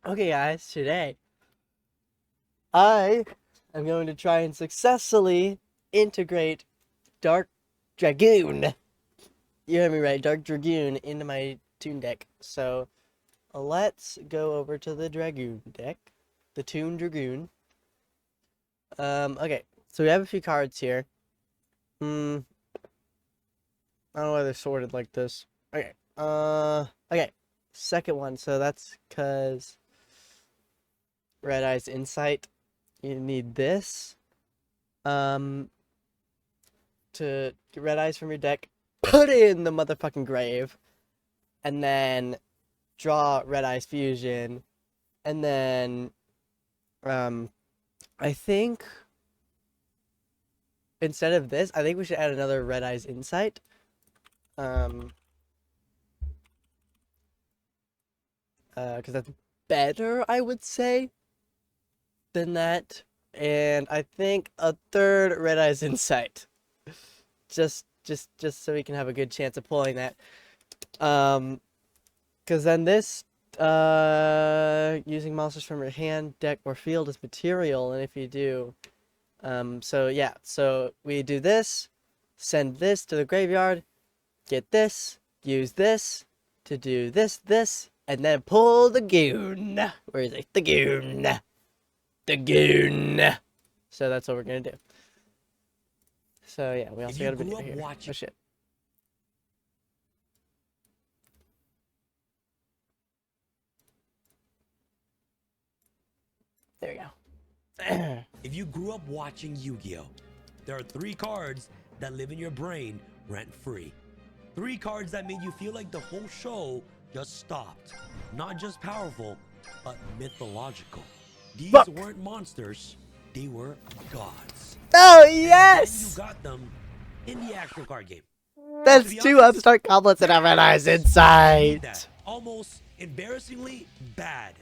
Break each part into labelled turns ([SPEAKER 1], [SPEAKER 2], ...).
[SPEAKER 1] Okay, guys, today I am going to try and successfully integrate Dark Dragoon. You heard me right, Dark Dragoon into my toon deck. So let's go over to the Dragoon deck, the Toon Dragoon. Okay, so we have a few cards here. I don't know why they're sorted like this. Okay, okay, second one. So that's because Red Eye's Insight. You need this. To get Red Eyes from your deck, put it in the motherfucking grave, and then draw Red Eyes Fusion, and then, I think instead of this, I think we should add another Red Eyes Insight. Because that's better, I would say, than that. And I think a third Red Eyes Insight. Just so we can have a good chance of pulling that. Because then this, using monsters from your hand, deck, or field as material, and if you do, so yeah, so we do this, send this to the graveyard, get this, use this to do this, and then pull the goon. Where is it? The goon. The goon. So that's what we're gonna do. So yeah, we also got a video here. Oh shit. There we go.
[SPEAKER 2] If you grew up watching Yu-Gi-Oh, there are 3 cards that live in your brain rent-free. 3 cards that made you feel like the whole show just stopped. Not just powerful, but mythological. These weren't monsters, they were gods.
[SPEAKER 1] Oh yes!
[SPEAKER 2] And you got them in the actual card game.
[SPEAKER 1] That's 2 upstart goblets and a Red Eyes Insight.
[SPEAKER 2] Almost embarrassingly bad.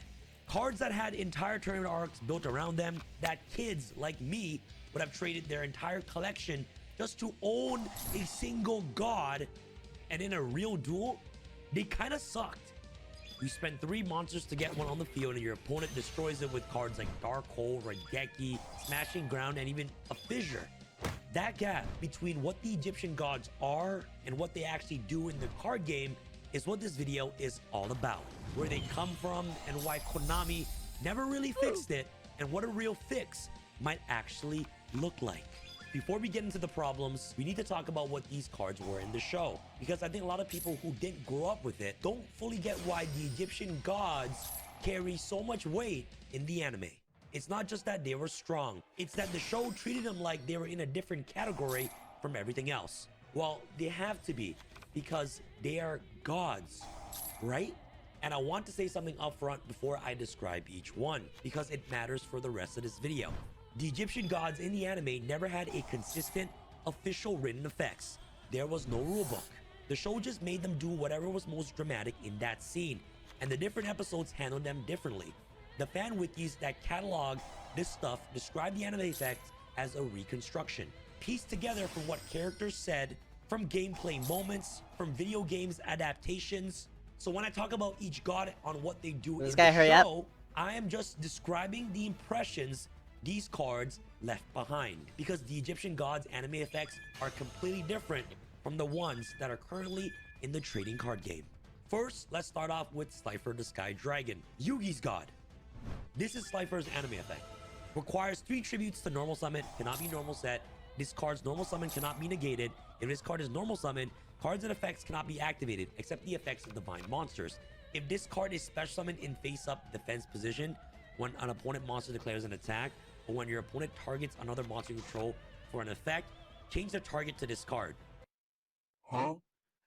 [SPEAKER 2] Cards that had entire tournament arcs built around them that kids like me would have traded their entire collection just to own a single god, and in a real duel, they kind of sucked. You spend 3 monsters to get one on the field, and your opponent destroys it with cards like Dark Hole, Raigeki, Smashing Ground, and even a Fissure. That gap between what the Egyptian gods are and what they actually do in the card game is what this video is all about. Where they come from and why Konami never really fixed it, and what a real fix might actually look like. Before we get into the problems, we need to talk about what these cards were in the show, because I think a lot of people who didn't grow up with it don't fully get why the Egyptian gods carry so much weight in the anime. It's not just that they were strong, it's that the show treated them like they were in a different category from everything else. Well, they have to be, because they are gods, right? And I want to say something up front before I describe each one, because it matters for the rest of this video. The Egyptian gods in the anime never had a consistent, official written effects. There was no rulebook. The show just made them do whatever was most dramatic in that scene, and the different episodes handled them differently. The fan wikis that catalog this stuff describe the anime effects as a reconstruction, pieced together from what characters said, from gameplay moments, from video games adaptations. So when I talk about each god on what they do in the show, I am just describing the impressions these cards left behind, because the Egyptian gods anime effects are completely different from the ones that are currently in the trading card game. First, let's start off with Slifer the Sky Dragon, Yugi's god. This is Slifer's anime effect. Requires 3 tributes to normal summon, cannot be normal set. This card's normal summon cannot be negated. If this card is normal summon, cards and effects cannot be activated except the effects of divine monsters. If this card is special summoned in face-up defense position, when an opponent monster declares an attack, or when your opponent targets another monster you control for an effect, change the target to this card.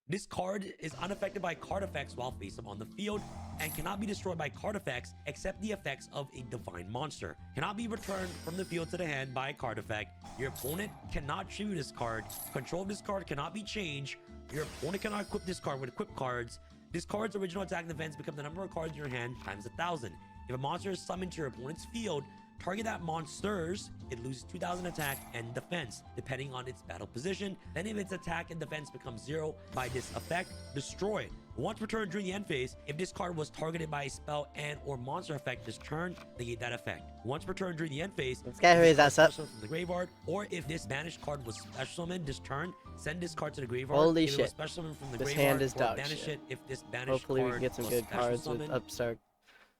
[SPEAKER 2] This card is unaffected by card effects while face-up on the field, and cannot be destroyed by card effects except the effects of a divine monster. Cannot be returned from the field to the hand by a card effect. Your opponent cannot tribute this card. Control of this card cannot be changed. Your opponent cannot equip this card with equip cards. This card's original attack and defense become the number of cards in your hand times 1,000. If a monster is summoned to your opponent's field, target that monsters, it loses 2,000 attack and defense, depending on its battle position. Then if its attack and defense becomes 0 by this effect, destroy it. Once returned during the end phase, if this card was targeted by a spell and or monster effect this turn, negate that effect. Once returned during the end phase,
[SPEAKER 1] Let's get his ass up.
[SPEAKER 2] from the graveyard, or if this banished card was special summoned this turn, send this card to the graveyard.
[SPEAKER 1] Holy
[SPEAKER 2] if it was
[SPEAKER 1] shit.
[SPEAKER 2] special summoned from the
[SPEAKER 1] This
[SPEAKER 2] graveyard,
[SPEAKER 1] hand is
[SPEAKER 2] or
[SPEAKER 1] dog
[SPEAKER 2] banish
[SPEAKER 1] shit.
[SPEAKER 2] it if this banished
[SPEAKER 1] Hopefully we
[SPEAKER 2] card
[SPEAKER 1] can get some
[SPEAKER 2] was
[SPEAKER 1] good
[SPEAKER 2] special
[SPEAKER 1] cards with
[SPEAKER 2] summoned.
[SPEAKER 1] Upstart.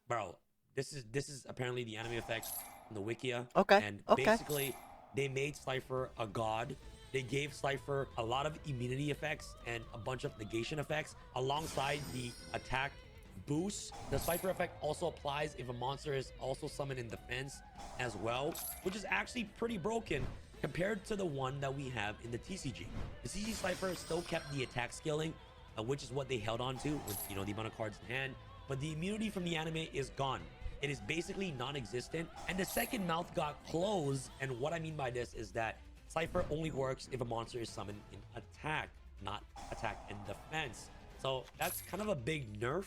[SPEAKER 2] Bro, this is apparently the anime effect from the Wikia.
[SPEAKER 1] Okay,
[SPEAKER 2] And
[SPEAKER 1] okay.
[SPEAKER 2] basically, they made Slifer a god. They gave Slifer a lot of immunity effects and a bunch of negation effects alongside the attack boost. The Slifer effect also applies if a monster is also summoned in defense as well, which is actually pretty broken compared to the one that we have in the TCG. The TCG Slifer still kept the attack scaling, which is what they held on to with, you know, the amount of cards in hand, but the immunity from the anime is gone. It is basically non-existent, and the second mouth got closed. And what I mean by this is that Slifer only works if a monster is summoned in attack, not attack and defense. So that's kind of a big nerf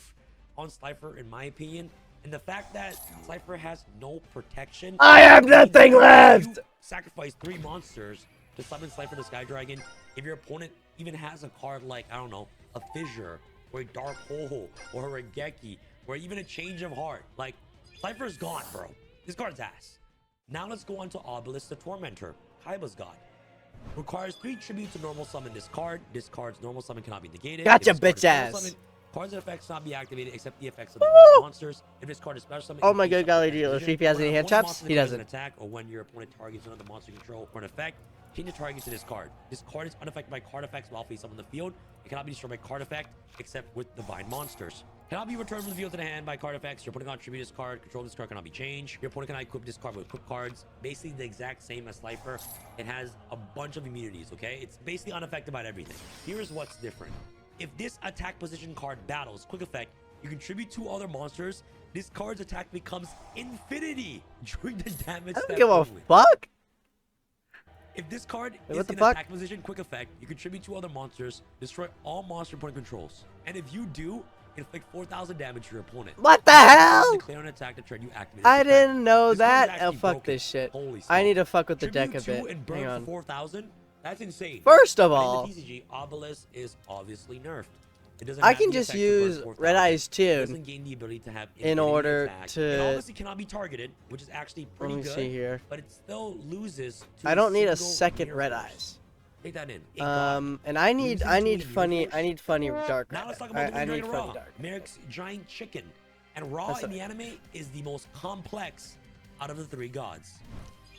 [SPEAKER 2] on Slifer in my opinion. And the fact that Slifer has no protection.
[SPEAKER 1] I have nothing left!
[SPEAKER 2] You sacrifice 3 monsters to summon Slifer the Sky Dragon. If your opponent even has a card like, I don't know, a Fissure, or a Dark Hole, or a Regeki, or even a Change of Heart, like, Slifer's gone, bro. This card's ass. Now let's go on to Obelisk the Tormentor, Kaiba's god. Requires 3 tribute to normal summon this card. This card's normal summon cannot be negated.
[SPEAKER 1] Gotcha,
[SPEAKER 2] If this card is
[SPEAKER 1] bitch
[SPEAKER 2] special
[SPEAKER 1] ass.
[SPEAKER 2] summon, cards and effects cannot be activated except the effects of the monsters. If this card is special summon,
[SPEAKER 1] Oh my good golly, let's see if he has any hand traps. He doesn't.
[SPEAKER 2] Attack, or when your opponent targets another monster you control for an effect, change the target to this card. This card is unaffected by card effects while face up on the field. It cannot be destroyed by card effect except with divine monsters. Cannot be returned from the field to the hand by card effects. Your opponent cannot tribute this card. Control of this card cannot be changed. Your opponent cannot equip this card with equip cards. Basically the exact same as Slifer. It has a bunch of immunities, okay? It's basically unaffected by everything. Here's what's different. If this attack position card battles, quick effect, you contribute 2 other monsters. This card's attack becomes infinity during the damage
[SPEAKER 1] I
[SPEAKER 2] step
[SPEAKER 1] don't give a
[SPEAKER 2] only.
[SPEAKER 1] fuck.
[SPEAKER 2] If this card
[SPEAKER 1] Wait,
[SPEAKER 2] is
[SPEAKER 1] what the
[SPEAKER 2] in
[SPEAKER 1] fuck?
[SPEAKER 2] attack position, quick effect, you contribute 2 other monsters, destroy all monster opponent controls. And if you do, inflict 4,000 damage to your opponent.
[SPEAKER 1] What the hell?
[SPEAKER 2] Declare an attack to turn you activate.
[SPEAKER 1] I didn't know
[SPEAKER 2] This card is
[SPEAKER 1] that. Oh,
[SPEAKER 2] actually
[SPEAKER 1] fuck
[SPEAKER 2] broken.
[SPEAKER 1] this shit.
[SPEAKER 2] Holy
[SPEAKER 1] I need
[SPEAKER 2] smokes.
[SPEAKER 1] to fuck with the deck a
[SPEAKER 2] Tribute 2
[SPEAKER 1] bit.
[SPEAKER 2] and burn
[SPEAKER 1] Hang
[SPEAKER 2] for
[SPEAKER 1] on.
[SPEAKER 2] 4,000? That's insane.
[SPEAKER 1] First of
[SPEAKER 2] But
[SPEAKER 1] all,
[SPEAKER 2] in the TCG, Obelisk is obviously nerfed. It doesn't
[SPEAKER 1] I
[SPEAKER 2] have
[SPEAKER 1] can
[SPEAKER 2] the
[SPEAKER 1] just
[SPEAKER 2] effect to burn
[SPEAKER 1] use
[SPEAKER 2] 4,000.
[SPEAKER 1] Red Eye's
[SPEAKER 2] It
[SPEAKER 1] Toon
[SPEAKER 2] doesn't gain the ability to have
[SPEAKER 1] in
[SPEAKER 2] infinity
[SPEAKER 1] order
[SPEAKER 2] attack.
[SPEAKER 1] to-
[SPEAKER 2] It obviously cannot be targeted, which is actually
[SPEAKER 1] let
[SPEAKER 2] pretty
[SPEAKER 1] me
[SPEAKER 2] good.
[SPEAKER 1] see here.
[SPEAKER 2] But it still loses to
[SPEAKER 1] I don't need a
[SPEAKER 2] single
[SPEAKER 1] second
[SPEAKER 2] mirror
[SPEAKER 1] Red
[SPEAKER 2] force.
[SPEAKER 1] Eyes.
[SPEAKER 2] Take that in. It got
[SPEAKER 1] And I need
[SPEAKER 2] Losing to a mirror
[SPEAKER 1] funny
[SPEAKER 2] force.
[SPEAKER 1] dark.
[SPEAKER 2] Now
[SPEAKER 1] Red
[SPEAKER 2] let's talk
[SPEAKER 1] Eye.
[SPEAKER 2] about the
[SPEAKER 1] I
[SPEAKER 2] Wing
[SPEAKER 1] need
[SPEAKER 2] Dragon
[SPEAKER 1] funny
[SPEAKER 2] Raw,
[SPEAKER 1] dark.
[SPEAKER 2] Merrick's giant chicken. And Raw
[SPEAKER 1] That's
[SPEAKER 2] in
[SPEAKER 1] a-
[SPEAKER 2] the anime is the most complex out of the 3 gods.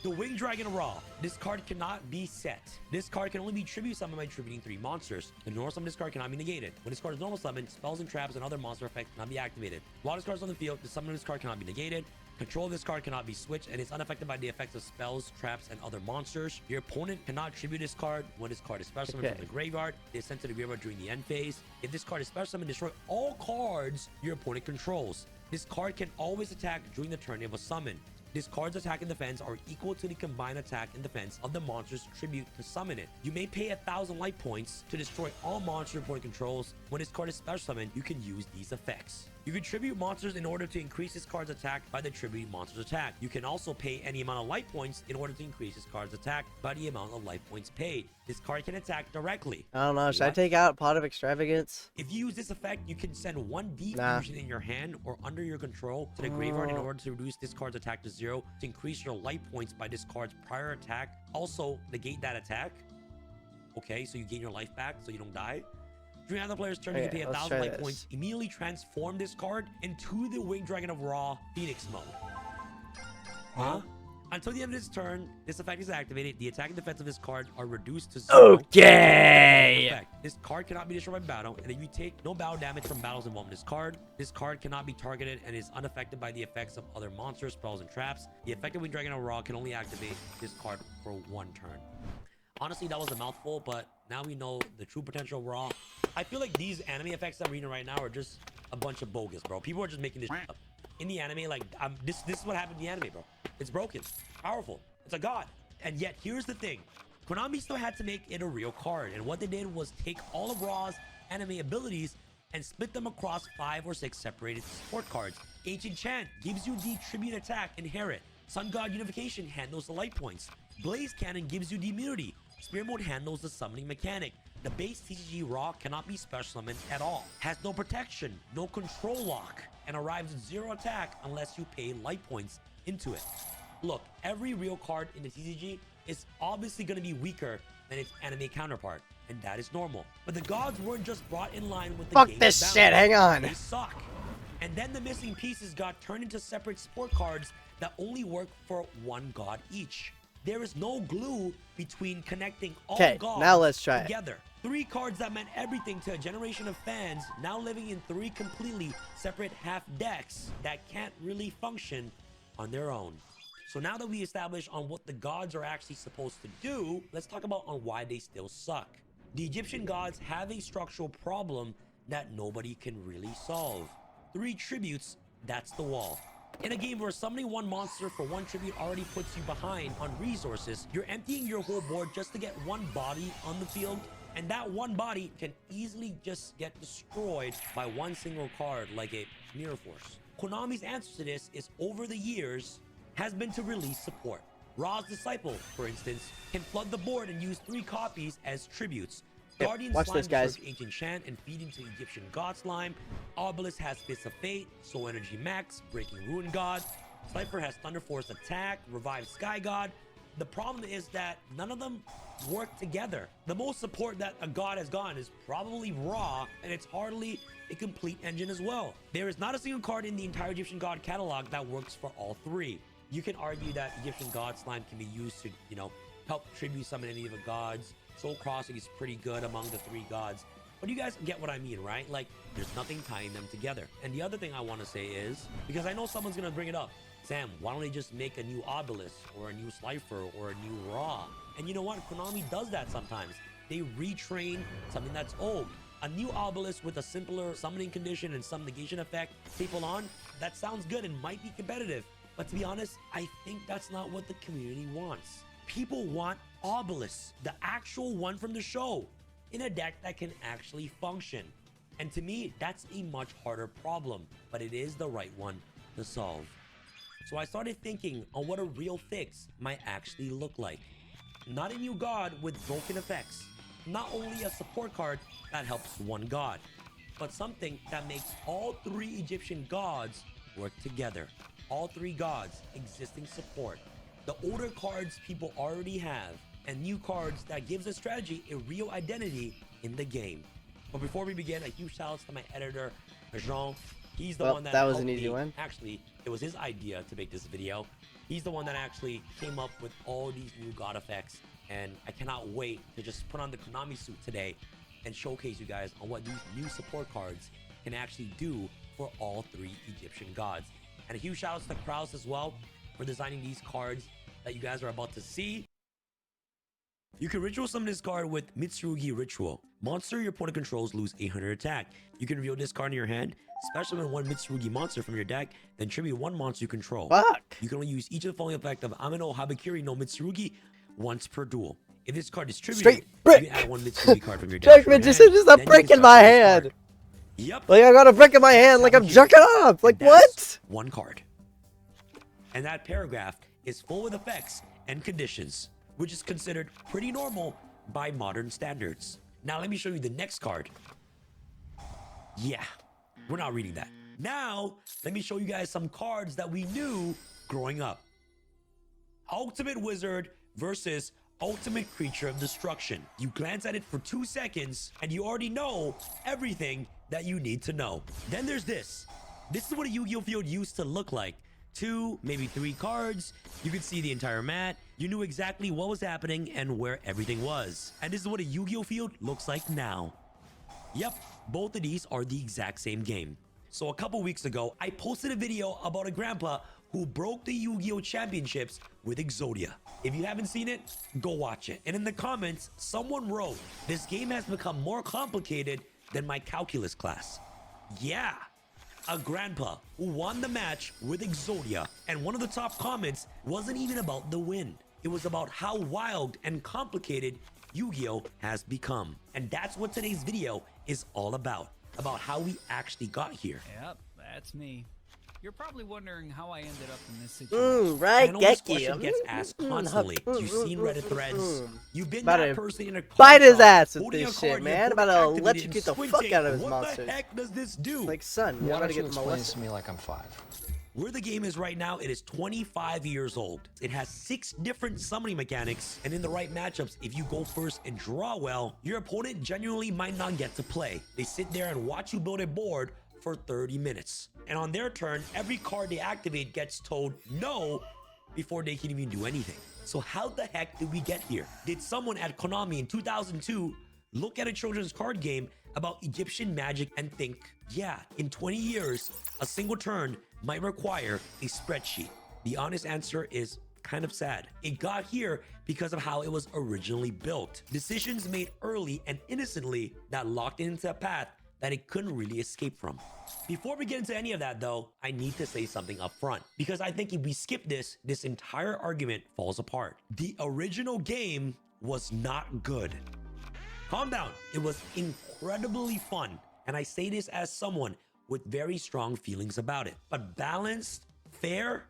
[SPEAKER 2] The Wing Dragon Raw. This card cannot be set. This card can only be tribute summoned by tributing 3 monsters. The normal summon this card cannot be negated. When this card is normal summoned, spells and traps and other monster effects cannot be activated. While this card is on the field, the summon of this card cannot be negated. Control of this card cannot be switched and is unaffected by the effects of spells, traps, and other monsters. Your opponent cannot tribute this card when this card is special summoned from the graveyard. It is sent to the graveyard during the end phase. If this card is special summoned, destroy all cards your opponent controls. This card can always attack during the turn it was summoned. This card's attack and defense are equal to the combined attack and defense of the monster's tribute to summon it. You may pay 1,000 life points to destroy all monster opponent controls. When this card is special summoned, you can use these effects. You can tribute monsters in order to increase this card's attack by the tribute monster's attack. You can also pay any amount of life points in order to increase this card's attack by the amount of life points paid. This card can attack directly.
[SPEAKER 1] I don't know. Should I
[SPEAKER 2] What?
[SPEAKER 1] take out Pot of Extravagance?
[SPEAKER 2] If you use this effect, you can send 1
[SPEAKER 1] Nah.
[SPEAKER 2] defusion in your hand or under your control to the graveyard in order to reduce this card's attack to 0 to increase your life points by this card's prior attack. Also, negate that attack. Okay, so you gain your life back so you don't die. During another player's turn, you
[SPEAKER 1] Okay,
[SPEAKER 2] can pay
[SPEAKER 1] let's
[SPEAKER 2] 1,000
[SPEAKER 1] try
[SPEAKER 2] life
[SPEAKER 1] this.
[SPEAKER 2] points. Immediately transform this card into the Winged Dragon of Raw Phoenix mode. Huh? Until the end of this turn, this effect is activated. The attack and defense of this card are reduced to 0.
[SPEAKER 1] Okay.
[SPEAKER 2] Effect. This card cannot be destroyed by battle, and if you take no battle damage from battles involving this card cannot be targeted and is unaffected by the effects of other monsters, spells, and traps. The effective Winged Dragon of Raw can only activate this card for 1 turn. Honestly, that was a mouthful, but now we know the true potential of Raw. I feel like these anime effects that we're reading right now are just a bunch of bogus, bro. People are just making this up. In the anime, like, this is what happened in the anime, bro. It's broken. Powerful. It's a god. And yet, here's the thing. Konami still had to make it a real card. And what they did was take all of Raw's anime abilities and split them across 5 or 6 separated support cards. Ancient Chant gives you the tribute attack, inherit. Sun God Unification handles the light points. Blaze Cannon gives you the immunity. Spear Mode handles the summoning mechanic. The base TCG Raw cannot be special summoned at all, has no protection, no control lock, and arrives with 0 attack unless you pay life points into it. Look, every real card in the TCG is obviously going to be weaker than its anime counterpart, and that is normal. But the gods weren't just brought in line with the
[SPEAKER 1] Fuck
[SPEAKER 2] game's
[SPEAKER 1] this
[SPEAKER 2] balance.
[SPEAKER 1] shit, hang on.
[SPEAKER 2] They suck. And then the missing pieces got turned into separate support cards that only work for one god each. There is no glue between connecting all gods
[SPEAKER 1] now let's try it.
[SPEAKER 2] together. 3 cards that meant everything to a generation of fans now living in 3 completely separate half decks that can't really function on their own. So now that we established on what the gods are actually supposed to do, let's talk about on why they still suck. The Egyptian gods have a structural problem that nobody can really solve. 3 tributes, that's the wall. In a game where summoning 1 monster for 1 tribute already puts you behind on resources, you're emptying your whole board just to get 1 body on the field, and that 1 body can easily just get destroyed by 1 single card like a Mirror Force. Konami's answer to this is, over the years, has been to release support. Ra's Disciple, for instance, can flood the board and use 3 copies as tributes. Guardian
[SPEAKER 1] watch
[SPEAKER 2] Slime
[SPEAKER 1] this, guys.
[SPEAKER 2] serves Ancient Chant and feed into Egyptian God Slime. Obelisk has Fist of Fate, Soul Energy Max, Breaking Ruin God. Slifer has Thunder Force Attack, Revive Sky God. The problem is that none of them work together. The most support that a god has gotten is probably Ra, and it's hardly a complete engine as well. There is not a single card in the entire Egyptian God catalog that works for all 3. You can argue that Egyptian God Slime can be used to, help tribute summon any of the gods. Soul Crossing is pretty good among the 3 gods. But you guys get what I mean, right? Like, there's nothing tying them together. And the other thing I want to say is, because I know someone's going to bring it up, Sam, why don't they just make a new Obelisk or a new Slifer or a new Ra? And you know what? Konami does that sometimes. They retrain something that's old. A new Obelisk with a simpler summoning condition and some negation effect, staple on, that sounds good and might be competitive. But to be honest, I think that's not what the community wants. People want Obelisk, the actual one from the show, in a deck that can actually function. And to me, that's a much harder problem, but it is the right one to solve. So I started thinking on what a real fix might actually look like. Not a new god with broken effects, not only a support card that helps 1 god, but something that makes all 3 Egyptian gods work together. All 3 gods existing support. The older cards people already have, and new cards that gives the strategy a real identity in the game. But before we begin, a huge shout out to my editor, Jean. He's the one that
[SPEAKER 1] was
[SPEAKER 2] helped
[SPEAKER 1] an easy
[SPEAKER 2] me.
[SPEAKER 1] one.
[SPEAKER 2] Actually, it was his idea to make this video. He's the one that actually came up with all these new god effects, and I cannot wait to just put on the Konami suit today and showcase you guys on what these new support cards can actually do for all 3 Egyptian gods. And a huge shout out to Kraus as well for designing these cards that you guys are about to see. You can ritual summon this card with Mitsurugi Ritual. Monster your opponent controls lose 800 attack. You can reveal this card in your hand, special summon 1 Mitsurugi monster from your deck, then tribute 1 monster you control.
[SPEAKER 1] Fuck.
[SPEAKER 2] You can only use each of the following effect of Amino Habakiri no Mitsurugi once per duel. If this card is distributed, you can add 1 Mitsurugi card from your deck.
[SPEAKER 1] Judgment just a brick in my hand.
[SPEAKER 2] Yep.
[SPEAKER 1] Like I got a brick in my hand, like I'm jerking off. Like what?
[SPEAKER 2] 1 card. And that paragraph is full with effects and conditions, which is considered pretty normal by modern standards. Now let me show you the next card. Yeah, we're not reading that. Now, let me show you guys some cards that we knew growing up. Ultimate Wizard versus Ultimate Creature of Destruction. You glance at it for 2 seconds and you already know everything that you need to know. Then there's this. This is what a Yu-Gi-Oh! Field used to look like. 2, maybe 3 cards. You could see the entire mat. You knew exactly what was happening and where everything was. And this is what a Yu-Gi-Oh! Field looks like now. Yep, both of these are the exact same game. So a couple weeks ago, I posted a video about a grandpa who broke the Yu-Gi-Oh! Championships with Exodia. If you haven't seen it, go watch it. And in the comments, someone wrote, "This game has become more complicated than my calculus class." Yeah, a grandpa who won the match with Exodia. And one of the top comments wasn't even about the win. It was about how wild and complicated Yu-Gi-Oh! Has become. And that's what today's video is all about how we actually got here.
[SPEAKER 3] Yep, that's me. You're probably wondering how I ended up in this situation.
[SPEAKER 1] Right,
[SPEAKER 2] I know this
[SPEAKER 1] get you.
[SPEAKER 2] question gets asked constantly. You've seen Reddit threads. You've been
[SPEAKER 1] About
[SPEAKER 2] that
[SPEAKER 1] to
[SPEAKER 2] person in a
[SPEAKER 1] bite his
[SPEAKER 2] shop
[SPEAKER 1] ass with
[SPEAKER 2] holding a
[SPEAKER 1] this
[SPEAKER 2] card
[SPEAKER 1] shit,
[SPEAKER 2] your
[SPEAKER 1] man.
[SPEAKER 2] opponent
[SPEAKER 1] About to
[SPEAKER 2] activated
[SPEAKER 1] electrocute
[SPEAKER 2] and
[SPEAKER 1] the fuck
[SPEAKER 2] squinting.
[SPEAKER 1] out of his
[SPEAKER 2] What
[SPEAKER 1] monsters.
[SPEAKER 2] the heck does this do?
[SPEAKER 1] Like, son, you're
[SPEAKER 4] Why
[SPEAKER 1] about
[SPEAKER 4] don't
[SPEAKER 1] to
[SPEAKER 4] you
[SPEAKER 1] get
[SPEAKER 4] explain this
[SPEAKER 1] molested.
[SPEAKER 4] to me like I'm 5?
[SPEAKER 2] Where the game is right now, it is 25 years old. It has 6 different summoning mechanics, and in the right matchups, if you go first and draw well, your opponent genuinely might not get to play. They sit there and watch you build a board for 30 minutes. And on their turn, every card they activate gets told no before they can even do anything. So how the heck did we get here? Did someone at Konami in 2002 look at a children's card game about Egyptian magic and think, yeah, in 20 years, a single turn might require a spreadsheet? The honest answer is kind of sad. It got here because of how it was originally built. Decisions made early and innocently that locked it into a path that it couldn't really escape from. Before we get into any of that though, I need to say something up front, because I think if we skip this entire argument falls apart. The original game was not good. Calm down. It was incredibly fun, and I say this as someone with very strong feelings about it. But balanced, fair,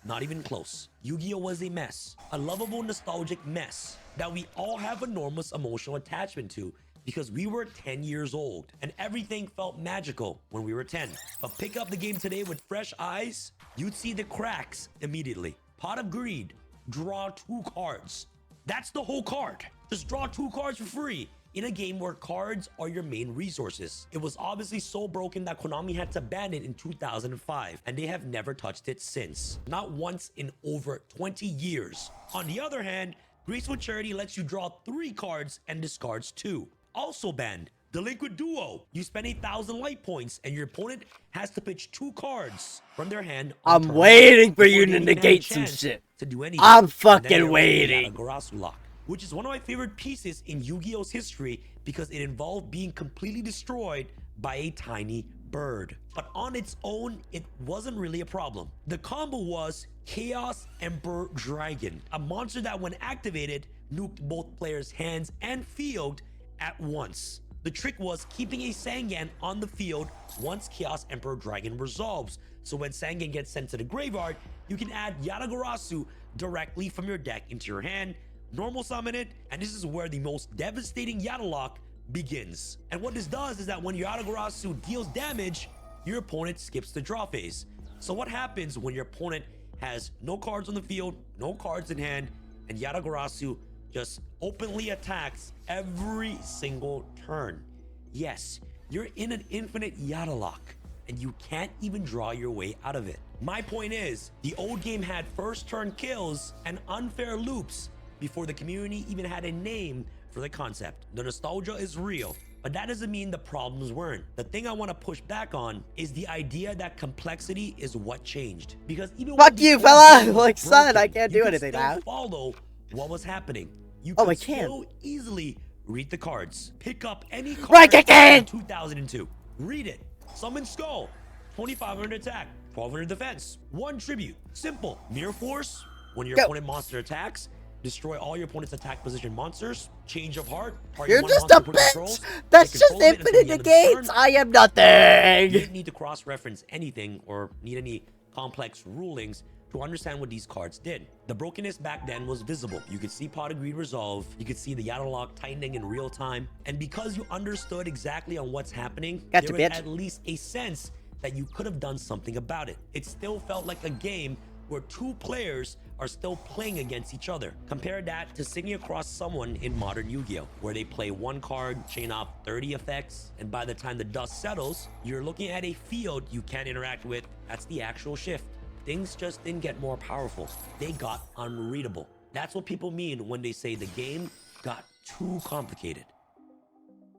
[SPEAKER 2] not even close. Yu-Gi-Oh was a mess, a lovable nostalgic mess that we all have enormous emotional attachment to because we were 10 years old and everything felt magical when we were 10. But pick up the game today with fresh eyes, you'd see the cracks immediately. Pot of Greed, draw 2 cards. That's the whole card. Just draw 2 cards for free in a game where cards are your main resources. It was obviously so broken that Konami had to ban it in 2005, and they have never touched it since. Not once in over 20 years. On the other hand, Graceful Charity lets you draw 3 cards and discards 2. Also banned, Delinquent Duo. You spend 1,000 light points and your opponent has to pitch 2 cards from their hand on
[SPEAKER 1] I'm
[SPEAKER 2] turn
[SPEAKER 1] waiting
[SPEAKER 2] 1
[SPEAKER 1] for
[SPEAKER 2] before
[SPEAKER 1] you
[SPEAKER 2] they
[SPEAKER 1] to
[SPEAKER 2] even have a
[SPEAKER 1] negate some
[SPEAKER 2] chance
[SPEAKER 1] shit.
[SPEAKER 2] to do anything.
[SPEAKER 1] I'm
[SPEAKER 2] And then
[SPEAKER 1] fucking
[SPEAKER 2] there was the
[SPEAKER 1] waiting.
[SPEAKER 2] Yatagarasu lock, which is one of my favorite pieces in Yu-Gi-Oh's history because it involved being completely destroyed by a tiny bird. But on its own, it wasn't really a problem. The combo was Chaos Emperor Dragon, a monster that when activated, nuked both players' hands and field at once. The trick was keeping a Sangan on the field once Chaos Emperor Dragon resolves. So when Sangan gets sent to the graveyard, you can add Yatagarasu directly from your deck into your hand, normal summon it, and this is where the most devastating Yatalock begins. And what this does is that when Yatagarasu deals damage, your opponent skips the draw phase. So what happens when your opponent has no cards on the field, no cards in hand, and Yatagarasu just openly attacks every single turn? Yes, you're in an infinite Yatalock, and you can't even draw your way out of it. My point is, the old game had first turn kills and unfair loops before the community even had a name for the concept. The nostalgia is real, but that doesn't mean the problems weren't. The thing I want to push back on is the idea that complexity is what changed. Because even
[SPEAKER 1] Fuck
[SPEAKER 2] when the
[SPEAKER 1] you,
[SPEAKER 2] old
[SPEAKER 1] fella!
[SPEAKER 2] game was
[SPEAKER 1] Like, son,
[SPEAKER 2] broken,
[SPEAKER 1] I can't
[SPEAKER 2] you
[SPEAKER 1] do
[SPEAKER 2] could
[SPEAKER 1] anything
[SPEAKER 2] still
[SPEAKER 1] now.
[SPEAKER 2] follow what was happening. You
[SPEAKER 1] Oh,
[SPEAKER 2] could
[SPEAKER 1] I can.
[SPEAKER 2] still easily read the cards. Pick up any card
[SPEAKER 1] Right, I can!
[SPEAKER 2] in 2002. Read it. Summon Skull. 2,500 attack. 1,200 defense. 1 tribute. Simple. Mirror Force. When your
[SPEAKER 1] Go.
[SPEAKER 2] opponent monster attacks, destroy all your opponent's attack position monsters. Change of heart. Target
[SPEAKER 1] You're
[SPEAKER 2] one
[SPEAKER 1] just
[SPEAKER 2] monster
[SPEAKER 1] a
[SPEAKER 2] per controls.
[SPEAKER 1] bitch! That's
[SPEAKER 2] Take
[SPEAKER 1] just
[SPEAKER 2] control of it until the
[SPEAKER 1] infinite
[SPEAKER 2] end of the turn.
[SPEAKER 1] negates! I am
[SPEAKER 2] You
[SPEAKER 1] nothing!
[SPEAKER 2] didn't need to cross-reference anything or need any complex rulings to understand what these cards did. The brokenness back then was visible. You could see Pot of Greed resolve, you could see the Yatalock tightening in real time, and because you understood exactly on what's happening,
[SPEAKER 1] Gotcha,
[SPEAKER 2] there was
[SPEAKER 1] bitch.
[SPEAKER 2] at least a sense that you could have done something about it. It still felt like a game where 2 players are still playing against each other. Compare that to sitting across someone in modern Yu-Gi-Oh, where they play 1 card, chain off 30 effects, and by the time the dust settles, you're looking at a field you can't interact with. That's the actual shift. Things just didn't get more powerful. They got unreadable. That's what people mean when they say the game got too complicated.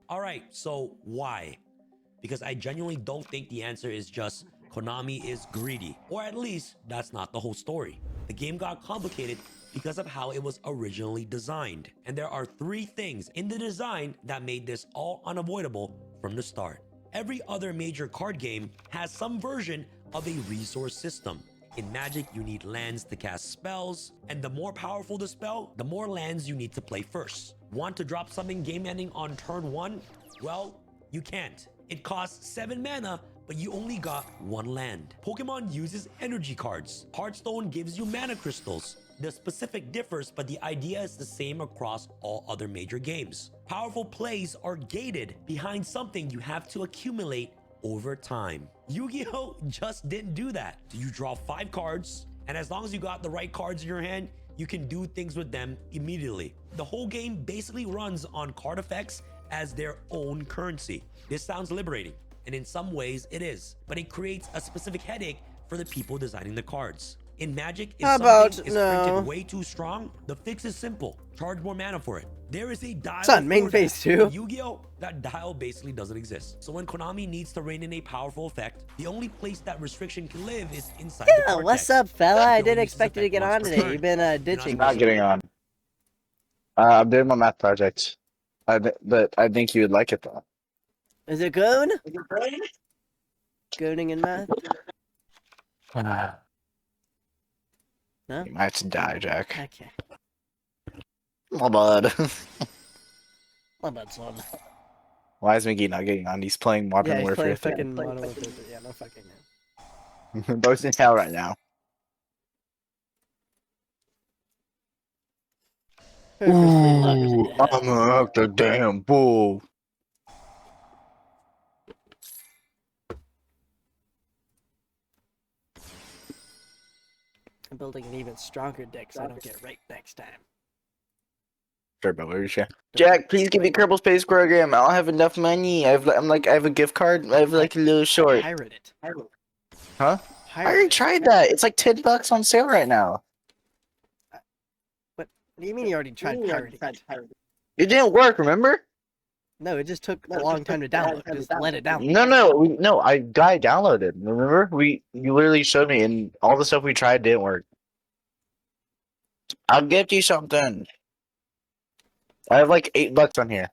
[SPEAKER 2] All right, so why? Because I genuinely don't think the answer is just Konami is greedy, or at least that's not the whole story. The game got complicated because of how it was originally designed. And there are 3 things in the design that made this all unavoidable from the start. Every other major card game has some version of a resource system. In Magic, you need lands to cast spells, and the more powerful the spell, the more lands you need to play first. Want to drop something game ending on turn 1? Well, you can't. It costs 7 mana but you only got one land. Pokemon uses energy cards. Hearthstone gives you mana crystals. The specific differs, but the idea is the same across all other major games. Powerful plays are gated behind something you have to accumulate over time. Yu-Gi-Oh! Just didn't do that. You draw 5 cards, and as long as you got the right cards in your hand, you can do things with them immediately. The whole game basically runs on card effects as their own currency. This sounds liberating, and in some ways it is, but it creates a specific headache for the people designing the cards. In Magic, if something is printed way too strong, the fix is simple. Charge more mana for it. There is a dial
[SPEAKER 1] Son, main
[SPEAKER 2] for
[SPEAKER 1] phase
[SPEAKER 2] that.
[SPEAKER 1] 2.
[SPEAKER 2] In Yu-Gi-Oh! That dial basically doesn't exist. So when Konami needs to rein in a powerful effect, the only place that restriction can live is inside the
[SPEAKER 1] Yeah,
[SPEAKER 2] card
[SPEAKER 1] what's
[SPEAKER 2] text.
[SPEAKER 1] up, fella? I
[SPEAKER 2] You
[SPEAKER 1] didn't
[SPEAKER 2] only use this
[SPEAKER 1] expect you to
[SPEAKER 2] effect
[SPEAKER 1] get
[SPEAKER 2] once
[SPEAKER 1] on
[SPEAKER 2] per
[SPEAKER 1] today.
[SPEAKER 2] turn.
[SPEAKER 1] You've been
[SPEAKER 2] You're
[SPEAKER 1] ditching
[SPEAKER 2] not
[SPEAKER 1] me.
[SPEAKER 4] getting on. I'm doing my math project. But I think you would like it though.
[SPEAKER 1] Is it goon? Gooning in math? No?
[SPEAKER 4] You might have to die, Jack.
[SPEAKER 1] Okay.
[SPEAKER 4] My bud.
[SPEAKER 1] Well, that's one.
[SPEAKER 4] Why is Mickey not getting on? He's playing Modern
[SPEAKER 1] Yeah, he's
[SPEAKER 4] Warfare
[SPEAKER 1] playing
[SPEAKER 4] 3.
[SPEAKER 1] fucking Modern Warfare 3. Yeah, no fucking no.
[SPEAKER 4] Both in hell right now. Ooh, I'm gonna act a damn fool.
[SPEAKER 1] I'm building an even stronger deck so I don't get raped next time.
[SPEAKER 4] Sure, but where is she? Jack, please give me Kerbal Space Program. I don't have enough money. I have a gift card. I have like a little short.
[SPEAKER 1] Pirate it.
[SPEAKER 4] Huh? I
[SPEAKER 1] Pirate
[SPEAKER 4] already
[SPEAKER 1] it.
[SPEAKER 4] tried that. It's like $10 on sale right now.
[SPEAKER 1] What do you mean you already tried pirating it?
[SPEAKER 4] It didn't work, remember?
[SPEAKER 1] No, it just took a long time to download. Just let it download.
[SPEAKER 4] No, I got it downloaded. Remember? You literally showed me, and all the stuff we tried didn't work. I'll gift you something. I have like $8 on here.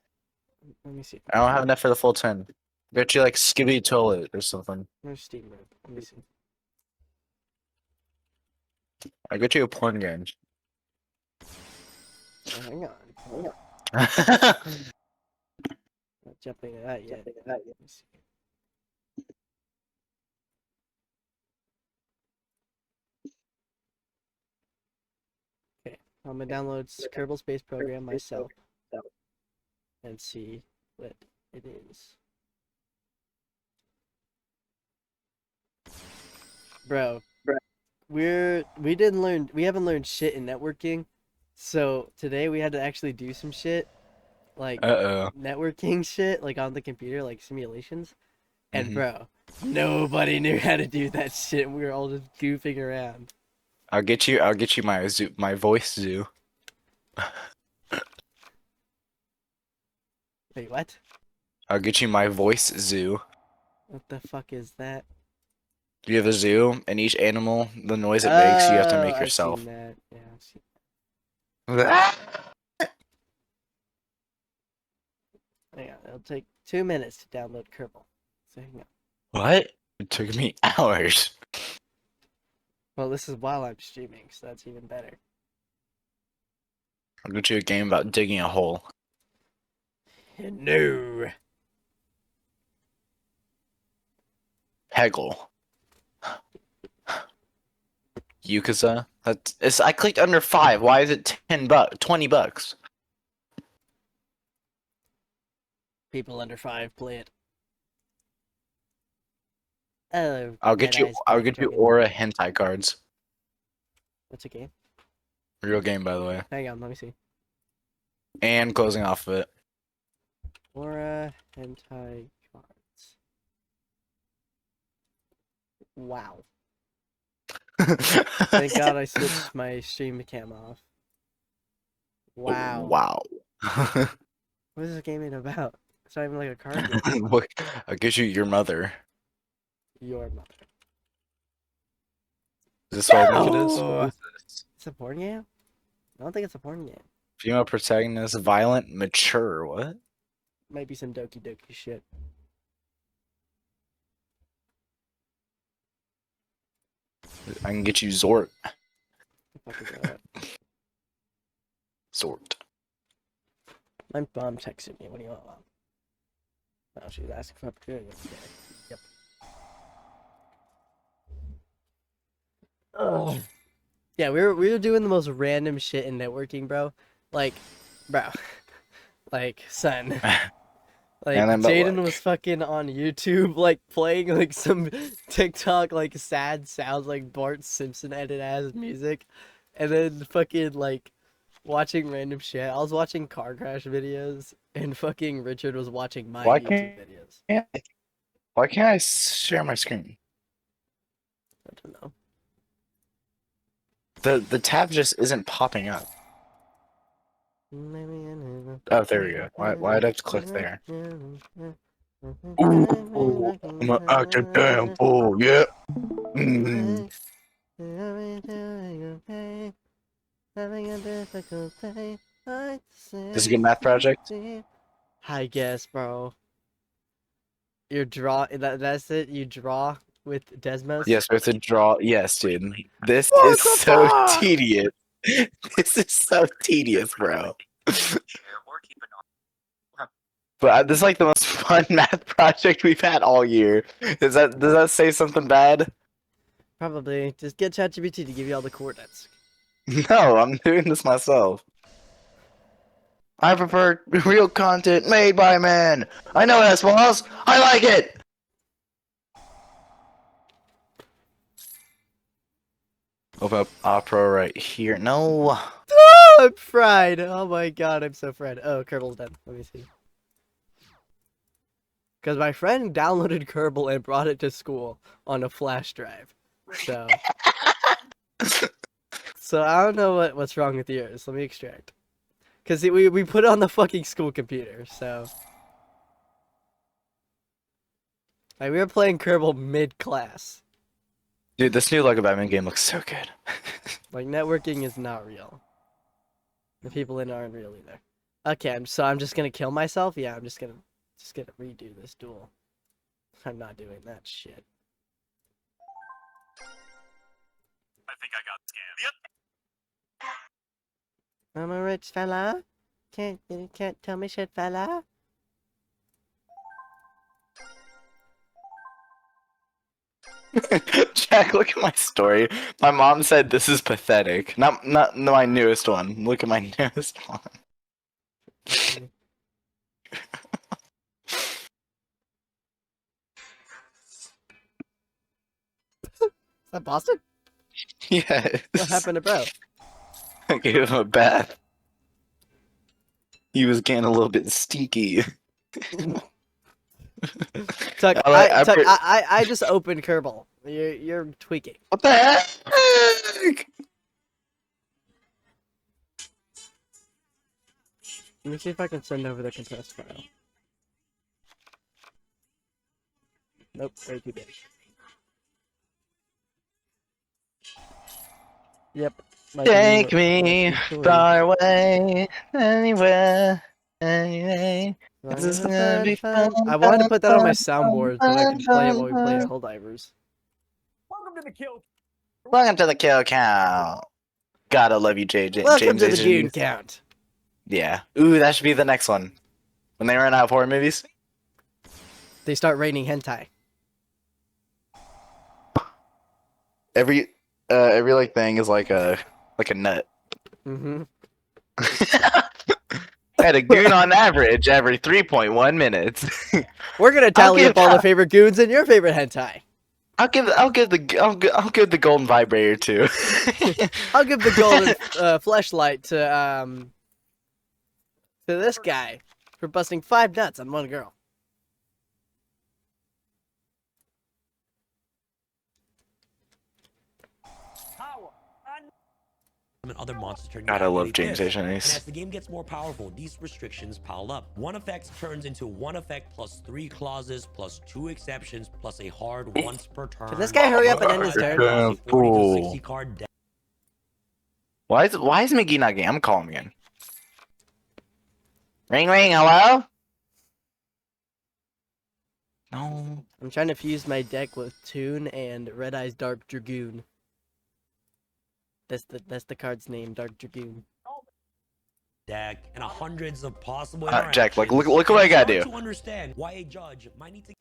[SPEAKER 1] Let me see.
[SPEAKER 4] I don't have enough for the full 10. Bet you like Skibby Toilet or something.
[SPEAKER 1] Where's Steam Mode? Let me see.
[SPEAKER 4] I get you a porn game.
[SPEAKER 1] Oh, hang on.
[SPEAKER 4] I
[SPEAKER 1] Not jumping into that yet. Let me see. Okay, I'm gonna download Kerbal Space Program myself and see what it is. Bro, we haven't learned shit in networking, so today we had to actually do some shit, like networking shit, like on the computer, like simulations, and bro, nobody knew how to do that shit. We were all just goofing around.
[SPEAKER 4] I'll get you my voice zoo.
[SPEAKER 1] Wait, what?
[SPEAKER 4] I'll get you my voice zoo.
[SPEAKER 1] What the fuck is that?
[SPEAKER 4] You have a zoo, and each animal, the noise it makes, you have to make
[SPEAKER 1] I've
[SPEAKER 4] yourself.
[SPEAKER 1] seen that. Yeah, I've seen. Hang on, it'll take 2 minutes to download Kerbal. So hang on.
[SPEAKER 4] What? It took me hours.
[SPEAKER 1] Well, this is while I'm streaming, so that's even better.
[SPEAKER 4] I'll get you a game about digging a hole.
[SPEAKER 1] No.
[SPEAKER 4] Peggle. Yukaza? I clicked under 5. Why is it $10? $20?
[SPEAKER 1] People under 5 play it. Oh,
[SPEAKER 4] I'll get you Aura hentai cards.
[SPEAKER 1] What's a game?
[SPEAKER 4] Real game, by the way.
[SPEAKER 1] Hang on, let me see.
[SPEAKER 4] And closing off of it.
[SPEAKER 1] Aura hentai cards. Wow. Thank God I switched my stream cam off. Wow.
[SPEAKER 4] Wow.
[SPEAKER 1] What is this game even about? It's not even like a card game.
[SPEAKER 4] Look, I'll get you your mother.
[SPEAKER 1] Your mother.
[SPEAKER 4] Is this what I think it is?
[SPEAKER 1] No!
[SPEAKER 4] What is this?
[SPEAKER 1] It's a porn game? I don't think it's a porn game.
[SPEAKER 4] Female protagonist, violent, mature. What?
[SPEAKER 1] Might be some Doki Doki shit.
[SPEAKER 4] I can get you Zort.
[SPEAKER 1] What the fuck is that?
[SPEAKER 4] Zort.
[SPEAKER 1] My mom texted me. What do you want, Mom? Oh, she was asking for opportunity. Okay. Yep. Ugh. Yeah, we were doing the most random shit in networking, bro. Like, bro, like, son. Like,
[SPEAKER 4] And then, but
[SPEAKER 1] Jaden
[SPEAKER 4] like,
[SPEAKER 1] was fucking on YouTube, like, playing, like, some TikTok, like, sad sounds, like, Bart Simpson edit-ass music. And then fucking, like, watching random shit. I was watching car crash videos, and fucking Richard was watching my
[SPEAKER 4] why
[SPEAKER 1] YouTube
[SPEAKER 4] can't
[SPEAKER 1] videos.
[SPEAKER 4] why can't I share my screen?
[SPEAKER 1] I don't know.
[SPEAKER 4] The tab just isn't popping up. Oh, there we go. Why'd I have to click there? Ooh, I'm an active damn fool. Yeah. Mm.
[SPEAKER 1] Having a difficult day.
[SPEAKER 4] This is a good math project.
[SPEAKER 1] I guess, bro. You draw. That's it. You draw with Desmos.
[SPEAKER 4] Yes, we have to draw. Yes, dude. This
[SPEAKER 1] What
[SPEAKER 4] is
[SPEAKER 1] the
[SPEAKER 4] so
[SPEAKER 1] fuck?
[SPEAKER 4] tedious. This is so tedious, bro. But this is like the most fun math project we've had all year. Does that say something bad?
[SPEAKER 1] Probably. Just get ChatGPT to give you all the coordinates.
[SPEAKER 4] No, I'm doing this myself. I prefer real content made by men. I know it has flaws. I like it. Open up Opera right here. No.
[SPEAKER 1] Oh, I'm fried. Oh my god, I'm so fried. Oh, Kerbal's dead. Let me see. Because my friend downloaded Kerbal and brought it to school on a flash drive. So, so I don't know what's wrong with yours. Let me extract. Because we put it on the fucking school computer, so. Like, we were playing Kerbal mid-class.
[SPEAKER 4] Dude, this new Lego Batman game looks so good.
[SPEAKER 1] Like, networking is not real. The people in it aren't real either. Okay, so I'm just gonna kill myself? Yeah, I'm just gonna redo this duel. I'm not doing that shit.
[SPEAKER 5] I think I got scammed. Yep.
[SPEAKER 1] I'm a rich fella. You can't tell me shit, fella.
[SPEAKER 4] Jack, look at my story. My mom said this is pathetic. Not my newest one. Look at my newest one.
[SPEAKER 1] Is that Boston?
[SPEAKER 4] Yes.
[SPEAKER 1] What happened to bro?
[SPEAKER 4] I gave him a bath. He was getting a little bit stinky.
[SPEAKER 1] Tuck,
[SPEAKER 4] I
[SPEAKER 1] I just opened Kerbal. You're tweaking.
[SPEAKER 4] What the heck?
[SPEAKER 1] Let me see if I can send over the compressed file. Nope, way too big. Yep.
[SPEAKER 4] Take me far away, anywhere, anyway. This is gonna be fun.
[SPEAKER 1] I wanted to put that on my soundboard so I can play it while we play Helldivers.
[SPEAKER 5] Welcome to the kill.
[SPEAKER 4] Welcome to the kill count. Gotta love you, James.
[SPEAKER 1] Welcome to the
[SPEAKER 4] Jason.
[SPEAKER 1] Goon Count.
[SPEAKER 4] Yeah. Ooh, that should be the next one. When they run out of horror movies.
[SPEAKER 1] They start raining hentai.
[SPEAKER 4] Every like thing is like a nut.
[SPEAKER 1] Mm-hmm.
[SPEAKER 4] Had a goon on average every 3.1 minutes.
[SPEAKER 1] We're gonna tally
[SPEAKER 4] give
[SPEAKER 1] up all the
[SPEAKER 4] that-
[SPEAKER 1] favorite goons in your favorite hentai.
[SPEAKER 4] I'll give the golden vibrator too.
[SPEAKER 1] I'll give the golden fleshlight to this guy for busting 5 nuts on one girl.
[SPEAKER 2] And other monsters turn
[SPEAKER 4] God, I love
[SPEAKER 2] really
[SPEAKER 4] James
[SPEAKER 2] fierce.
[SPEAKER 4] Asian
[SPEAKER 2] And
[SPEAKER 4] Ace.
[SPEAKER 2] as the game gets more powerful, these restrictions pile up. One effect turns into one effect plus 3 clauses plus 2 exceptions plus a hard once per turn.
[SPEAKER 1] Can this guy hurry up and end his turn?
[SPEAKER 4] Damn
[SPEAKER 2] A 40 to 60
[SPEAKER 4] fool.
[SPEAKER 2] card deck.
[SPEAKER 4] Why is McGee not getting? I'm calling him again. Ring ring, hello? No.
[SPEAKER 1] I'm trying to fuse my deck with Toon and Red Eye's Dark Dragoon. That's the card's name, Dark Dragoon.
[SPEAKER 2] Deck and hundreds of possible
[SPEAKER 4] Jack, like,
[SPEAKER 2] interactions.
[SPEAKER 4] look what I gotta
[SPEAKER 2] It's
[SPEAKER 4] do.
[SPEAKER 2] hard to understand why a judge might need to.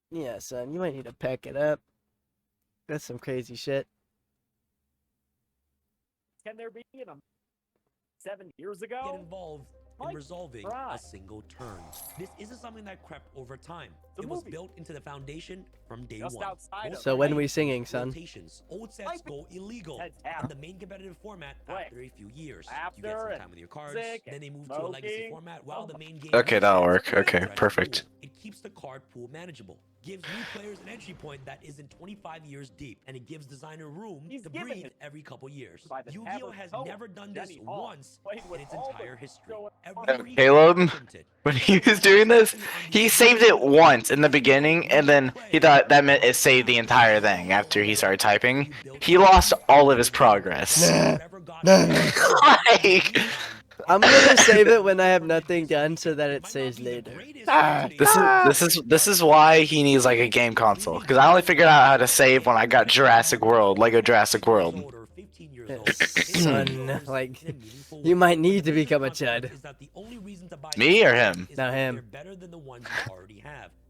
[SPEAKER 1] Yeah, son, you might need to pack it up. That's some crazy shit.
[SPEAKER 5] can there be in 7 years
[SPEAKER 2] Get
[SPEAKER 5] ago?
[SPEAKER 2] involved in
[SPEAKER 5] Mike,
[SPEAKER 2] resolving
[SPEAKER 5] try.
[SPEAKER 2] a single turn. This isn't something that crept over time.
[SPEAKER 5] The
[SPEAKER 2] It was
[SPEAKER 5] movie.
[SPEAKER 2] built into the foundation from day
[SPEAKER 5] Just
[SPEAKER 2] one.
[SPEAKER 5] outside
[SPEAKER 2] Most
[SPEAKER 5] of
[SPEAKER 1] So when
[SPEAKER 5] Mike.
[SPEAKER 1] we singing, son?
[SPEAKER 2] rotations. Old sets
[SPEAKER 5] Mike.
[SPEAKER 2] go illegal
[SPEAKER 5] Ted's
[SPEAKER 2] in
[SPEAKER 5] happy.
[SPEAKER 2] the main competitive format
[SPEAKER 5] Quick.
[SPEAKER 2] after a few years.
[SPEAKER 5] After
[SPEAKER 2] You get some
[SPEAKER 5] and
[SPEAKER 2] time with your cards,
[SPEAKER 5] sick
[SPEAKER 2] then
[SPEAKER 5] and
[SPEAKER 2] they move to a legacy
[SPEAKER 5] smoking.
[SPEAKER 2] format while the main game
[SPEAKER 4] Okay, that'll work.
[SPEAKER 2] resets with a
[SPEAKER 4] Okay,
[SPEAKER 2] fresh
[SPEAKER 4] perfect.
[SPEAKER 2] pool. It keeps the card pool manageable, gives new players an entry point that isn't 25 years deep, and it gives designer room
[SPEAKER 5] He's
[SPEAKER 2] to
[SPEAKER 5] given
[SPEAKER 2] breathe
[SPEAKER 5] it
[SPEAKER 2] every couple years.
[SPEAKER 5] by the
[SPEAKER 2] Yu-Gi-Oh
[SPEAKER 5] average
[SPEAKER 2] has
[SPEAKER 5] poet,
[SPEAKER 2] never done this
[SPEAKER 5] Jenny Hall,
[SPEAKER 2] once
[SPEAKER 5] played
[SPEAKER 2] in
[SPEAKER 5] with
[SPEAKER 2] its
[SPEAKER 5] all the
[SPEAKER 2] entire history.
[SPEAKER 5] going
[SPEAKER 2] Every
[SPEAKER 5] on.
[SPEAKER 2] region
[SPEAKER 4] Caleb,
[SPEAKER 2] is printed.
[SPEAKER 4] when he was doing this, he saved it once in the beginning, and then he thought that meant it saved the entire thing after he started typing. He lost all of his progress. Like,
[SPEAKER 1] I'm gonna save it when I have nothing done so that it saves later.
[SPEAKER 4] this is why he needs like a game console, because I only figured out how to save when I got Jurassic World, Lego Jurassic World.
[SPEAKER 1] Son, like, you might need to become a chud.
[SPEAKER 4] Me or him?
[SPEAKER 1] No, him.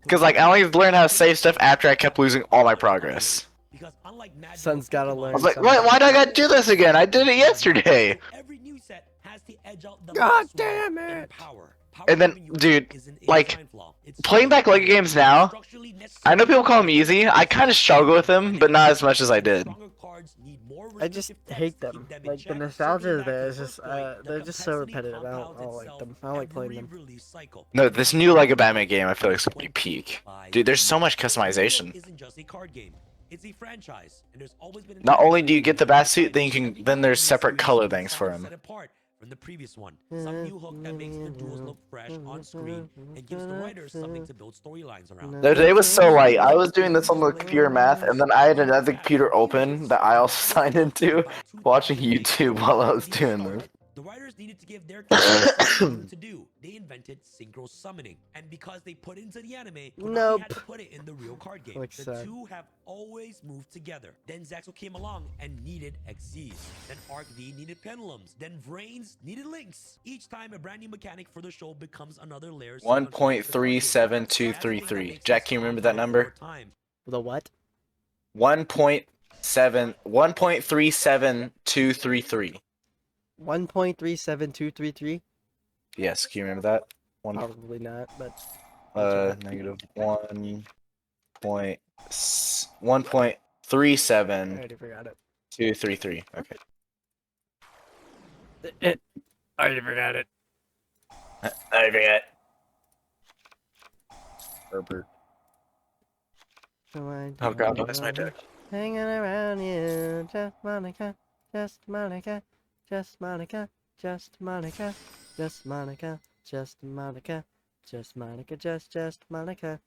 [SPEAKER 4] Because like I only learned how to save stuff after I kept losing all my progress.
[SPEAKER 1] Son's gotta learn.
[SPEAKER 4] I was like,
[SPEAKER 1] something.
[SPEAKER 4] why do I gotta do this again? I did it yesterday.
[SPEAKER 1] God damn it!
[SPEAKER 4] And then, dude, like, playing back Lego games now, I know people call them easy. I kind of struggle with them, but not as much as I did.
[SPEAKER 1] I just hate them. Like, the nostalgia is there. It's just, they're just so repetitive. I don't like them. I don't like playing them.
[SPEAKER 4] No, this new Lego Batman game I feel like is gonna be peak. Dude, there's so much customization.
[SPEAKER 2] It's a franchise, and there's always been
[SPEAKER 4] Not only do you get the bat suit, then there's separate color things for him.
[SPEAKER 2] From the previous one, some new hook that makes the duels look fresh on screen and gives the writers something to build storylines around.
[SPEAKER 4] No, today was so light. I was doing this on the computer math, and then I had another computer open that I also signed into, watching YouTube while I was doing this.
[SPEAKER 2] The writers needed to give their characters something to do. They invented synchro summoning, and because they put it into the anime, Konami had to put it in the real card game.
[SPEAKER 1] Like
[SPEAKER 2] the
[SPEAKER 1] sad.
[SPEAKER 2] two have always moved together. Then Zaxxel came along and needed XZs. Then Arc V needed pendulums. Then Vrains needed links. Each time a brand new mechanic for the show becomes another layer.
[SPEAKER 4] 1.37233. Jack, can you remember that number?
[SPEAKER 1] The what?
[SPEAKER 4] 1.37233.
[SPEAKER 1] 1.37233?
[SPEAKER 4] Yes, can you remember that?
[SPEAKER 1] Probably not, but
[SPEAKER 4] Negative 1.37.
[SPEAKER 1] I already forgot it.
[SPEAKER 4] 233. Okay.
[SPEAKER 1] I already forgot it.
[SPEAKER 4] I forget. Herbert. Oh god, that's my deck.
[SPEAKER 1] Hanging around you, just Monica, just Monica, just Monica, just Monica, just Monica, just Monica, just Monica, just Monica.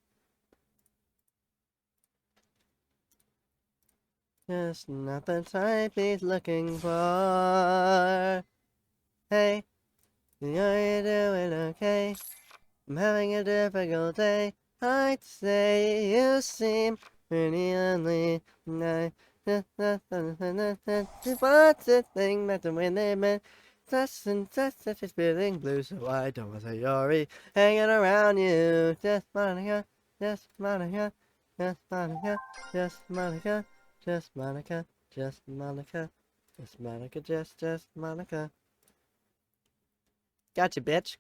[SPEAKER 1] Just not the type he's looking for. Hey, you're doing okay. I'm having a difficult day. I'd say you seem pretty lonely. What's the thing about the when they met? Such and such if it's feeling blue, so I don't say sorry. Hanging around you, just Monica, just Monica, just Monica, just Monica, just Monica, just Monica, just Monica, just Monica. Gotcha, bitch.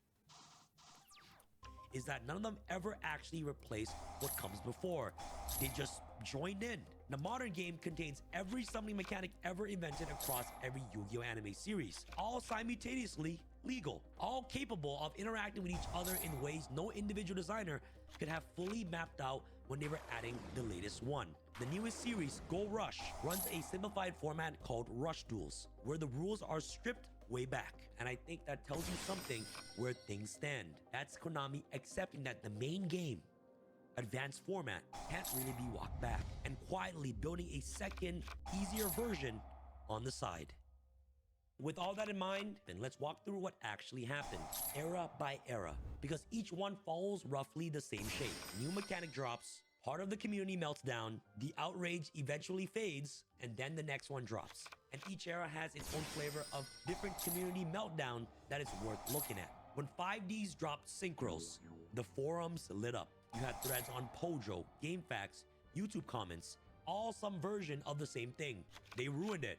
[SPEAKER 2] Is that none of them ever actually replaced what comes before. They just joined in. The modern game contains every summoning mechanic ever invented across every Yu-Gi-Oh anime series, all simultaneously legal, all capable of interacting with each other in ways no individual designer could have fully mapped out when they were adding the latest one. The newest series, Go Rush, runs a simplified format called Rush Duels, where the rules are stripped way back. And I think that tells you something where things stand. That's Konami accepting that the main game, advanced format, can't really be walked back, and quietly building a second, easier version on the side. With all that in mind, then let's walk through what actually happened, era by era, because each one follows roughly the same shape. New mechanic drops, part of the community melts down, the outrage eventually fades, and then the next one drops. And each era has its own flavor of different community meltdown that is worth looking at. When 5Ds dropped synchros, the forums lit up. You had threads on Pojo, GameFAQs, YouTube comments, all some version of the same thing. They ruined it.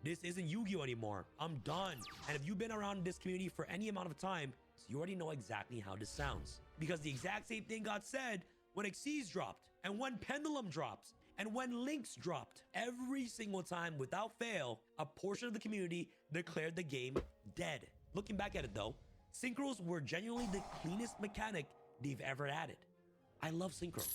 [SPEAKER 2] This isn't Yu-Gi-Oh anymore. I'm done. And if you've been around this community for any amount of time, you already know exactly how this sounds. Because the exact same thing got said when Xyz dropped, and when Pendulum drops, and when Lynx dropped. Every single time, without fail, a portion of the community declared the game dead. Looking back at it though, synchros were genuinely the cleanest mechanic they've ever added. I love synchros.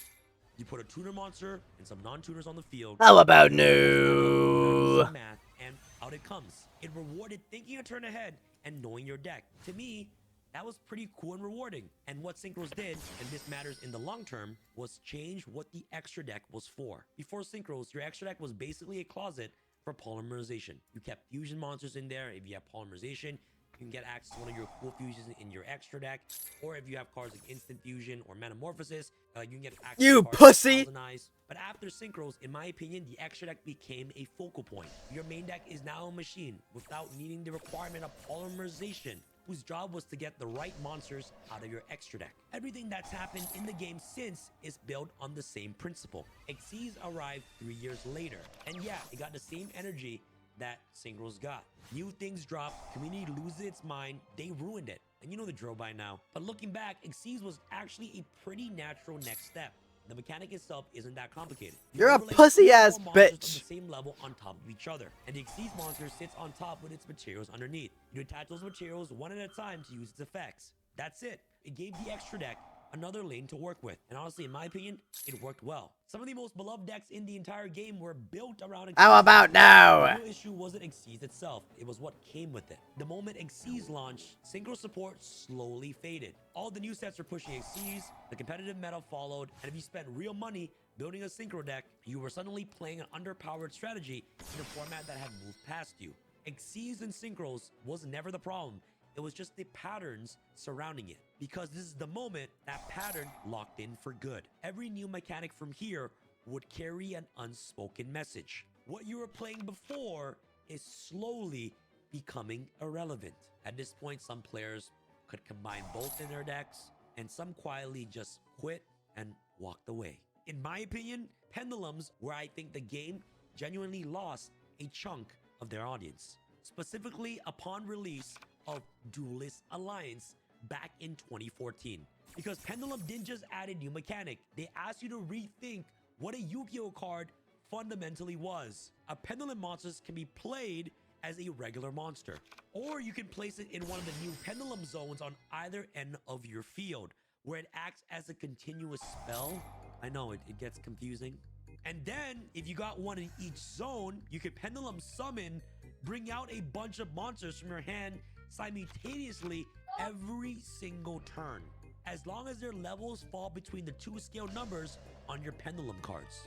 [SPEAKER 2] You put a tuner monster and some non-tuners on the field.
[SPEAKER 1] How about no?
[SPEAKER 2] Math, and out it comes. It rewarded thinking a turn ahead and knowing your deck. To me, that was pretty cool and rewarding. And what synchros did, and this matters in the long term, was change what the extra deck was for. Before synchros, your extra deck was basically a closet for polymerization. You kept fusion monsters in there. If you have polymerization, you can get access to one of your cool fusions in your extra deck. Or if you have cards like instant fusion or metamorphosis, you can get access
[SPEAKER 1] You
[SPEAKER 2] to cards
[SPEAKER 1] pussy!
[SPEAKER 2] like Galvanize. But after synchros, in my opinion, the extra deck became a focal point. Your main deck is now a machine without needing the requirement of polymerization, whose job was to get the right monsters out of your extra deck. Everything that's happened in the game since is built on the same principle. Xyz arrived 3 years later, and yeah, it got the same energy that synchros got. New things drop, community loses its mind, they ruined it. And you know the drill by now. But looking back, Xyz was actually a pretty natural next step. The mechanic itself isn't that complicated.
[SPEAKER 1] You're a
[SPEAKER 2] overlay
[SPEAKER 1] pussy-ass
[SPEAKER 2] 4 monsters
[SPEAKER 1] bitch.
[SPEAKER 2] on the same level on top of each other, and the Xyz monster sits on top with its materials underneath. You attach those materials one at a time to use its effects. That's it. It gave the extra deck another lane to work with, and honestly, in my opinion, it worked well. Some of the most beloved decks in the entire game were built around Xyz.
[SPEAKER 1] How about now?
[SPEAKER 2] The real issue wasn't Xyz itself, it was what came with it. The moment Xyz launched, synchro support slowly faded. All the new sets were pushing Xyz, the competitive meta followed, and if you spent real money building a synchro deck, you were suddenly playing an underpowered strategy in a format that had moved past you. Xyz and synchros was never the problem. It was just the patterns surrounding it, because this is the moment that pattern locked in for good. Every new mechanic from here would carry an unspoken message. What you were playing before is slowly becoming irrelevant. At this point, some players could combine both in their decks, and some quietly just quit and walked away. In my opinion, Pendulum's where I think the game genuinely lost a chunk of their audience. Specifically upon release of Duelist Alliance back in 2014. Because Pendulum didn't just add a new mechanic, they asked you to rethink what a Yu-Gi-Oh card fundamentally was. A Pendulum monster can be played as a regular monster, or you can place it in one of the new Pendulum zones on either end of your field, where it acts as a continuous spell. I know, it gets confusing. And then, if you got one in each zone, you could Pendulum summon, bring out a bunch of monsters from your hand simultaneously every single turn, as long as their levels fall between the 2 scale numbers on your Pendulum cards.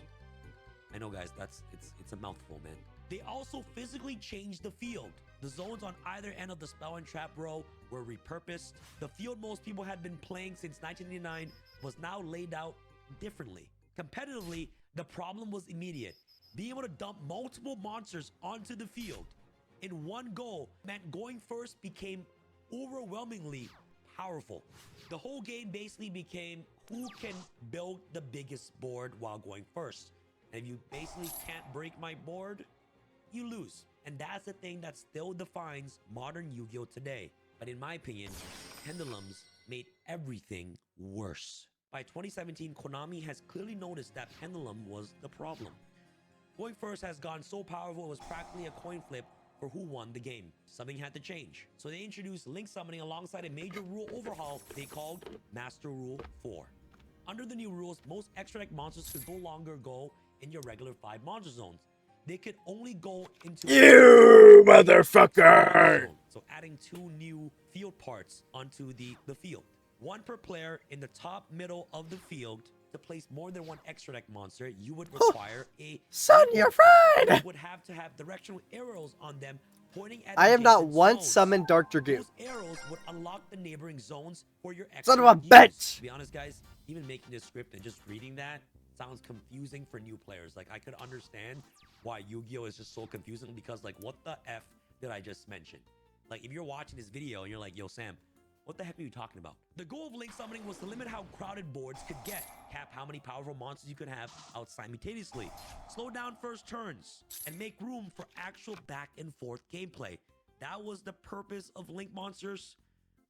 [SPEAKER 2] I know, guys, it's a mouthful, man. They also physically changed the field. The zones on either end of the spell and trap row were repurposed. The field most people had been playing since 1989 was now laid out differently. Competitively, the problem was immediate. Being able to dump multiple monsters onto the field in one go meant going first became overwhelmingly powerful. The whole game basically became who can build the biggest board while going first. And if you basically can't break my board, you lose. And that's the thing that still defines modern Yu-Gi-Oh today. But in my opinion, Pendulums made everything worse. By 2017, Konami has clearly noticed that Pendulum was the problem. Going first has gone so powerful it was practically a coin flip for who won the game. Something had to change. So they introduced Link Summoning alongside a major rule overhaul they called Master Rule 4. Under the new rules, most extra deck monsters could no longer go in your regular 5 monster zones. They could only go into
[SPEAKER 1] You motherfucker!
[SPEAKER 2] So adding 2 new field parts onto the field. 1 per player in the top middle of the field. To place more than 1 extra deck monster, you would require a
[SPEAKER 1] Son, you're fried!
[SPEAKER 2] You would have to have directional arrows on them pointing at
[SPEAKER 1] I have not
[SPEAKER 2] adjacent
[SPEAKER 1] once
[SPEAKER 2] zones.
[SPEAKER 1] summoned Dark Dragoon.
[SPEAKER 2] Those arrows would unlock the neighboring zones for your extra
[SPEAKER 1] Son of a
[SPEAKER 2] use.
[SPEAKER 1] bitch!
[SPEAKER 2] To be honest, guys, even making this script and just reading that sounds confusing for new players. Like, I could understand why Yu-Gi-Oh is just so confusing, because like, what the F did I just mention? Like, if you're watching this video and you're like, yo, Sam, What the heck are you talking about? The goal of link summoning was to limit how crowded boards could get, cap how many powerful monsters you could have out simultaneously, slow down first turns, and make room for actual back and forth gameplay. That was the purpose of link monsters.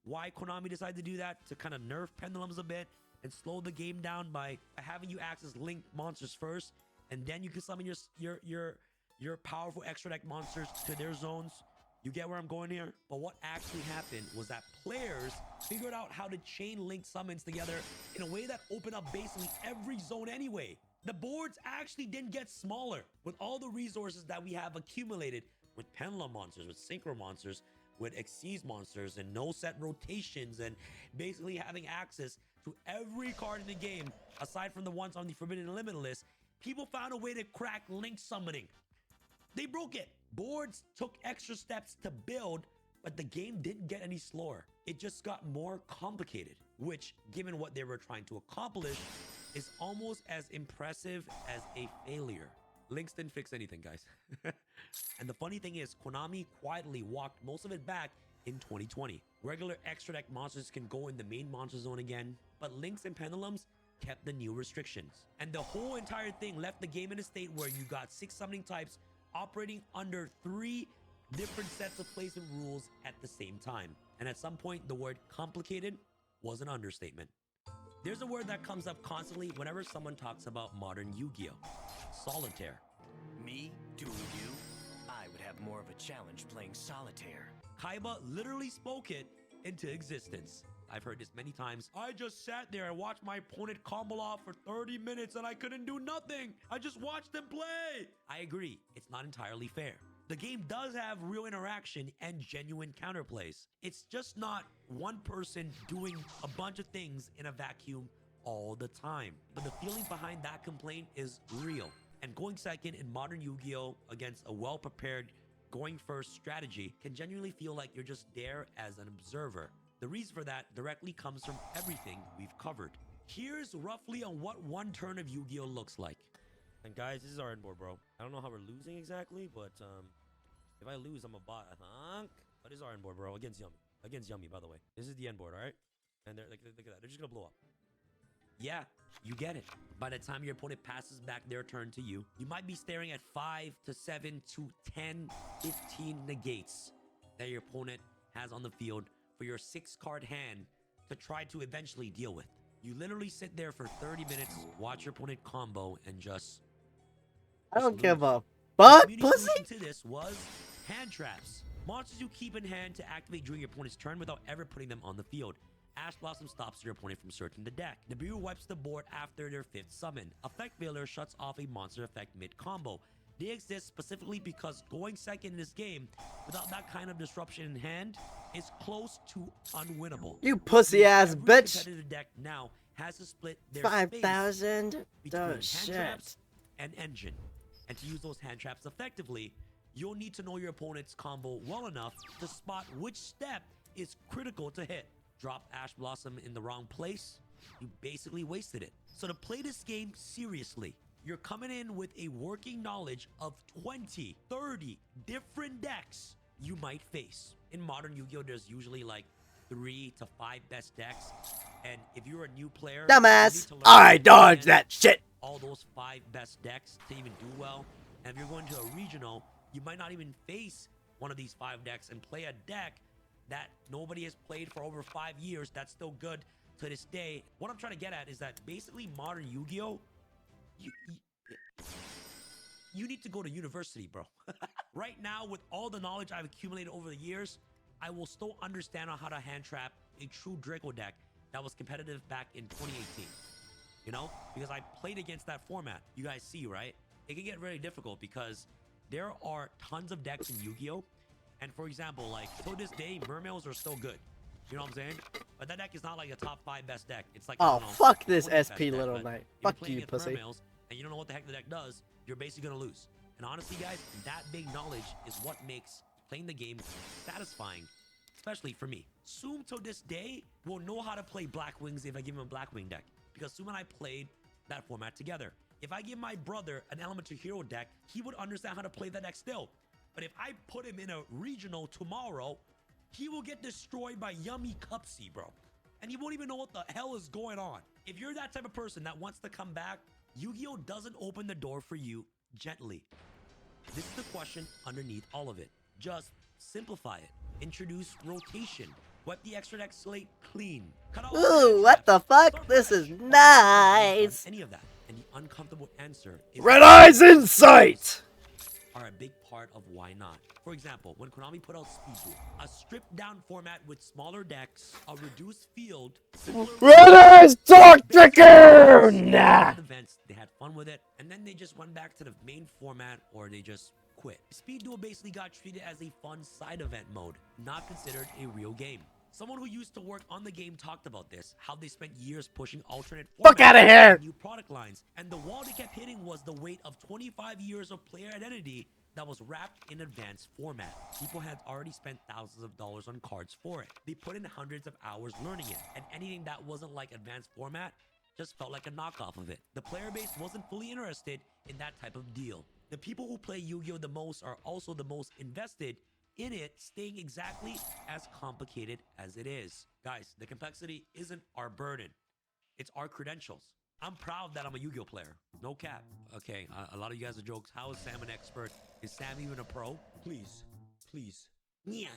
[SPEAKER 2] Why Konami decided to do that, to kind of nerf pendulums a bit and slow the game down by having you access link monsters first, and then you can summon your powerful extra deck monsters to their zones. You get where I'm going here? But what actually happened was that players figured out how to chain link summons together in a way that opened up basically every zone anyway. The boards actually didn't get smaller with all the resources that we have accumulated with pendulum monsters, with synchro monsters, with Xyz monsters, and no set rotations, and basically having access to every card in the game aside from the ones on the Forbidden and Limited list. People found a way to crack link summoning. They broke it. Boards took extra steps to build, but the game didn't get any slower. It just got more complicated, which, given what they were trying to accomplish, is almost as impressive as a failure. Links didn't fix anything, guys. And the funny thing is, Konami quietly walked most of it back in 2020. Regular extra deck monsters can go in the main monster zone again, but links and pendulums kept the new restrictions. And the whole entire thing left the game in a state where you got 6 summoning types operating under 3 different sets of placement rules at the same time. And at some point, the word complicated was an understatement. There's a word that comes up constantly whenever someone talks about modern Yu-Gi-Oh! Solitaire.
[SPEAKER 6] Me, doing you? I would have more of a challenge playing solitaire.
[SPEAKER 2] Kaiba literally spoke it into existence. I've heard this many times. I just sat there and watched my opponent combo off for 30 minutes and I couldn't do nothing. I just watched them play. I agree, it's not entirely fair. The game does have real interaction and genuine counterplays. It's just not one person doing a bunch of things in a vacuum all the time. But the feeling behind that complaint is real. And going second in modern Yu-Gi-Oh! Against a well-prepared going first strategy can genuinely feel like you're just there as an observer. The reason for that directly comes from everything we've covered. Here's roughly on what one turn of Yu-Gi-Oh! Looks like. And guys, this is our end board, bro. I don't know how we're losing exactly, but if I lose, I'm a bot, I think. But this is our end board, bro. Against Yummy. Against Yummy, by the way. This is the end board, all right? And they're like, look at that. They're just gonna blow up. Yeah, you get it. By the time your opponent passes back their turn to you, you might be staring at 5 to 7 to 10, 15 negates that your opponent has on the field for your 6-card hand to try to eventually deal with. You literally sit there for 30 minutes, watch your opponent combo, and just
[SPEAKER 1] I don't
[SPEAKER 2] lose.
[SPEAKER 1] give a
[SPEAKER 2] The
[SPEAKER 1] fuck,
[SPEAKER 2] community
[SPEAKER 1] pussy.
[SPEAKER 2] solution to this was hand traps. Monsters you keep in hand to activate during your opponent's turn without ever putting them on the field. Ash Blossom stops your opponent from searching the deck. Nibiru wipes the board after their 5th summon. Effect Failure shuts off a monster effect mid-combo. They exist specifically because going second in this game without that kind of disruption in hand is close to unwinnable.
[SPEAKER 1] You pussy ass
[SPEAKER 2] Every
[SPEAKER 1] bitch.
[SPEAKER 2] competitive deck now has to split their
[SPEAKER 1] 5,000.
[SPEAKER 2] space between
[SPEAKER 1] Oh
[SPEAKER 2] hand
[SPEAKER 1] shit.
[SPEAKER 2] traps and engine. And to use those hand traps effectively, you'll need to know your opponent's combo well enough to spot which step is critical to hit. Drop Ash Blossom in the wrong place, you basically wasted it. So to play this game seriously, you're coming in with a working knowledge of 20, 30 different decks you might face. In modern Yu-Gi-Oh! There's usually like 3 to 5 best decks. And if you're a new player, you need
[SPEAKER 1] Dumbass.
[SPEAKER 2] to learn
[SPEAKER 1] I
[SPEAKER 2] how to
[SPEAKER 1] dodged
[SPEAKER 2] understand
[SPEAKER 1] that shit.
[SPEAKER 2] all those 5 best decks to even do well. And if you're going to a regional, you might not even face one of these 5 decks and play a deck that nobody has played for over 5 years that's still good to this day. What I'm trying to get at is that basically modern Yu-Gi-Oh! You need to go to university, bro. Right now, with all the knowledge I've accumulated over the years, I will still understand on how to hand trap a true Draco deck that was competitive back in 2018. You know? Because I played against that format. You guys see, right? It can get really difficult because there are tons of decks in Yu-Gi-Oh! And for example, like, to this day, Mermails are still good. You know what I'm saying? But that deck is not like a top 5 best deck. It's like, I
[SPEAKER 1] Oh,
[SPEAKER 2] don't know,
[SPEAKER 1] fuck this
[SPEAKER 2] 20th best
[SPEAKER 1] SP
[SPEAKER 2] deck.
[SPEAKER 1] Little
[SPEAKER 2] But
[SPEAKER 1] Knight.
[SPEAKER 2] if you're
[SPEAKER 1] Fuck
[SPEAKER 2] playing
[SPEAKER 1] you,
[SPEAKER 2] against
[SPEAKER 1] pussy.
[SPEAKER 2] Mermails and you don't know what the heck the deck does, you're basically gonna lose. And honestly, guys, that big knowledge is what makes playing the game satisfying, especially for me. Soom, to this day, will know how to play Black Wings if I give him a Black Wing deck, because Soom and I played that format together. If I give my brother an Elemental Hero deck, he would understand how to play that deck still. But if I put him in a regional tomorrow, he will get destroyed by Yummy Cupsy, bro. And he won't even know what the hell is going on. If you're that type of person that wants to come back, Yu-Gi-Oh doesn't open the door for you gently. This is the question underneath all of it. Just simplify it. Introduce rotation. Wipe the extra deck slate clean. Cut out all the
[SPEAKER 1] Ooh,
[SPEAKER 2] hand
[SPEAKER 1] what the
[SPEAKER 2] traps.
[SPEAKER 1] fuck?
[SPEAKER 2] Start
[SPEAKER 1] This
[SPEAKER 2] fresh.
[SPEAKER 1] is
[SPEAKER 2] Or not
[SPEAKER 1] nice.
[SPEAKER 2] any of that. And the uncomfortable answer is
[SPEAKER 7] Red Eyes in sight!
[SPEAKER 2] are a big part of why not. For example, when Konami put out Speed Duel, a stripped down format with smaller decks, a reduced field, simpler
[SPEAKER 7] Red Eyes Dark Dragoon!
[SPEAKER 2] events, they had fun with it, and then they just went back to the main format or they just quit. Speed Duel basically got treated as a fun side event mode, not considered a real game. Someone who used to work on the game talked about this, how they spent years pushing alternate
[SPEAKER 7] Fuck
[SPEAKER 2] formats
[SPEAKER 7] outta here!
[SPEAKER 2] and new product lines, and the wall they kept hitting was the weight of 25 years of player identity that was wrapped in advanced format. People had already spent thousands of dollars on cards for it. They put in hundreds of hours learning it, and anything that wasn't like advanced format just felt like a knockoff of it. The player base wasn't fully interested in that type of deal. The people who play Yu-Gi-Oh the most are also the most invested in it staying exactly as complicated as it is. Guys, the complexity isn't our burden. It's our credentials. I'm proud that I'm a Yu-Gi-Oh player. No cap. Okay, a lot of you guys are jokes. How is Sam an expert? Is Sam even a pro? Please. Please. Yeah.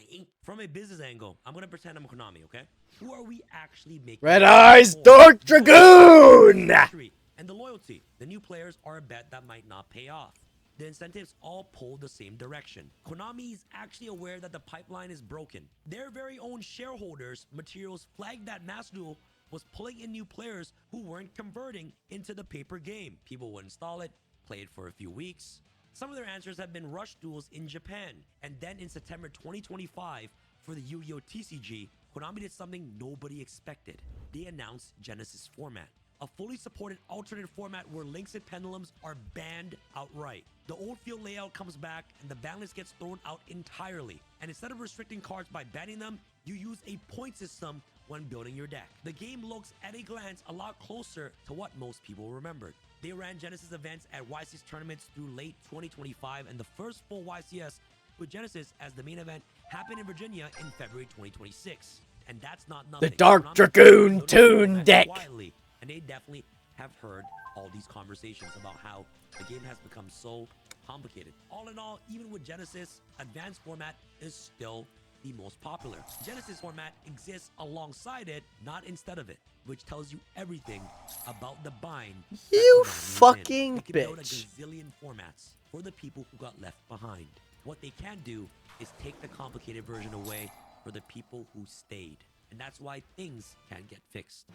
[SPEAKER 2] From a business angle, I'm going to pretend I'm Konami, okay? Who are we actually making?
[SPEAKER 7] Red Eyes
[SPEAKER 2] for?
[SPEAKER 7] Dark Dragoon!
[SPEAKER 2] History and the loyalty. The new players are a bet that might not pay off. The incentives all pull the same direction. Konami is actually aware that the pipeline is broken. Their very own shareholders, Materials, flagged that Mass Duel was pulling in new players who weren't converting into the paper game. People would install it, play it for a few weeks. Some of their answers have been rush duels in Japan. And then in September 2025, for the Yu-Gi-Oh! TCG, Konami did something nobody expected. They announced Genesis format, a fully supported alternate format where links and pendulums are banned outright. The old field layout comes back and the ban list gets thrown out entirely. And instead of restricting cards by banning them, you use a point system when building your deck. The game looks at a glance a lot closer to what most people remembered. They ran Genesis events at YCS tournaments through late 2025, and the first full YCS with Genesis as the main event happened in Virginia in February 2026. And that's not nothing.
[SPEAKER 7] The Dark
[SPEAKER 2] Konami
[SPEAKER 7] Dragoon
[SPEAKER 2] built a
[SPEAKER 7] Toon
[SPEAKER 2] format
[SPEAKER 7] deck.
[SPEAKER 2] quietly, and they definitely have heard all these conversations about how the game has become so complicated. All in all, even with Genesis, advanced format is still the most popular. Genesis format exists alongside it, not instead of it, which tells you everything about the bind.
[SPEAKER 1] You
[SPEAKER 2] that Konami is in.
[SPEAKER 1] fucking
[SPEAKER 2] They can build a
[SPEAKER 1] bitch.
[SPEAKER 2] gazillion formats for the people who got left behind. What they can do is take the complicated version away for the people who stayed. And that's why things can't get fixed.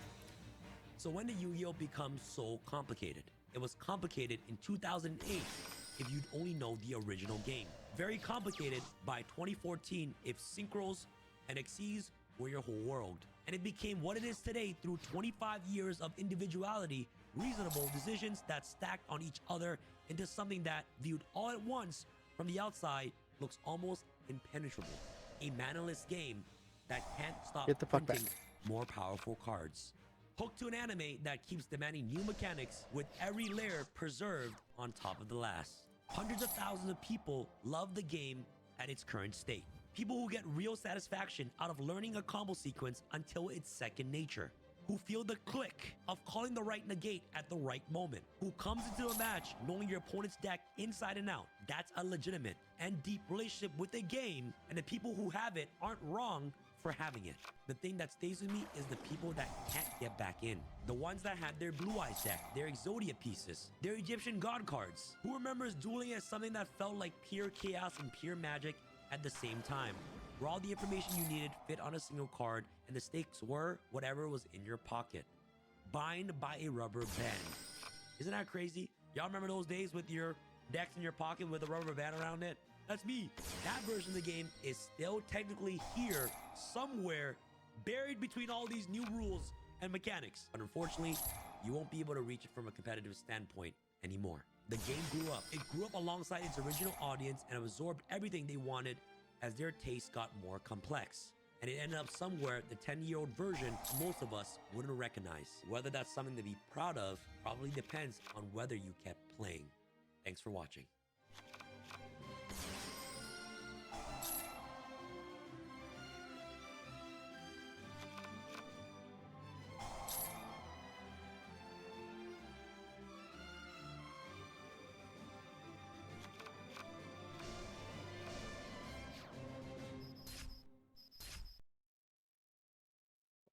[SPEAKER 2] So when did Yu-Gi-Oh become so complicated? It was complicated in 2008 if you'd only know the original game. Very complicated by 2014 if synchros and Xyz were your whole world. And it became what it is today through 25 years of individuality, reasonable decisions that stacked on each other into something that, viewed all at once from the outside, looks almost impenetrable. A manaless game that can't stop
[SPEAKER 1] Get the fuck
[SPEAKER 2] printing more powerful cards. Hooked to an anime that keeps demanding new mechanics with every layer preserved on top of the last. Hundreds of thousands of people love the game at its current state. People who get real satisfaction out of learning a combo sequence until it's second nature. Who feel the click of calling the right negate at the right moment. Who comes into a match knowing your opponent's deck inside and out. That's a legitimate and deep relationship with the game, and the people who have it aren't wrong for having it. The thing that stays with me is the people that can't get back in. The ones that had their Blue Eyes deck, their Exodia pieces, their Egyptian God cards. Who remembers dueling as something that felt like pure chaos and pure magic at the same time, where all the information you needed fit on a single card and the stakes were whatever was in your pocket. Bind by a rubber band. Isn't that crazy? Y'all remember those days with your decks in your pocket with a rubber band around it? That's me. That version of the game is still technically here somewhere, buried between all these new rules and mechanics. But unfortunately, you won't be able to reach it from a competitive standpoint anymore. The game grew up. It grew up alongside its original audience and absorbed everything they wanted as their tastes got more complex. And it ended up somewhere the 10-year-old version most of us wouldn't recognize. Whether that's something to be proud of probably depends on whether you kept playing. Thanks for watching.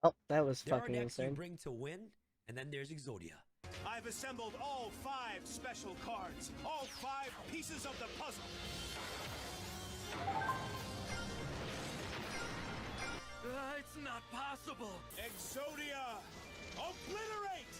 [SPEAKER 1] Oh, that was
[SPEAKER 2] There are
[SPEAKER 1] fucking
[SPEAKER 2] decks you
[SPEAKER 1] insane.
[SPEAKER 2] bring to win, and then there's Exodia.
[SPEAKER 8] I've assembled all 5 special cards, all 5 pieces of the puzzle.
[SPEAKER 6] It's not possible.
[SPEAKER 8] Exodia, obliterate!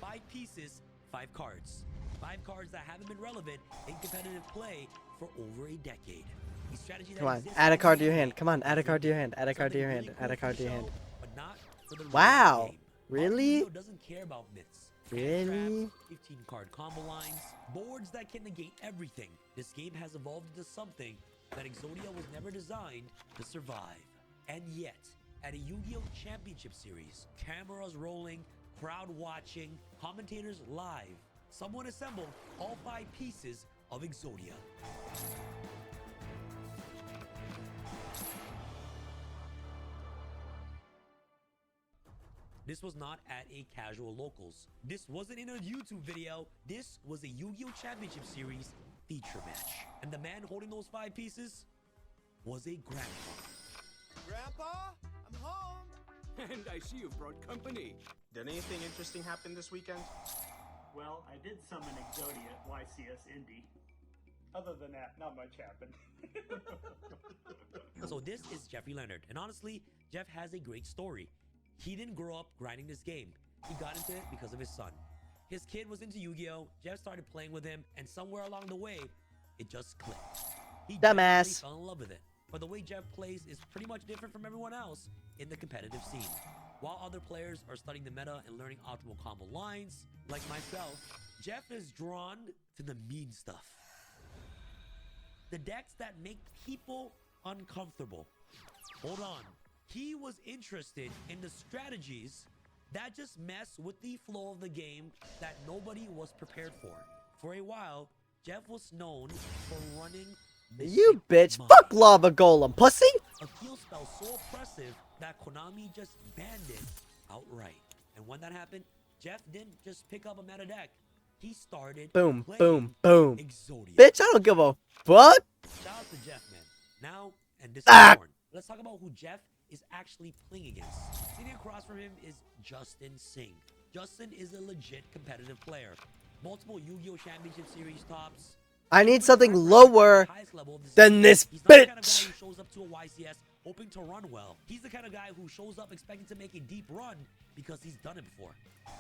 [SPEAKER 2] 5 pieces, 5 cards. 5 cards that haven't been relevant in competitive play for over a decade. The strategy that
[SPEAKER 1] Come on,
[SPEAKER 2] exists
[SPEAKER 1] add a
[SPEAKER 2] in
[SPEAKER 1] card to
[SPEAKER 2] the
[SPEAKER 1] your
[SPEAKER 2] game
[SPEAKER 1] hand. Come on, add a
[SPEAKER 2] is
[SPEAKER 1] card to your
[SPEAKER 2] really
[SPEAKER 1] hand. Add a card to your hand.
[SPEAKER 2] something
[SPEAKER 1] Add a
[SPEAKER 2] cool
[SPEAKER 1] card
[SPEAKER 2] for
[SPEAKER 1] to your
[SPEAKER 2] the
[SPEAKER 1] hand.
[SPEAKER 2] show, but not for the real
[SPEAKER 1] Wow.
[SPEAKER 2] game.
[SPEAKER 1] Really?
[SPEAKER 2] Yu-Gi-Oh doesn't care about myths. Hand
[SPEAKER 1] Really?
[SPEAKER 2] traps, 15 card combo lines, boards that can negate everything. This game has evolved into something that Exodia was never designed to survive. And yet, at a Yu-Gi-Oh Championship Series, cameras rolling, crowd watching, commentators live, someone assembled all 5 pieces of Exodia. This was not at a casual locals. This wasn't in a YouTube video. This was a Yu-Gi-Oh Championship Series feature match. And the man holding those 5 pieces was a grandpa.
[SPEAKER 8] Grandpa, I'm home.
[SPEAKER 9] And I see you've brought company.
[SPEAKER 10] Did anything interesting happen this weekend?
[SPEAKER 5] Well, I did summon Exodia at YCS Indy. Other than that, not much happened.
[SPEAKER 2] So this is Jeffrey Leonard. And honestly, Jeff has a great story. He didn't grow up grinding this game. He got into it because of his son. His kid was into Yu-Gi-Oh! Jeff started playing with him, and somewhere along the way, it just clicked. He
[SPEAKER 1] Dumbass.
[SPEAKER 2] definitely fell in love with it. But the way Jeff plays is pretty much different from everyone else in the competitive scene. While other players are studying the meta and learning optimal combo lines, like myself, Jeff is drawn to the mean stuff. The decks that make people uncomfortable. Hold on. He was interested in the strategies that just mess with the flow of the game that nobody was prepared for. For a while, Jeff was known for running
[SPEAKER 1] You bitch.
[SPEAKER 2] Mind.
[SPEAKER 1] Fuck Lava Golem, pussy!
[SPEAKER 2] A kill spell so oppressive that Konami just banned it outright. And when that happened, Jeff didn't just pick up a meta deck. He started
[SPEAKER 1] Boom,
[SPEAKER 2] playing
[SPEAKER 1] boom, boom.
[SPEAKER 2] Exodia.
[SPEAKER 1] Bitch, I don't give a fuck!
[SPEAKER 2] Shout out to Jeff, man. Now, and this
[SPEAKER 1] Ah!
[SPEAKER 2] is important. Let's talk about who Jeff is actually playing against. Sitting across from him is Justin Singh. Justin is a legit competitive player. Multiple Yu-Gi-Oh! Championship Series tops.
[SPEAKER 1] I need something lower
[SPEAKER 2] Highest level of the
[SPEAKER 1] than
[SPEAKER 2] season.
[SPEAKER 1] this
[SPEAKER 2] He's not the kind of guy
[SPEAKER 1] bitch!
[SPEAKER 2] who shows up to a YCS hoping to run well. He's the kind of guy who shows up expecting to make a deep run because he's done it before.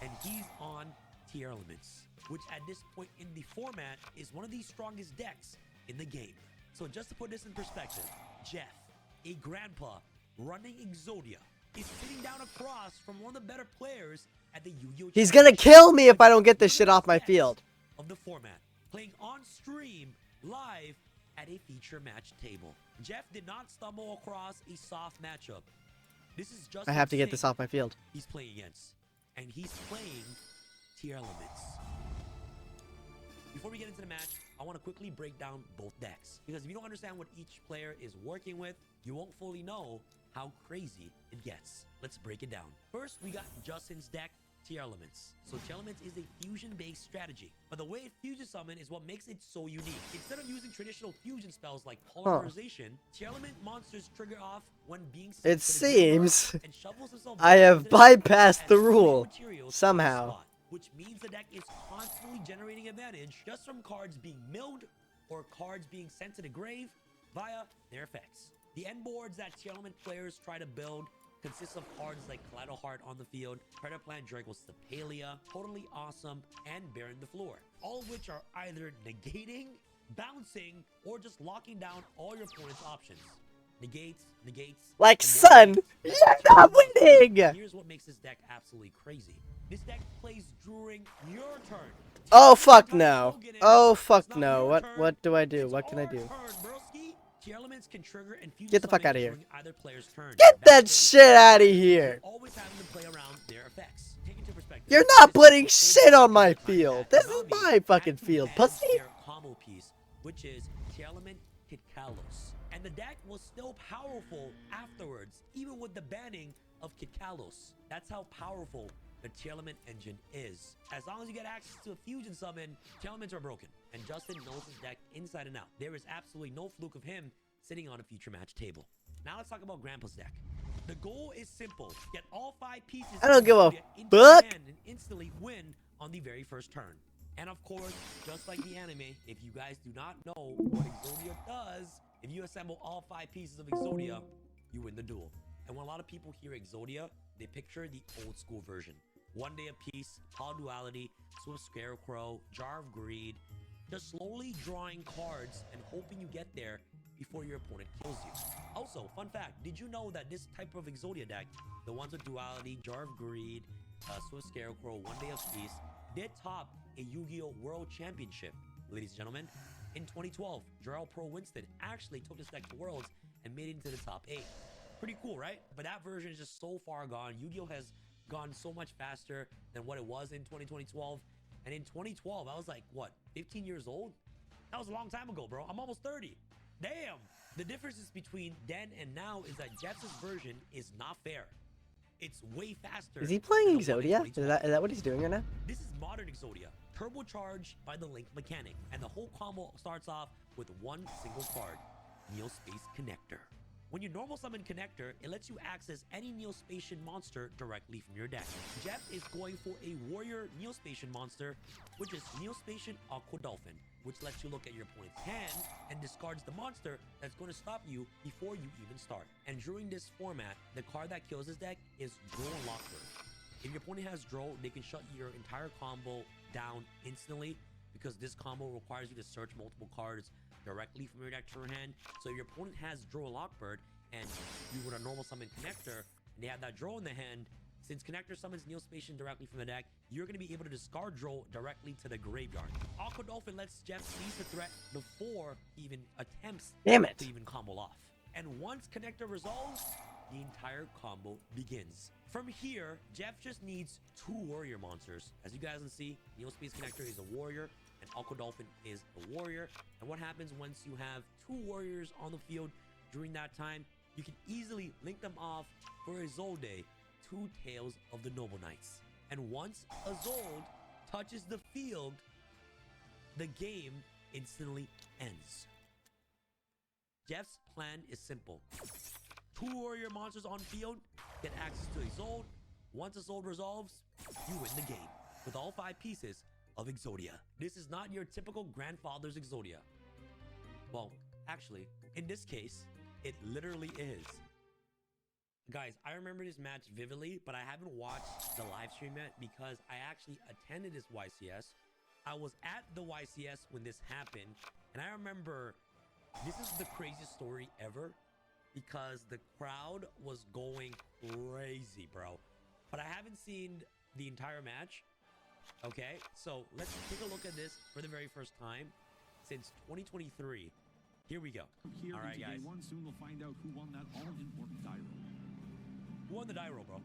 [SPEAKER 2] And he's on Tier Elements, which at this point in the format is one of the strongest decks in the game. So just to put this in perspective, Jeff, a grandpa running Exodia, is sitting down across from one of the better players at the Yu-Gi-Oh!
[SPEAKER 1] He's gonna kill me if I don't get this shit off my field.
[SPEAKER 2] Of the format, playing on stream, live at a feature match table. Jeff did not stumble across a soft matchup. This is just
[SPEAKER 1] I have to get this off my field.
[SPEAKER 2] he's playing against. And he's playing Tier Elements. Before we get into the match, I want to quickly break down both decks. Because if you don't understand what each player is working with, you won't fully know how crazy it gets. Let's break it down. First, we got Justin's deck, Tier Elements. So Tier Elements is a fusion-based strategy. But the way it fusion summon is what makes it so unique. Instead of using traditional fusion spells like Polymerization, Tier Element monsters trigger off when being sent
[SPEAKER 1] It
[SPEAKER 2] to the graveyard
[SPEAKER 1] seems
[SPEAKER 2] and shovels themselves
[SPEAKER 1] I
[SPEAKER 2] back
[SPEAKER 1] have
[SPEAKER 2] into the deck
[SPEAKER 1] bypassed
[SPEAKER 2] as
[SPEAKER 1] the
[SPEAKER 2] free
[SPEAKER 1] rule
[SPEAKER 2] materials to
[SPEAKER 1] somehow.
[SPEAKER 2] the spot, which means the deck is constantly generating advantage just from cards being milled or cards being sent to the grave via their effects. The end boards that Tier Element players try to build consists of cards like Kaleido Heart on the field, Predator Plant Dragos Stapelia, Totally Awesome, and Baron the Floor, all of which are either negating, bouncing, or just locking down all your opponent's options. Negates,
[SPEAKER 1] Like,
[SPEAKER 2] and
[SPEAKER 1] son,
[SPEAKER 2] negates.
[SPEAKER 1] you're not winning!
[SPEAKER 2] Here's what makes this deck absolutely crazy. This deck plays during your turn.
[SPEAKER 1] Oh fuck no. Oh fuck no. What do I do? What can I do?
[SPEAKER 2] Tier Elements can trigger and fusion
[SPEAKER 1] Get the fuck
[SPEAKER 2] summon
[SPEAKER 1] outta here.
[SPEAKER 2] during either player's turn.
[SPEAKER 1] Get that
[SPEAKER 2] That's
[SPEAKER 1] shit out of here!
[SPEAKER 2] always having to play around their effects. Take into perspective.
[SPEAKER 1] You're not
[SPEAKER 2] this
[SPEAKER 1] putting
[SPEAKER 2] is a
[SPEAKER 1] shit on
[SPEAKER 2] full
[SPEAKER 1] my
[SPEAKER 2] time
[SPEAKER 1] field.
[SPEAKER 2] that
[SPEAKER 1] This is
[SPEAKER 2] Konami
[SPEAKER 1] my
[SPEAKER 2] had
[SPEAKER 1] fucking
[SPEAKER 2] to
[SPEAKER 1] field,
[SPEAKER 2] manage
[SPEAKER 1] pussy.
[SPEAKER 2] their combo piece, which is Tier Element hit Kalos. And the deck was still powerful afterwards, even with the banning of Kid Kalos. That's how powerful the Tier Element engine is. As long as you get access to a fusion summon, Tier Elements are broken. And Justin knows his deck inside and out. There is absolutely no fluke of him sitting on a future match table. Now let's talk about Grandpa's deck. The goal is simple. Get all 5 pieces
[SPEAKER 1] I don't give a
[SPEAKER 2] into your
[SPEAKER 1] fuck.
[SPEAKER 2] hand and instantly win on the very first turn. And of course, just like the anime, if you guys do not know what Exodia does, if you assemble all 5 pieces of Exodia, you win the duel. And when a lot of people hear Exodia, they picture the old school version. 1 day a piece, Power Duality, Swift Scarecrow, Jar of Greed, just slowly drawing cards and hoping you get there before your opponent kills you. Also, fun fact, did you know that this type of Exodia deck, the ones with Duality, Jar of Greed, Swift Scarecrow, 1 day a piece, did top a Yu-Gi-Oh! World Championship, ladies and gentlemen. In 2012, Jarrell Pro Winston actually took this deck to Worlds and made it into the top 8. Pretty cool, right? But that version is just so far gone. Yu-Gi-Oh! Has gone so much faster than what it was in 2012. And in 2012, I was like, what, 15 years old? That was a long time ago, bro. I'm almost 30. Damn! The differences between then and now is that Jeff's version is not fair. It's way faster.
[SPEAKER 1] Is he playing
[SPEAKER 2] than the one in
[SPEAKER 1] Exodia?
[SPEAKER 2] 2012.
[SPEAKER 1] Is that what he's doing right now?
[SPEAKER 2] This is modern Exodia, turbocharged by the Link mechanic, and the whole combo starts off with one single card, Neospace Connector. When you normal summon Connector, it lets you access any Neospatian monster directly from your deck. Jeff is going for a Warrior Neospatian monster, which is Neospatian Aqua Dolphin, which lets you look at your opponent's hand and discards the monster that's going to stop you before you even start. And during this format, the card that kills this deck is Droll Lockbird. If your opponent has Droll, they can shut your entire combo down instantly, because this combo requires you to search multiple cards directly from your deck to your hand. So if your opponent has Droll Lockbird and you would a normal summon Connector and they have that Droll in the hand, since Connector summons Neospatian directly from the deck, you're going to be able to discard Droll directly to the graveyard. Aqua Dolphin lets Jeff seize the threat before he even attempts to even combo off. And once Connector resolves, the entire combo begins. From here, Jeff just needs 2 warrior monsters. As you guys can see, Neospace Connector is a warrior, and Aqua Dolphin is a warrior. And what happens once you have 2 warriors on the field during that time, you can easily link them off for Isolde, 2 Tales of the Noble Knights. And once Isolde touches the field, the game instantly ends. Jeff's plan is simple. 2 warrior monsters on field, get access to Isolde. Once Isolde resolves, you win the game with all 5 pieces of Exodia. This is not your typical grandfather's Exodia. Well, actually, in this case, it literally is. Guys, I remember this match vividly, but I haven't watched the live stream yet because I actually attended this YCS. I was at the YCS when this happened, and I remember this is the craziest story ever because the crowd was going crazy, bro. But I haven't seen the entire match. Okay, so let's take a look at this for the very first time since 2023. Here we go. All right, guys.
[SPEAKER 11] Soon we'll find out who won that all-important die roll.
[SPEAKER 2] Who won the die roll, bro?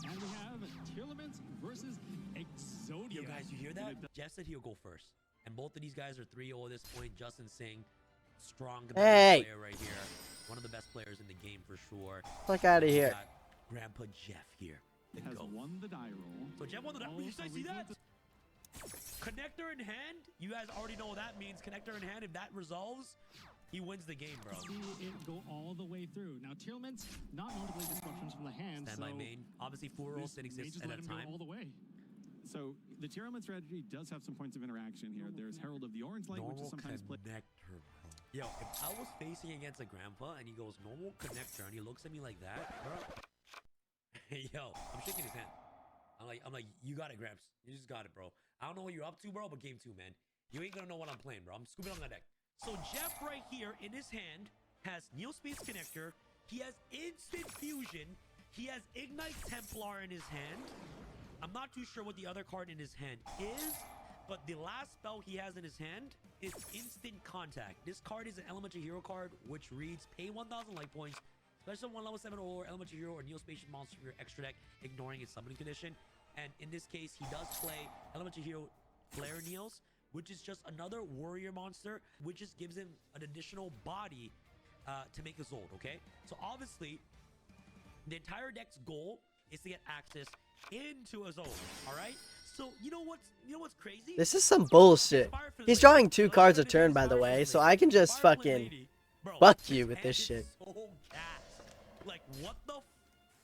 [SPEAKER 11] And we have Tearlaments versus Exodia.
[SPEAKER 2] Yo, guys, you hear that? Jeff said he'll go first. And both of these guys are 3-0 at this point. Justin Singh, strong player right here. One of the best players in the game for sure.
[SPEAKER 1] Fuck out of here.
[SPEAKER 2] Grandpa Jeff here.
[SPEAKER 11] Has won the die roll.
[SPEAKER 2] So Jeff won the die roll. You guys see that? Connector in hand? You guys already know what that means. Connector in hand. If that resolves, he wins the game, bro.
[SPEAKER 11] See it go all the way through. Now, Tearlaments, not notably disruptions from the hand.
[SPEAKER 2] Stand by main. Obviously, 4 rolls, 6 at a time.
[SPEAKER 11] All the way. So the Tearlament strategy does have some points of interaction here. There's Herald of the Orange Light, which is sometimes played.
[SPEAKER 2] Connector, bro. Yo, if I was facing against a grandpa and he goes normal connector and he looks at me like that, bro. Yo, I'm shaking his hand. I'm like, you got it, Gramps. You just got it, bro. I don't know what you're up to, bro, but game 2, man. You ain't gonna know what I'm playing, bro. I'm scooping on that deck. So Jeff right here in his hand has Neospace Connector. He has Instant Fusion. He has Ignite Templar in his hand. I'm not too sure what the other card in his hand is, but the last spell he has in his hand is Instant Contact. This card is an Elemental Hero card, which reads, pay 1,000 life points, special 1 level 7 or Elemental Hero or Neospatian monster for your extra deck, ignoring its summoning condition. And in this case, he does play Elemental Hero Flare Neos, which is just another warrior monster, which just gives him an additional body to make his ult, okay? So obviously, the entire deck's goal is to get access into his ult, all right? So you know what's crazy?
[SPEAKER 1] This is some bullshit. He's drawing 2 cards a turn, by the way, so I can just fucking
[SPEAKER 2] Bro,
[SPEAKER 1] Fuck you with
[SPEAKER 2] hand
[SPEAKER 1] this
[SPEAKER 2] is
[SPEAKER 1] shit.
[SPEAKER 2] So gas. Like, what the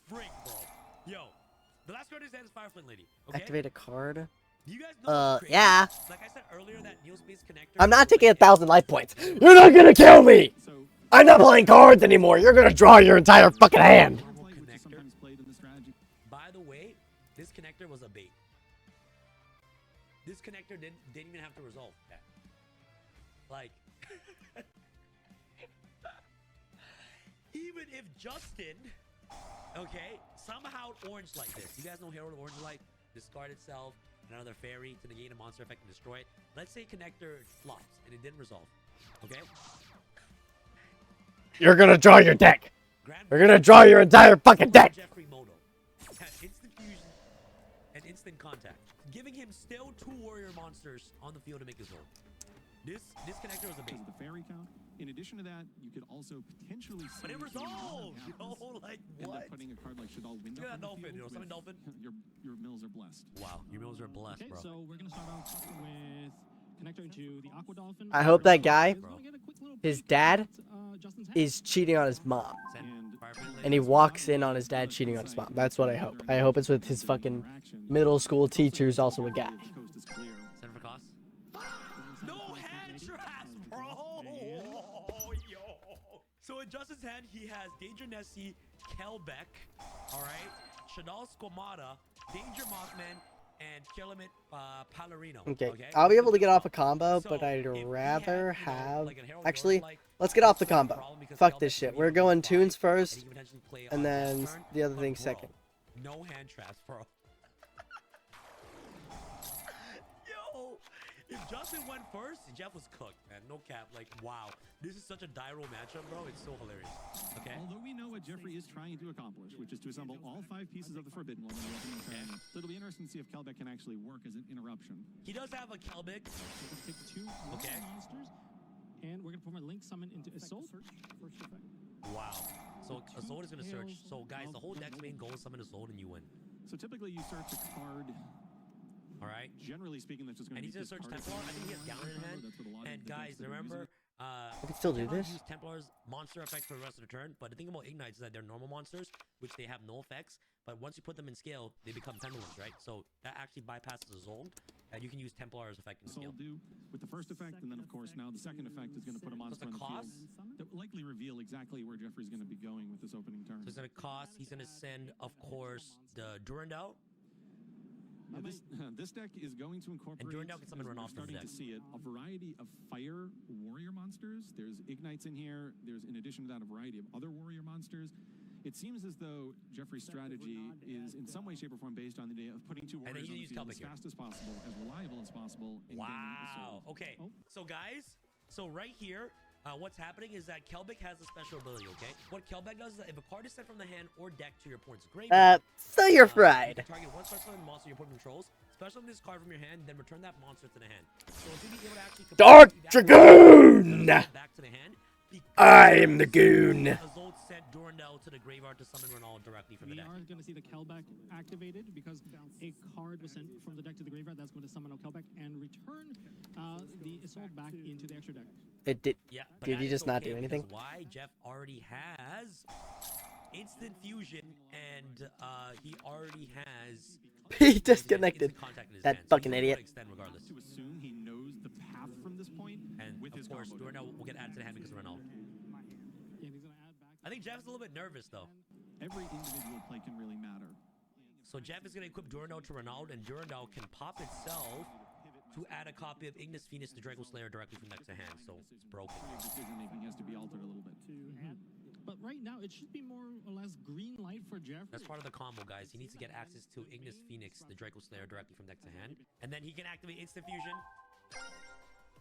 [SPEAKER 2] frick, bro? Yo, the last card is Fire Flint Lady. Okay?
[SPEAKER 1] Activate a card.
[SPEAKER 2] You guys know what's crazy?
[SPEAKER 1] Yeah.
[SPEAKER 2] Like I said earlier, that Neo Space connector.
[SPEAKER 1] I'm not
[SPEAKER 2] is
[SPEAKER 1] taking
[SPEAKER 2] like
[SPEAKER 1] 1,000 life points.
[SPEAKER 7] You're not gonna kill me! I'm not playing cards anymore. You're gonna draw your entire fucking hand.
[SPEAKER 2] Connector. By the way, this connector was a bait. This connector didn't even have to resolve that. Like, even if Justin, okay, somehow orange like this. You guys know Herald Orange Light? Discard itself, another fairy to negate a monster effect and destroy it. Let's say connector flops and it didn't resolve. Okay?
[SPEAKER 7] You're gonna draw your deck. You're gonna draw your entire fucking deck.
[SPEAKER 2] Jeffrey Moto had instant fusion and instant contact, giving him still 2 warrior monsters on the field to make his roll. This connector was a bait.
[SPEAKER 11] The fairy count. In addition to that, you could also potentially.
[SPEAKER 2] But it resolved. Yo, like what?
[SPEAKER 11] Putting a card like Shadal Window.
[SPEAKER 2] Look at that dolphin. You know, summon dolphin.
[SPEAKER 11] Your mills are blessed.
[SPEAKER 2] Wow, your mills are blessed,
[SPEAKER 12] Okay,
[SPEAKER 2] bro.
[SPEAKER 12] so we're gonna start off with connector into the Aqua Dolphin.
[SPEAKER 1] I hope that guy,
[SPEAKER 12] We're gonna get a quick little
[SPEAKER 1] his
[SPEAKER 12] peek
[SPEAKER 1] dad,
[SPEAKER 12] at, Justin's hand.
[SPEAKER 1] is cheating on his mom.
[SPEAKER 2] Send Fire Flint Lady.
[SPEAKER 1] And he walks in on his dad cheating on his mom. That's what I hope. I hope it's with his fucking middle school teacher who's also a guy.
[SPEAKER 2] Send for cost. No hand traps, bro. Yo. So in Justin's hand, he has Danger Nessie, Kelbeck, all right, Shadal Squamata, Danger Mothman, and Killamit Palarino.
[SPEAKER 1] Okay, I'll be able to get off a combo, but
[SPEAKER 2] So,
[SPEAKER 1] I'd
[SPEAKER 2] if we
[SPEAKER 1] rather
[SPEAKER 2] had, you know,
[SPEAKER 1] have...
[SPEAKER 2] like a Herald
[SPEAKER 1] Actually,
[SPEAKER 2] Warlock,
[SPEAKER 1] let's get off the
[SPEAKER 2] that's not a
[SPEAKER 1] combo.
[SPEAKER 2] problem because
[SPEAKER 1] Fuck
[SPEAKER 2] Kelbeck
[SPEAKER 1] this
[SPEAKER 2] can
[SPEAKER 1] shit.
[SPEAKER 2] be
[SPEAKER 1] We're
[SPEAKER 2] on
[SPEAKER 1] going
[SPEAKER 2] five,
[SPEAKER 1] tunes
[SPEAKER 2] and
[SPEAKER 1] first,
[SPEAKER 2] he can potentially play
[SPEAKER 1] and
[SPEAKER 2] on
[SPEAKER 1] then
[SPEAKER 2] his turn,
[SPEAKER 1] the other
[SPEAKER 2] but
[SPEAKER 1] thing
[SPEAKER 2] bro,
[SPEAKER 1] second.
[SPEAKER 2] No hand traps, bro. Yo, if Justin went first, Jeff was cooked, man. No cap. Like, wow. This is such a die roll matchup, bro. It's so hilarious. Okay?
[SPEAKER 11] Although we know what Jeffrey is trying to accomplish, which is to assemble all 5 pieces of the Forbidden One in the opening turn, so it'll be interesting to see if Kelbeck can actually work as an interruption.
[SPEAKER 2] He does have a Kelbeck.
[SPEAKER 12] So we're gonna take 2
[SPEAKER 2] Okay.
[SPEAKER 12] monsters, and we're gonna perform a link summon into Assault. First effect.
[SPEAKER 2] Wow. So Assault is going to search. So, guys, the whole deck's main goal is summon Assault and you win.
[SPEAKER 11] So typically you search a card.
[SPEAKER 2] All right?
[SPEAKER 11] Generally speaking, that's just going
[SPEAKER 2] And
[SPEAKER 11] to
[SPEAKER 2] he's
[SPEAKER 11] be
[SPEAKER 2] going to search Templar. I think he has Gallon in hand. And, guys, remember...
[SPEAKER 1] I can still do
[SPEAKER 2] Templars
[SPEAKER 1] this.
[SPEAKER 2] use Templar's monster effect for the rest of the turn, but the thing about Ignites is that they're normal monsters, which they have no effects, but once you put them in scale, they become Pendulums, right? So that actually bypasses the zone, and you can use Templar's effect in scale.
[SPEAKER 11] do with the first effect, and then of course now the second effect is going to put a monster on the field that will likely reveal exactly where Jeffrey's going to be going with this opening turn.
[SPEAKER 2] So it's going to cost, he's going to send, of course, the Durandal.
[SPEAKER 11] This deck is going to incorporate,
[SPEAKER 2] And Durandal can summon
[SPEAKER 11] as we're
[SPEAKER 2] Runoff from the
[SPEAKER 11] starting to
[SPEAKER 2] deck.
[SPEAKER 11] see it, a variety of fire warrior monsters. There's Ignites in here. There's, in addition to that, a variety of other warrior monsters. It seems as though Jeffrey's strategy is in some way, shape, or form based on the idea of putting 2
[SPEAKER 2] And then
[SPEAKER 11] warriors
[SPEAKER 2] you
[SPEAKER 11] on the
[SPEAKER 2] use
[SPEAKER 11] field
[SPEAKER 2] Kelbeck
[SPEAKER 11] as
[SPEAKER 2] here.
[SPEAKER 11] fast as possible, as reliable as possible. And getting
[SPEAKER 2] Wow.
[SPEAKER 11] Assault.
[SPEAKER 2] Okay. So, guys, so right here, what's happening is that Kelbeck has a special ability, okay? What Kelbeck does is that if a card is sent from the hand or deck to your opponent's graveyard,
[SPEAKER 1] So you're
[SPEAKER 2] you
[SPEAKER 1] fried.
[SPEAKER 2] can target one special summon monster your opponent controls, special summon this card from your hand, then return that monster to the hand. So if you be able to actually
[SPEAKER 7] Dark
[SPEAKER 2] complete that
[SPEAKER 7] Dragoon!
[SPEAKER 2] back to the hand,
[SPEAKER 7] I am the goon.
[SPEAKER 2] Azold sent Durandal to the graveyard to summon Ronald directly from the
[SPEAKER 12] We
[SPEAKER 2] deck.
[SPEAKER 12] are going to see the Kelbeck activated because a card was sent from the deck to the graveyard. That's going to summon a Kelbeck and return the Assault back into the extra deck.
[SPEAKER 1] It did.
[SPEAKER 2] Yeah, but
[SPEAKER 1] Did
[SPEAKER 2] that
[SPEAKER 1] you
[SPEAKER 2] is
[SPEAKER 1] just not
[SPEAKER 2] okay
[SPEAKER 1] do anything?
[SPEAKER 2] because why? Jeff already has instant fusion, and he already has.
[SPEAKER 1] He disconnected.
[SPEAKER 2] instant contact in his
[SPEAKER 1] That
[SPEAKER 2] hand, so
[SPEAKER 1] fucking
[SPEAKER 2] he's
[SPEAKER 1] idiot.
[SPEAKER 2] gonna extend regardless.
[SPEAKER 11] To assume he knows the path from this point,
[SPEAKER 2] And
[SPEAKER 11] with his
[SPEAKER 2] of course,
[SPEAKER 11] combo deck.
[SPEAKER 2] Durandal will get added to the hand because of Ronald.
[SPEAKER 12] And he's going to add back.
[SPEAKER 2] I think Jeff's a little bit nervous though.
[SPEAKER 11] Every individual play can really matter.
[SPEAKER 2] So Jeff is going to equip Durandal to Ronald, and Durandal can pop itself to add a copy of Ignis Phoenix to Draco Slayer directly from next to hand. So it's broken.
[SPEAKER 11] Decision making has to be altered a little bit.
[SPEAKER 12] But right now, it should be more or less green light for Jeffrey.
[SPEAKER 2] That's part of the combo, guys. He needs to get access to Ignis Phoenix, the Draco Slayer, directly from next to hand. And then he can activate Instant Fusion.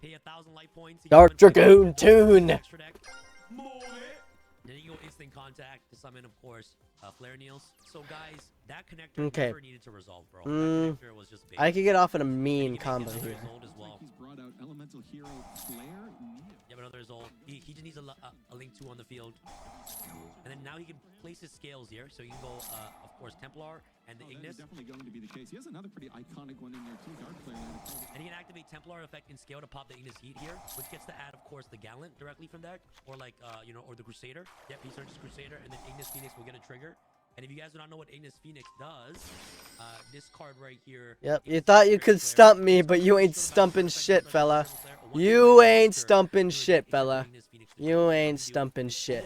[SPEAKER 2] Pay 1,000 life points. He can
[SPEAKER 7] Dark
[SPEAKER 2] summon
[SPEAKER 7] Dragoon
[SPEAKER 2] Draco
[SPEAKER 7] Toon.
[SPEAKER 2] extra deck. Move it. Then you can go Instant Contact to summon, of course, Flare Neels. So, guys, that connector
[SPEAKER 1] Okay.
[SPEAKER 2] never needed to resolve, bro. That connector was just bait.
[SPEAKER 1] I could get off on a mean
[SPEAKER 2] You can
[SPEAKER 1] combo
[SPEAKER 2] make another
[SPEAKER 1] here.
[SPEAKER 2] Isolde as well.
[SPEAKER 11] He's brought out Elemental Hero Flare.
[SPEAKER 2] You have another Isolde old. He just needs a Link 2 on the field. And then now he can place his scales here. So you can go, of course, Templar and the Ignis.
[SPEAKER 11] That's definitely going to be the case. He has another pretty iconic one in there too. Dark player.
[SPEAKER 2] And he can activate Templar effect in scale to pop the Ignis Heat here, which gets to add, of course, the Gallant directly from deck, or like, you know, or the Crusader. Yep, he searches Crusader, and then Ignis Phoenix will get a trigger. And if you guys do not know what Ignis Phoenix does, this card right here.
[SPEAKER 1] Yep, you thought you could stump me, but you ain't stumping shit, fella. You ain't stumping shit, fella. You ain't stumping shit.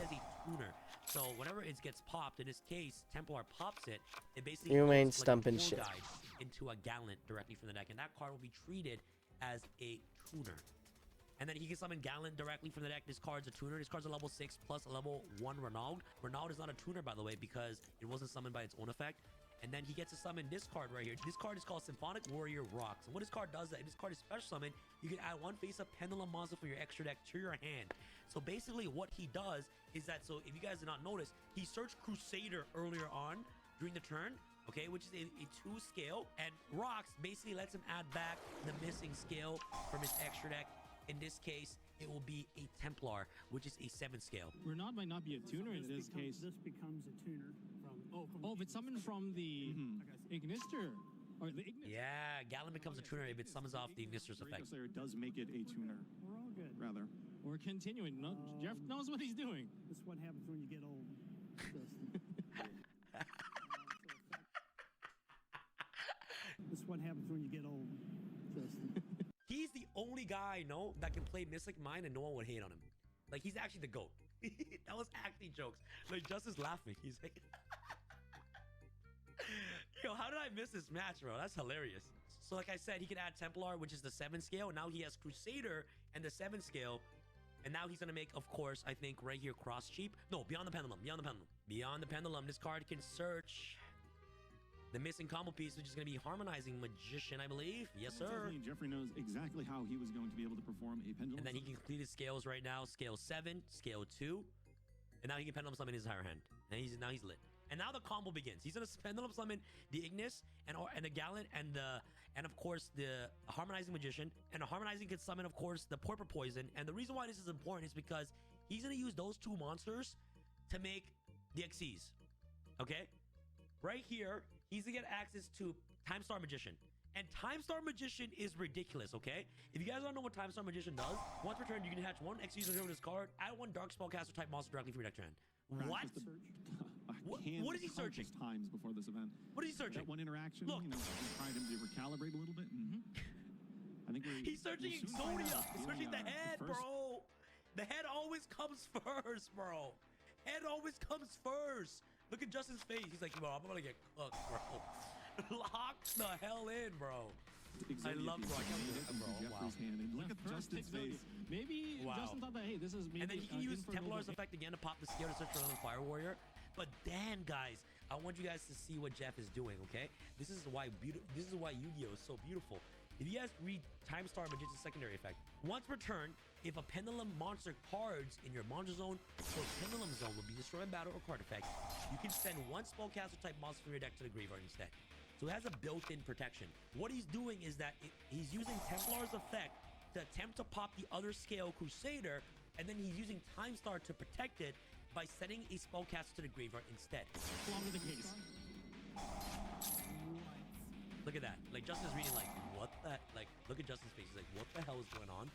[SPEAKER 2] So whenever it gets popped, in this case, Templar pops it, it basically
[SPEAKER 1] You ain't
[SPEAKER 2] like
[SPEAKER 1] stumping
[SPEAKER 2] a tour
[SPEAKER 1] shit.
[SPEAKER 2] guide into a Gallant directly from the deck, and that card will be treated as a tuner. And then he can summon Gallant directly from the deck. This card's a tuner. This card's a level 6 plus a level 1 Renaud. Renaud is not a tuner, by the way, because it wasn't summoned by its own effect. And then he gets to summon this card right here. This card is called Symphonic Warrior Rocks. And what this card does, this card is special summon. You can add one face-up Pendulum monster from your extra deck to your hand. So basically what he does is that, so if you guys did not notice, he searched Crusader earlier on during the turn, okay, which is a 2 scale. And Rocks basically lets him add back the missing scale from his extra deck. In this case, it will be a Templar, which is a 7 scale.
[SPEAKER 12] Renaud might not be a tuner in this case.
[SPEAKER 5] This becomes a tuner from.
[SPEAKER 12] Oh, if it's summoned from the Ignister. Or the Ignis.
[SPEAKER 2] Yeah, Gallant becomes a tuner if it summons off the Ignister's effect.
[SPEAKER 11] Slayer does make it a tuner.
[SPEAKER 5] We're all good.
[SPEAKER 11] Rather.
[SPEAKER 12] Or continuing. No, Jeff knows what he's doing.
[SPEAKER 5] This is what happens when you get old. This is what happens when you get old, Justin.
[SPEAKER 2] He's the only guy I know that can play Mystic Mind and no one would hate on him. Like, he's actually the GOAT. That was actually jokes. Like, Justin's laughing. He's like... Yo, how did I miss this match, bro? That's hilarious. So, like I said, he can add Templar, which is the 7 scale. Now he has Crusader and the 7 scale. And now he's going to make, of course, I think, right here, Cross Cheap. No, Beyond the Pendulum. Beyond the Pendulum. Beyond the Pendulum, this card can search... the missing combo piece, which is going to be Harmonizing Magician, I believe. Yes, sir.
[SPEAKER 11] Jeffrey knows exactly how he was going to be able to perform a pendulum.
[SPEAKER 2] And then he can complete his scales right now. Scale 7, scale 2. And now he can pendulum summon his entire hand. And now he's lit. And now the combo begins. He's going to pendulum summon the Ignis and the Gallant and of course the Harmonizing Magician. And the Harmonizing can summon, of course, the Porper Poison. And the reason why this is important is because he's going to use those 2 monsters to make the Xyz. Okay? Right here, he's gonna get access to Time Star Magician. And Time Star Magician is ridiculous, okay? If you guys don't know what Time Star Magician does, once per turn, you can hatch 1 Xyz on this card, add 1 Dark Spellcaster type monster directly from your deck to hand. What? What is he searching?
[SPEAKER 11] Times before this event.
[SPEAKER 2] What is he searching?
[SPEAKER 11] That one interaction,
[SPEAKER 2] Look.
[SPEAKER 11] you know, tried him to recalibrate a little bit. I think
[SPEAKER 2] he's searching Exodia. He's searching the head, bro. The head always comes first, bro. Head always comes first. Look at Justin's face. He's like, bro, I'm gonna get cooked, bro. Lock the hell in, bro. I love bro. I can't believe it, bro. Wow.
[SPEAKER 11] Look at Justin's face.
[SPEAKER 12] Maybe Justin thought that, hey, this is maybe...
[SPEAKER 2] And then he can use Templar's effect again to pop the scale to search for another Fire Warrior. But damn, guys, I want you guys to see what Jeff is doing, okay? This is why Yu-Gi-Oh is so beautiful. If you guys read Time Star Magician's secondary effect, once per turn, if a Pendulum monster cards in your Monster Zone or Pendulum Zone will be destroyed in battle or card effect, you can send 1 Spellcaster type monster from your deck to the graveyard instead. So it has a built-in protection. What he's doing is that he's using Templar's effect to attempt to pop the other scale Crusader, and then he's using Time Star to protect it by sending a Spellcaster to the graveyard instead.
[SPEAKER 12] Longer the case.
[SPEAKER 2] Look at that. Like, Justin's reading like, what the... Like, look at Justin's face. He's like, what the hell is going on?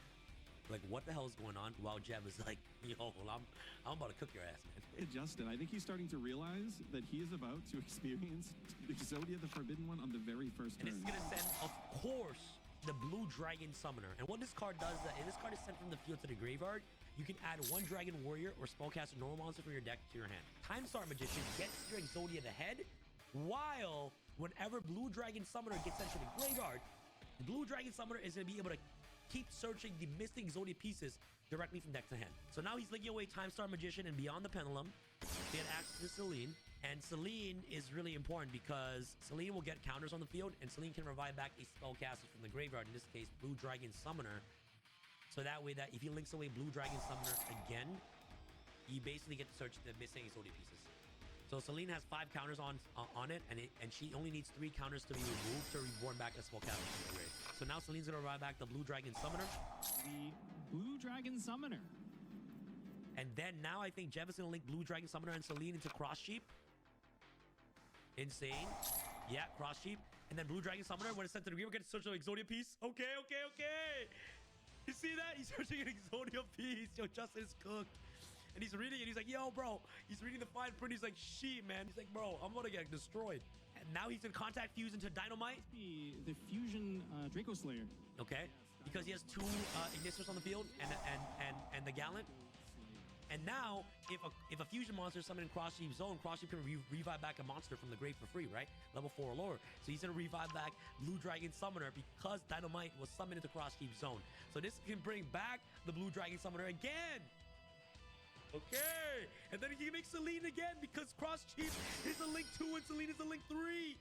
[SPEAKER 2] Like, what the hell is going on? While Jeb is like, yo, well, I'm about to cook your ass, man.
[SPEAKER 11] Hey, Justin, I think he's starting to realize that he is about to experience Exodia the Forbidden One on the very first turn.
[SPEAKER 2] And this is going to send, of course, the Blue Dragon Summoner. And what this card does, if this card is sent from the field to the graveyard, you can add 1 Dragon Warrior or Spellcaster normal monster from your deck to your hand. Time Star Magician gets your Exodia the head, while whenever Blue Dragon Summoner gets sent to the graveyard, the Blue Dragon Summoner is going to be able to keep searching the missing Exodia pieces directly from deck to hand. So now he's linking away Time Star Magician and Beyond the Pendulum. He had access to Celine. And Celine is really important because Celine will get counters on the field, and Celine can revive back a Spellcaster from the graveyard, in this case, Blue Dragon Summoner. So that way, that if he links away Blue Dragon Summoner again, you basically get to search the missing Exodia pieces. So Celine has 5 counters on it, and she only needs 3 counters to be removed to reborn back a Spellcaster from the grave. So now Celine's gonna revive back the Blue Dragon Summoner.
[SPEAKER 12] The Blue Dragon Summoner.
[SPEAKER 2] And then now I think Jeff is going to link Blue Dragon Summoner and Celine into Cross Sheep. Insane. Yeah, Cross Sheep. And then Blue Dragon Summoner, when it's sent to the green, we're going to search an Exodia piece. Okay. You see that? He's searching an Exodia piece. Yo, Justin is cooked. And he's reading it. He's like, yo, bro. He's reading the fine print. He's like, shit, man. He's like, bro, I'm going to get destroyed. And now he's in contact fuse into Dynamite.
[SPEAKER 12] The Fusion Draco Slayer.
[SPEAKER 2] Okay. Because he has 2 Ignitions on the field and the Gallant. And now, if a fusion monster is summoned in Cross Sheep Zone, Cross Sheep can revive back a monster from the grave for free, right? Level 4 or lower. So he's going to revive back Blue Dragon Summoner because Dynamite was summoned into Cross Sheep Zone. So this can bring back the Blue Dragon Summoner again. Okay. And then he can make Celine again because Cross Sheep is a link 2 and Celine is a link 3.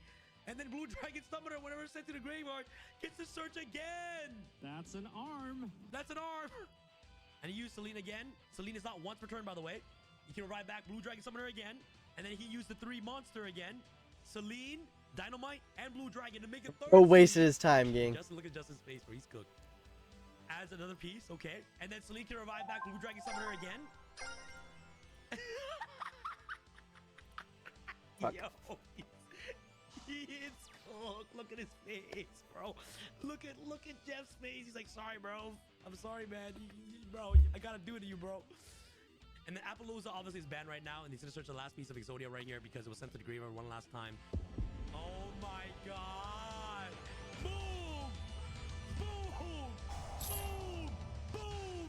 [SPEAKER 2] And then Blue Dragon Summoner, whenever it's sent to the graveyard, gets to search again.
[SPEAKER 12] That's an arm.
[SPEAKER 2] That's an arm. And he used Celine again. Celine is not once per turn, by the way. He can revive back Blue Dragon Summoner again. And then he used the 3 monster again. Celine, Dynamite, and Blue Dragon to make a 3rd.
[SPEAKER 1] Oh, wasted his time, gang.
[SPEAKER 2] Justin, look at Justin's face, bro. He's cooked. Adds another piece, okay. And then Celine can revive back Blue Dragon Summoner again.
[SPEAKER 1] Fuck.
[SPEAKER 2] Yo, he is cooked. Look at his face, bro. Look at Jeff's face. He's like, sorry, bro. I'm sorry, man. Bro, I gotta do it to you, bro. And then Appaloosa obviously is banned right now, and he's gonna search the last piece of Exodia right here because it was sent to the graveyard one last time. Oh my god! Boom! Boom! Boom! Boom! Boom!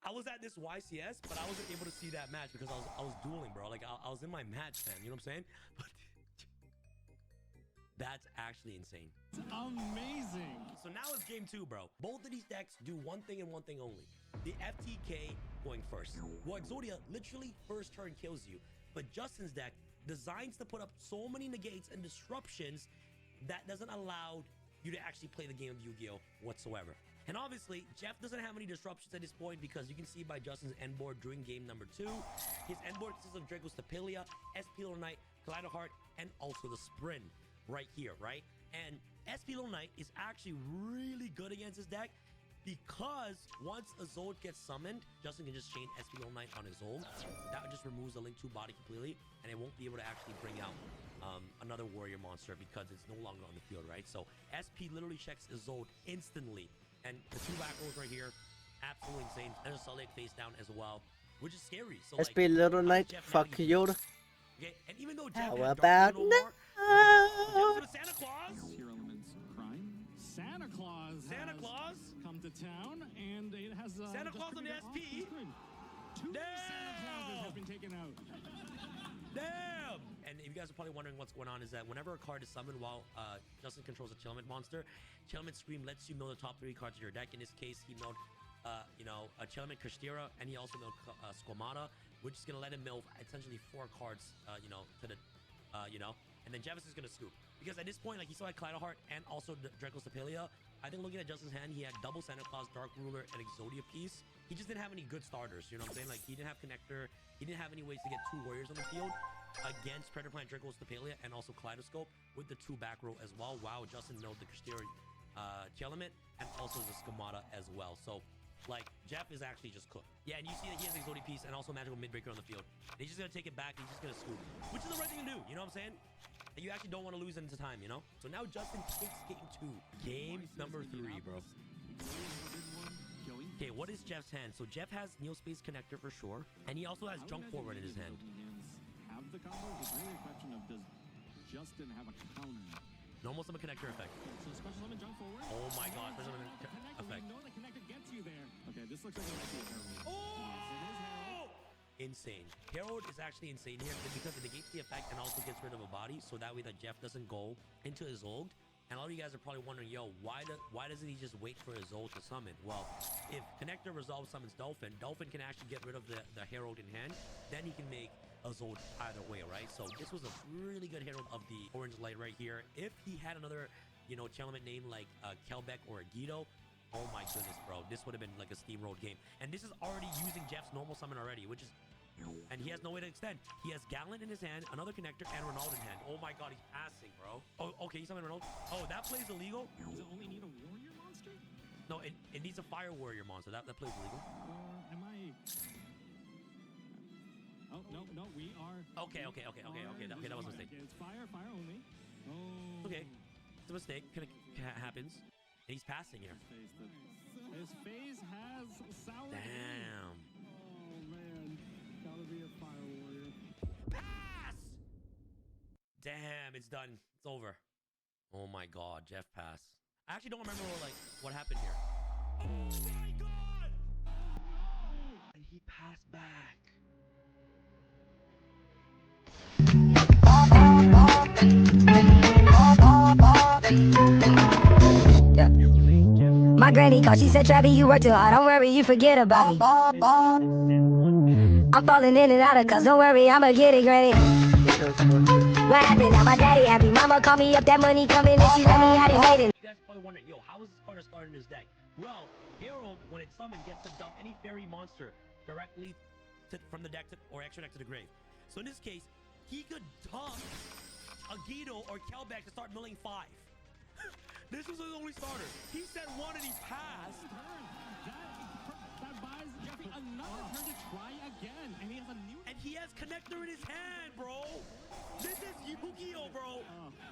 [SPEAKER 2] I was at this YCS, but I wasn't able to see that match because I was dueling, bro. Like I was in my match, fam. You know what I'm saying? But that's actually insane.
[SPEAKER 12] It's amazing.
[SPEAKER 2] So now it's game 2, bro. Both of these decks do one thing and one thing only. The FTK going first. Well, Exodia literally first turn kills you. But Justin's deck designs to put up so many negates and disruptions that doesn't allow you to actually play the game of Yu-Gi-Oh! Whatsoever. And obviously, Jeff doesn't have any disruptions at this point because you can see by Justin's end board during game number 2. His end board consists of Draco Stapelia, SP Little Knight, Kaleido Heart, and also the Sprint right here, right? And SP Little Knight is actually really good against his deck because once a Zold gets summoned, Justin can just chain SP Little Knight on his Zold. That just removes the Link 2 body completely, and it won't be able to actually bring out another warrior monster because it's no longer on the field, right? So SP literally checks his Zold instantly. And the 2 back rolls right here, absolutely insane. There's a Solid face down as well, which is scary. So
[SPEAKER 1] SP Little Knight, fuck Yoda.
[SPEAKER 2] Okay, and even though Jeff
[SPEAKER 1] How
[SPEAKER 2] had
[SPEAKER 1] about
[SPEAKER 2] Dark Noodle more, Santa Claus.
[SPEAKER 11] Hero elements crime.
[SPEAKER 12] Santa Claus.
[SPEAKER 2] Santa Claus
[SPEAKER 12] come to town, and it has
[SPEAKER 2] Santa Claus on the SP.
[SPEAKER 12] 2 Santa Clauses have been taken out.
[SPEAKER 2] Damn! And if you guys are probably wondering what's going on is that whenever a card is summoned while Justin controls a Chillement monster, Chillement Scream lets you mill the top 3 cards of your deck. In this case, he milled, a Chillement Kastira, and he also milled Squamata, which is going to let him mill essentially 4 cards, to the, and then Javis is going to scoop. Because at this point, like, he still had Kaleido Heart and also Draco Stapelia. I think looking at Justin's hand, he had double Santa Claus, Dark Ruler, and Exodia piece. He just didn't have any good starters, you know what I'm saying? Like, he didn't have Connector. He didn't have any ways to get 2 warriors on the field against Predator Plant, Draco Stapelia, and also Kaleidoscope with the 2 back row as well. Wow, Justin milled the Kastira Chillement and also the Squamata as well. So, like, Jeff is actually just cooked. Yeah, and you see that he has Exodia piece and also Magical Midbreaker on the field. And he's just going to take it back and he's just going to scoop, which is the right thing to do, you know what I'm saying? And you actually don't want to lose into time, you know? So now Justin takes game 2. Game number 3, bro. Okay, what is Jeff's hand? So Jeff has Neospace Connector for sure, and he also has Junk Forward in his hand.
[SPEAKER 11] Have the combo? It's really a question of does Justin have a counter?
[SPEAKER 2] Normal Summon Connector effect.
[SPEAKER 12] So special summon Junk Forward.
[SPEAKER 2] Oh my god, special summon effect.
[SPEAKER 12] We know the connector gets you there.
[SPEAKER 11] Okay, this looks like a
[SPEAKER 2] Oh! Insane. Herald is actually insane here because it negates the effect and also gets rid of a body, so that way that Jeff doesn't go into his ult. And a lot of you guys are probably wondering, yo, why doesn't he just wait for his ult to summon? Well, if Connector Resolve summons Dolphin, Dolphin can actually get rid of the Herald in hand. Then he can make a Zold either way, right? So this was a really good Herald of the Orange Light right here. If he had another, Chillement name like Kelbeck or a Guido, oh my goodness, bro. This would have been like a steamrolled game. And this is already using Jeff's normal summon already, which is And he has no way to extend. He has Gallant in his hand, another connector, and Ronaldo in hand. Oh my god, he's passing, bro. Oh, okay, he's summoning Ronaldo. Oh, that play's illegal?
[SPEAKER 12] Does it only need a warrior monster?
[SPEAKER 2] No, it needs a fire warrior monster. That plays illegal.
[SPEAKER 12] Am I... Oh, no, we are...
[SPEAKER 2] Okay, that was a mistake.
[SPEAKER 12] It's fire only. Oh.
[SPEAKER 2] Okay, it's a mistake. Happens. And he's passing here.
[SPEAKER 12] His phase has sour.
[SPEAKER 2] Damn.
[SPEAKER 12] Oh, man. Gotta be a fire warrior.
[SPEAKER 2] Pass! Damn, it's done. It's over. Oh my god, Jeff pass. I actually don't remember what happened here. Oh my god! And he passed back.
[SPEAKER 13] Yeah. My granny called, she said, Travis, you work too hard. Don't worry, you forget about me. I'm falling in and out of cuz, don't worry, I'ma get it, granny. What happened? Now my daddy happy. Mama called me up, that money coming, and she let me out his hating.
[SPEAKER 2] You guys probably wondering, yo, how is this card starting his deck? Well, Hero, when it's summoned, gets to dump any fairy monster directly from the deck or extra deck to the grave. So in this case, he could dump a Guido or Kelbeck to start milling 5. This was his only starter. He said 1 and he passed.
[SPEAKER 12] That buys Jeffrey another turn to try again. And he has a new...
[SPEAKER 2] And he has Connector in his hand, bro. This is Yu-Gi-Oh, bro.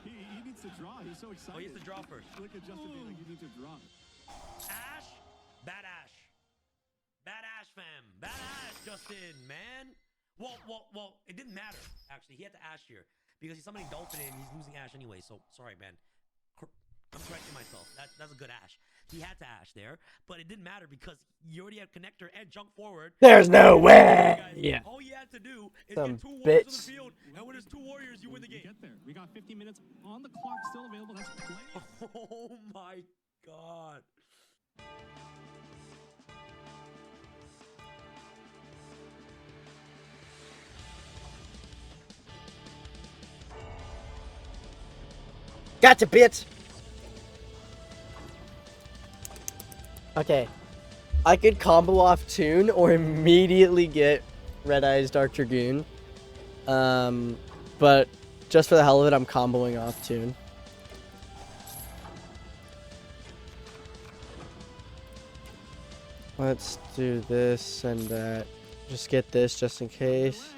[SPEAKER 11] He needs to draw. He's so excited.
[SPEAKER 2] Oh, he has to draw first.
[SPEAKER 11] Look at Justin being like, you need to draw.
[SPEAKER 2] Ash? Bad Ash. Bad Ash, fam. Bad Ash, Justin, man. Well, it didn't matter, actually. He had to Ash here. Because he's summoning Dolphin and he's losing Ash anyway. So, sorry, man. I'm correcting myself. That's a good Ash. He had to Ash there, but it didn't matter because you already have Connector and Junk Forward.
[SPEAKER 7] There's no way. Yeah.
[SPEAKER 2] All you had to do is
[SPEAKER 7] Some
[SPEAKER 2] get 2 warriors
[SPEAKER 7] bitch.
[SPEAKER 2] on the field, and when there's 2 warriors, you win the game.
[SPEAKER 12] Get there. We got 50 minutes on the clock still available. That's plenty.
[SPEAKER 2] Oh my god.
[SPEAKER 7] Gotcha, bitch. Okay. I could combo off Toon or immediately get Red Eye's Dark Dragoon. But just for the hell of it, I'm comboing off Toon. Let's do this and that. Just get this just in case.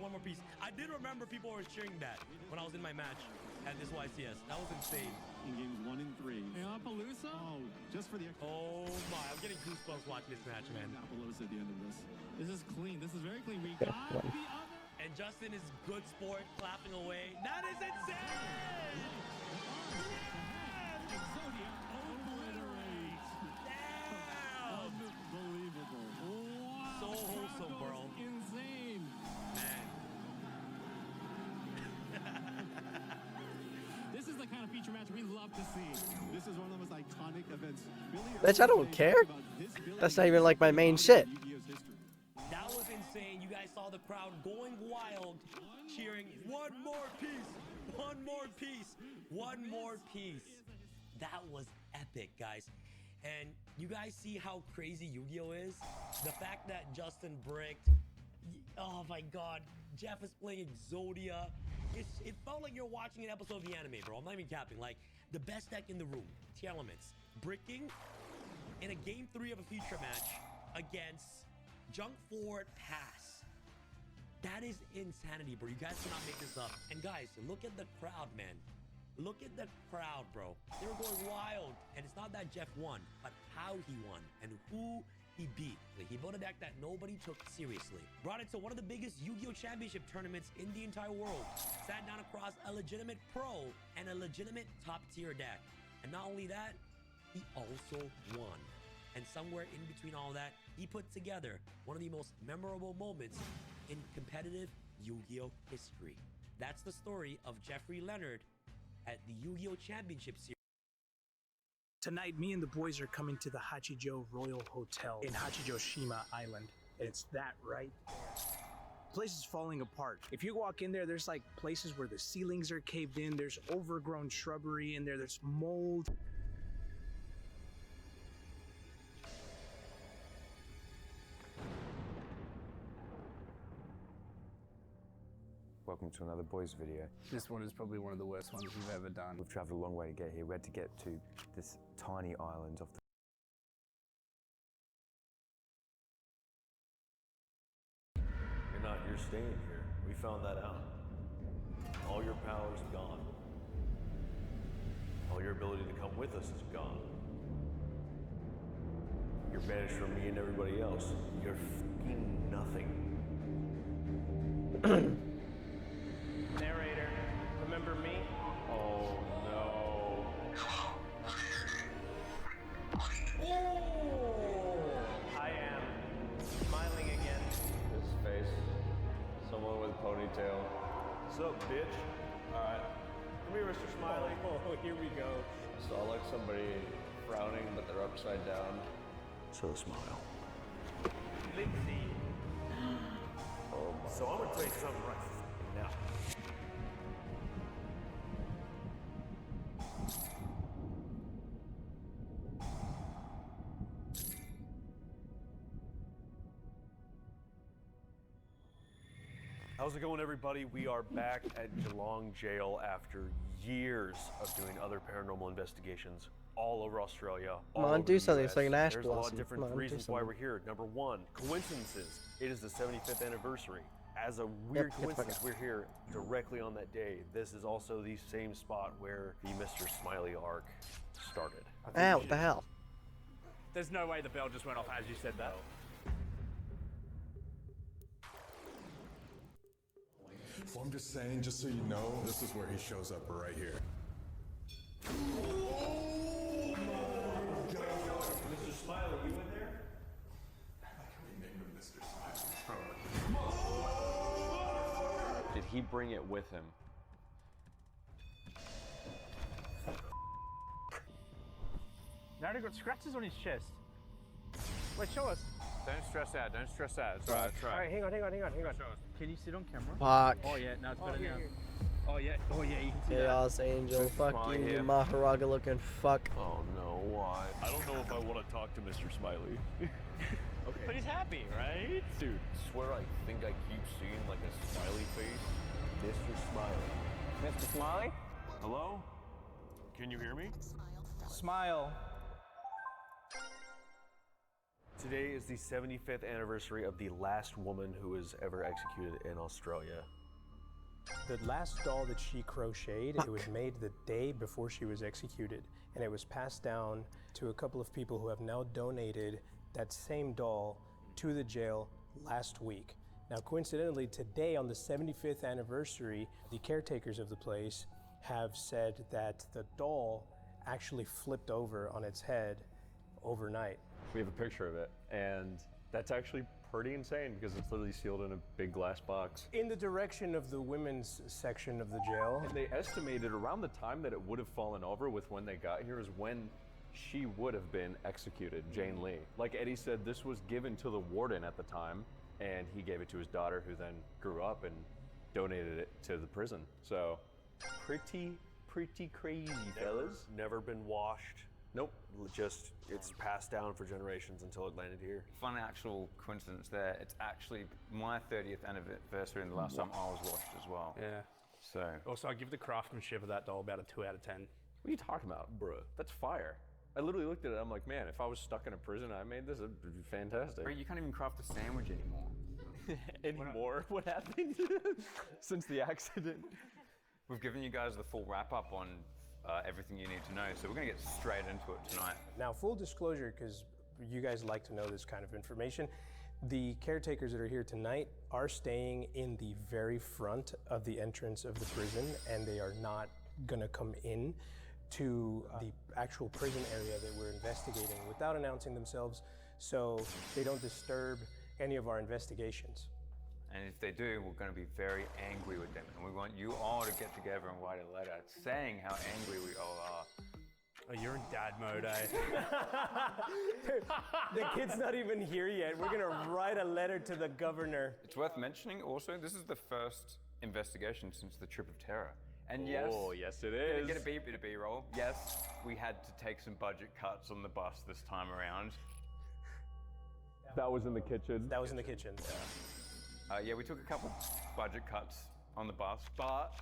[SPEAKER 2] One more piece. I did remember people were cheering that when I was in my match at this YCS. That was insane.
[SPEAKER 11] In games 1 and 3.
[SPEAKER 12] Yeah, Palooza?
[SPEAKER 11] Oh, just for the extra.
[SPEAKER 2] Oh my, I'm getting goosebumps watching this match, man.
[SPEAKER 11] Palooza at the end of this.
[SPEAKER 12] This is clean. This is very clean. We got the other.
[SPEAKER 2] And Justin is good sport, clapping away. That is insane!
[SPEAKER 12] Exodia obliterate.
[SPEAKER 2] Damn!
[SPEAKER 12] Unbelievable. Wow.
[SPEAKER 2] So wholesome, bro.
[SPEAKER 12] Insane.
[SPEAKER 2] Man.
[SPEAKER 12] This is the kind of feature match we love to see.
[SPEAKER 11] This is one of the most iconic events.
[SPEAKER 7] Bitch, I don't care. That's not even like my main shit.
[SPEAKER 2] That was insane. You guys saw the crowd going wild, cheering, 1 more piece, 1 more piece, 1 more piece. That was epic, guys. And you guys see how crazy Yu-Gi-Oh is? The fact that Justin bricked, oh my god, Jeff is playing Exodia. It felt like you're watching an episode of the anime, bro. I'm not even capping. Like, the best deck in the room, Tier Elements, bricking in a game 3 of a feature match against Junk Forward Pass. That is insanity, bro. You guys cannot make this up. And guys, look at the crowd, man. Look at the crowd, bro. They were going wild. And it's not that Jeff won, but how he won and who he beat. He built a deck that nobody took seriously. Brought it to one of the biggest Yu-Gi-Oh! Championship tournaments in the entire world. Sat down across a legitimate pro and a legitimate top-tier deck. And not only that, he also won. And somewhere in between all that, he put together one of the most memorable moments in competitive Yu-Gi-Oh! History. That's the story of Jeffrey Leonard at the Yu-Gi-Oh! Championship Series.
[SPEAKER 14] Tonight, me and the boys are coming to the Hachijo Royal Hotel in Hachijo Shima Island. It's that right there. place is falling apart. If you walk in there, there's like places where the ceilings are caved in, there's overgrown shrubbery in there, there's mold.
[SPEAKER 15] Welcome to another boys video.
[SPEAKER 3] This one is probably one of the worst ones we've ever done.
[SPEAKER 15] We've traveled a long way to get here. We had to get to this tiny island off the...
[SPEAKER 16] You're not, you're staying here. We found that out. All your power's gone. All your ability to come with us is gone. You're banished from me and everybody else. You're fucking nothing.
[SPEAKER 10] Narrator, remember me?
[SPEAKER 16] Oh no.
[SPEAKER 10] I am smiling again.
[SPEAKER 16] His face. Someone with a ponytail. What's up, bitch? Alright. Come here, Mr. Smiley.
[SPEAKER 10] Oh, here we go.
[SPEAKER 16] Saw like somebody frowning, but they're upside down. So smile.
[SPEAKER 10] Lindsay.
[SPEAKER 16] Oh my.
[SPEAKER 8] So I'm gonna tell you something right now. How's it going, everybody? We are back at Geelong Jail after years of doing other paranormal investigations all over Australia.
[SPEAKER 7] Come
[SPEAKER 16] all
[SPEAKER 7] on,
[SPEAKER 16] over
[SPEAKER 7] do
[SPEAKER 16] the
[SPEAKER 7] something.
[SPEAKER 16] US.
[SPEAKER 7] It's like an ash
[SPEAKER 16] There's a lot
[SPEAKER 7] blossom.
[SPEAKER 16] of different
[SPEAKER 7] Come on, do
[SPEAKER 16] reasons why
[SPEAKER 7] something.
[SPEAKER 16] we're here. Number one, coincidences. It is the 75th anniversary. As a weird
[SPEAKER 7] Get the fuck
[SPEAKER 16] coincidence,
[SPEAKER 7] out.
[SPEAKER 16] we're here directly on that day. This is also the same spot where the Mr. Smiley arc started.
[SPEAKER 7] Ow, what the hell?
[SPEAKER 9] There's no way the bell just went off as you said that.
[SPEAKER 17] Well, I'm just saying, just so you know, this is where he shows up right here.
[SPEAKER 16] Mr. Smiley, you in there?
[SPEAKER 18] Did he bring it with him?
[SPEAKER 9] Now he got scratches on his chest. Wait, show us.
[SPEAKER 18] Don't stress out, don't stress out. It's alright, try.
[SPEAKER 9] Alright, hang on. Can you sit on camera?
[SPEAKER 7] Fuck.
[SPEAKER 9] Oh yeah, no, it's better now. Oh yeah, you can see
[SPEAKER 7] Chaos Angel,
[SPEAKER 16] Mr.
[SPEAKER 7] fuck
[SPEAKER 16] Smiley
[SPEAKER 7] you, you
[SPEAKER 16] here.
[SPEAKER 7] Maharaga looking fuck.
[SPEAKER 16] Oh no, why? I don't know if I want to talk to Mr. Smiley.
[SPEAKER 9] Okay. But he's happy, right?
[SPEAKER 16] Dude, swear I think I keep seeing like a smiley face. Mr. Smiley.
[SPEAKER 10] Mr. Smiley?
[SPEAKER 16] Hello? Can you hear me?
[SPEAKER 10] Smile.
[SPEAKER 16] Today is the 75th anniversary of the last woman who was ever executed in Australia.
[SPEAKER 19] The last doll that she crocheted, it was made the day before she was executed, and it was passed down to a couple of people who have now donated that same doll to the jail last week. Now, coincidentally, today on the 75th anniversary, the caretakers of the place have said that the doll actually flipped over on its head overnight.
[SPEAKER 20] We have a picture of it, and that's actually pretty insane because it's literally sealed in a big glass box.
[SPEAKER 19] In the direction of the women's section of the jail.
[SPEAKER 20] And they estimated around the time that it would have fallen over with when they got here is when she would have been executed, Jane Lee. Like Eddie said, this was given to the warden at the time, and he gave it to his daughter, who then grew up and donated it to the prison. So pretty crazy, fellas.
[SPEAKER 16] Never been washed.
[SPEAKER 20] Nope.
[SPEAKER 16] Just, it's passed down for generations until it landed here.
[SPEAKER 21] Fun actual coincidence there. It's actually my 30th anniversary and the last time I was washed as well.
[SPEAKER 9] Yeah.
[SPEAKER 21] So.
[SPEAKER 9] Also, I give the craftsmanship of that doll about a 2 out of 10.
[SPEAKER 20] What are you talking about, bruh? That's fire. I literally looked at it, I'm like, man, if I was stuck in a prison and I made this, it'd be fantastic.
[SPEAKER 21] Bro, you can't even craft a sandwich anymore.
[SPEAKER 20] Anymore? What happened? Since the accident?
[SPEAKER 21] We've given you guys the full wrap up on everything you need to know, so we're gonna get straight into it tonight.
[SPEAKER 19] Now, full disclosure, because you guys like to know this kind of information, the caretakers that are here tonight are staying in the very front of the entrance of the prison, and they are not gonna come in to the actual prison area that we're investigating without announcing themselves, so they don't disturb any of our investigations.
[SPEAKER 21] And if they do, we're going to be very angry with them. And we want you all to get together and write a letter saying how angry we all are
[SPEAKER 18] Oh, you're in dad mode, eh?
[SPEAKER 19] The kid's not even here yet. We're gonna write a letter to the governor.
[SPEAKER 21] It's worth mentioning also, this is the first investigation since the Trip of Terror. And yes,
[SPEAKER 20] Oh, yes it is.
[SPEAKER 21] Get a bit of B-roll. Yes, we had to take some budget cuts on the bus this time around.
[SPEAKER 20] That was in the kitchen.
[SPEAKER 19] That was in the kitchen.
[SPEAKER 21] Yeah, we took a couple budget cuts on the bus, but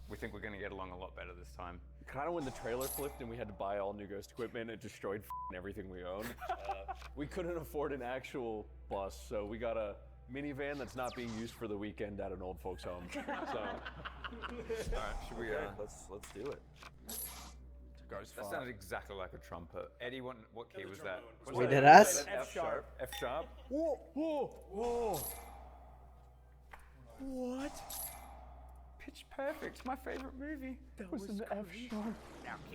[SPEAKER 21] we think we're going to get along a lot better this time.
[SPEAKER 20] Kind of when the trailer flipped and we had to buy all new ghost equipment, it destroyed everything we owned. We couldn't afford an actual bus, so we got a minivan that's not being used for the weekend at an old folks home. So,
[SPEAKER 21] all right, should we?
[SPEAKER 8] Let's do it.
[SPEAKER 21] That sounded exactly like a trumpet. Eddie, what key was that?
[SPEAKER 7] We did us?
[SPEAKER 21] F sharp. F sharp.
[SPEAKER 19] Whoa, whoa, whoa.
[SPEAKER 21] What? Pitch Perfect, my favorite movie.
[SPEAKER 19] That was an F sharp.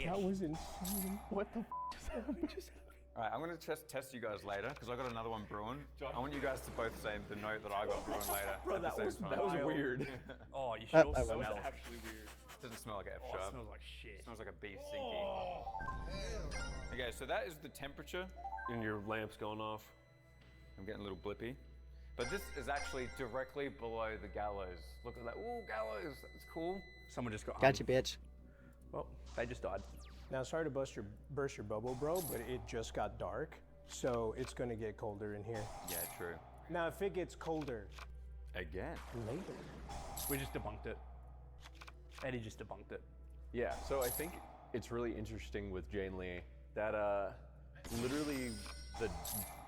[SPEAKER 19] That was insane. What the just happened?
[SPEAKER 21] All right, I'm going to test you guys later because I got another one brewing. I want you guys to both say the note that I got brewing later.
[SPEAKER 20] Bro, that was weird.
[SPEAKER 18] Oh, you should also
[SPEAKER 21] smell.
[SPEAKER 18] That was actually weird.
[SPEAKER 21] It doesn't smell like an F
[SPEAKER 18] Oh,
[SPEAKER 21] sharp.
[SPEAKER 18] it smells like shit.
[SPEAKER 21] It smells like a beef sinky. Okay, so that is the temperature.
[SPEAKER 8] And your lamp's going off.
[SPEAKER 21] I'm getting a little blippy. But this is actually directly below the gallows. Look at that. Ooh, gallows. That's cool.
[SPEAKER 18] Someone just got
[SPEAKER 7] Gotcha, bitch.
[SPEAKER 18] Well, they just died.
[SPEAKER 19] Now, sorry to burst your bubble, bro, but it just got dark, so it's gonna get colder in here.
[SPEAKER 21] Yeah, true.
[SPEAKER 19] Now, if it gets colder
[SPEAKER 21] again
[SPEAKER 19] later,
[SPEAKER 18] we just debunked it. Eddie just debunked it.
[SPEAKER 20] Yeah, so I think it's really interesting with Jane Lee that literally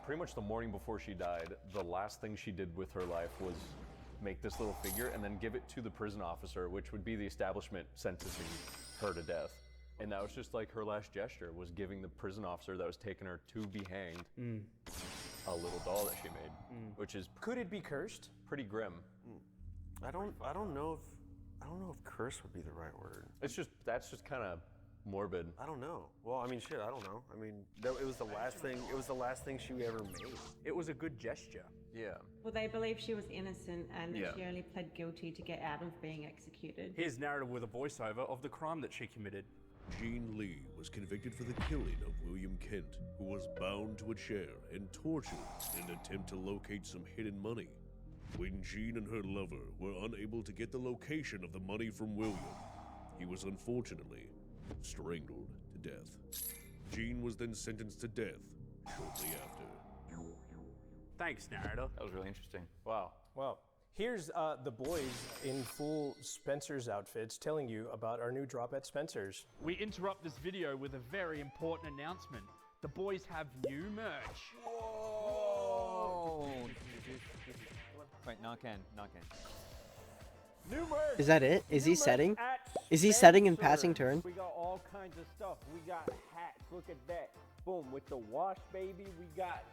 [SPEAKER 20] pretty much the morning before she died, the last thing she did with her life was make this little figure and then give it to the prison officer, which would be the establishment sentencing her to death. And that was just like her last gesture, was giving the prison officer that was taking her to be hanged a little doll that she made, which is
[SPEAKER 19] could it be cursed?
[SPEAKER 20] Pretty grim.
[SPEAKER 8] I don't know if curse would be the right word.
[SPEAKER 20] That's just kind of morbid.
[SPEAKER 8] I don't know. Well, I mean, shit, I don't know. I mean, it was the last thing. It was the last thing she ever made.
[SPEAKER 18] It was a good gesture.
[SPEAKER 20] Yeah.
[SPEAKER 4] Well, they believe she was innocent and that
[SPEAKER 18] Yeah.
[SPEAKER 4] she only pled guilty to get out of being executed.
[SPEAKER 18] Here's narrative with a voiceover of the crime that she committed.
[SPEAKER 22] Jean Lee was convicted for the killing of William Kent, who was bound to a chair and tortured in an attempt to locate some hidden money. When Jean and her lover were unable to get the location of the money from William, he was unfortunately strangled to death. Jean was then sentenced to death shortly after.
[SPEAKER 18] Thanks, narrator.
[SPEAKER 21] That was really interesting.
[SPEAKER 20] Wow.
[SPEAKER 19] Wow. Here's the boys in full Spencer's outfits telling you about our new drop at Spencer's.
[SPEAKER 23] We interrupt this video with a very important announcement. The boys have new merch.
[SPEAKER 21] Whoa! Wait, Narcan.
[SPEAKER 10] New merch.
[SPEAKER 7] Is that it? Is he
[SPEAKER 10] New merch
[SPEAKER 7] setting?
[SPEAKER 10] at
[SPEAKER 7] Is he setting and
[SPEAKER 10] Spencer's.
[SPEAKER 7] passing turn?
[SPEAKER 10] We got all kinds of stuff. We got hats. Look at that. Boom, with the wash, baby. We got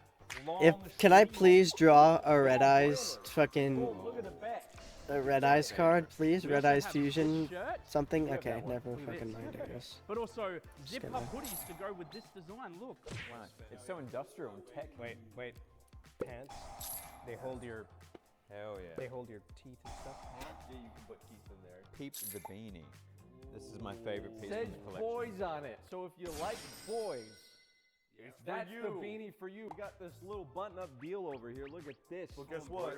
[SPEAKER 10] long
[SPEAKER 7] Can I
[SPEAKER 10] sleeves.
[SPEAKER 7] please draw a Red Eyes fucking
[SPEAKER 10] Boom, look at the back.
[SPEAKER 7] a Red Eyes card, please?
[SPEAKER 23] We
[SPEAKER 7] Red
[SPEAKER 23] also
[SPEAKER 7] Eyes
[SPEAKER 23] have
[SPEAKER 7] Fusion
[SPEAKER 23] this shirt.
[SPEAKER 7] something?
[SPEAKER 23] We have
[SPEAKER 7] Okay,
[SPEAKER 23] that one.
[SPEAKER 7] never
[SPEAKER 23] Look at
[SPEAKER 7] fucking
[SPEAKER 23] this.
[SPEAKER 7] mind, I guess.
[SPEAKER 23] But also zip
[SPEAKER 7] gonna-
[SPEAKER 23] up hoodies to go with this design. Look.
[SPEAKER 21] Wow, it's so industrial and tech.
[SPEAKER 19] Wait. Pants. They hold your.
[SPEAKER 21] Hell yeah.
[SPEAKER 19] They hold your teeth and stuff.
[SPEAKER 21] Yeah, you can put teeth in there. Peep the beanie. This is my favorite piece
[SPEAKER 16] Says
[SPEAKER 21] in the collection.
[SPEAKER 16] boys on it. So if you like boys,
[SPEAKER 21] It's
[SPEAKER 16] that's
[SPEAKER 21] for you.
[SPEAKER 16] the beanie for you. We got this little button-up deal over here. Look at this.
[SPEAKER 8] Well, guess what?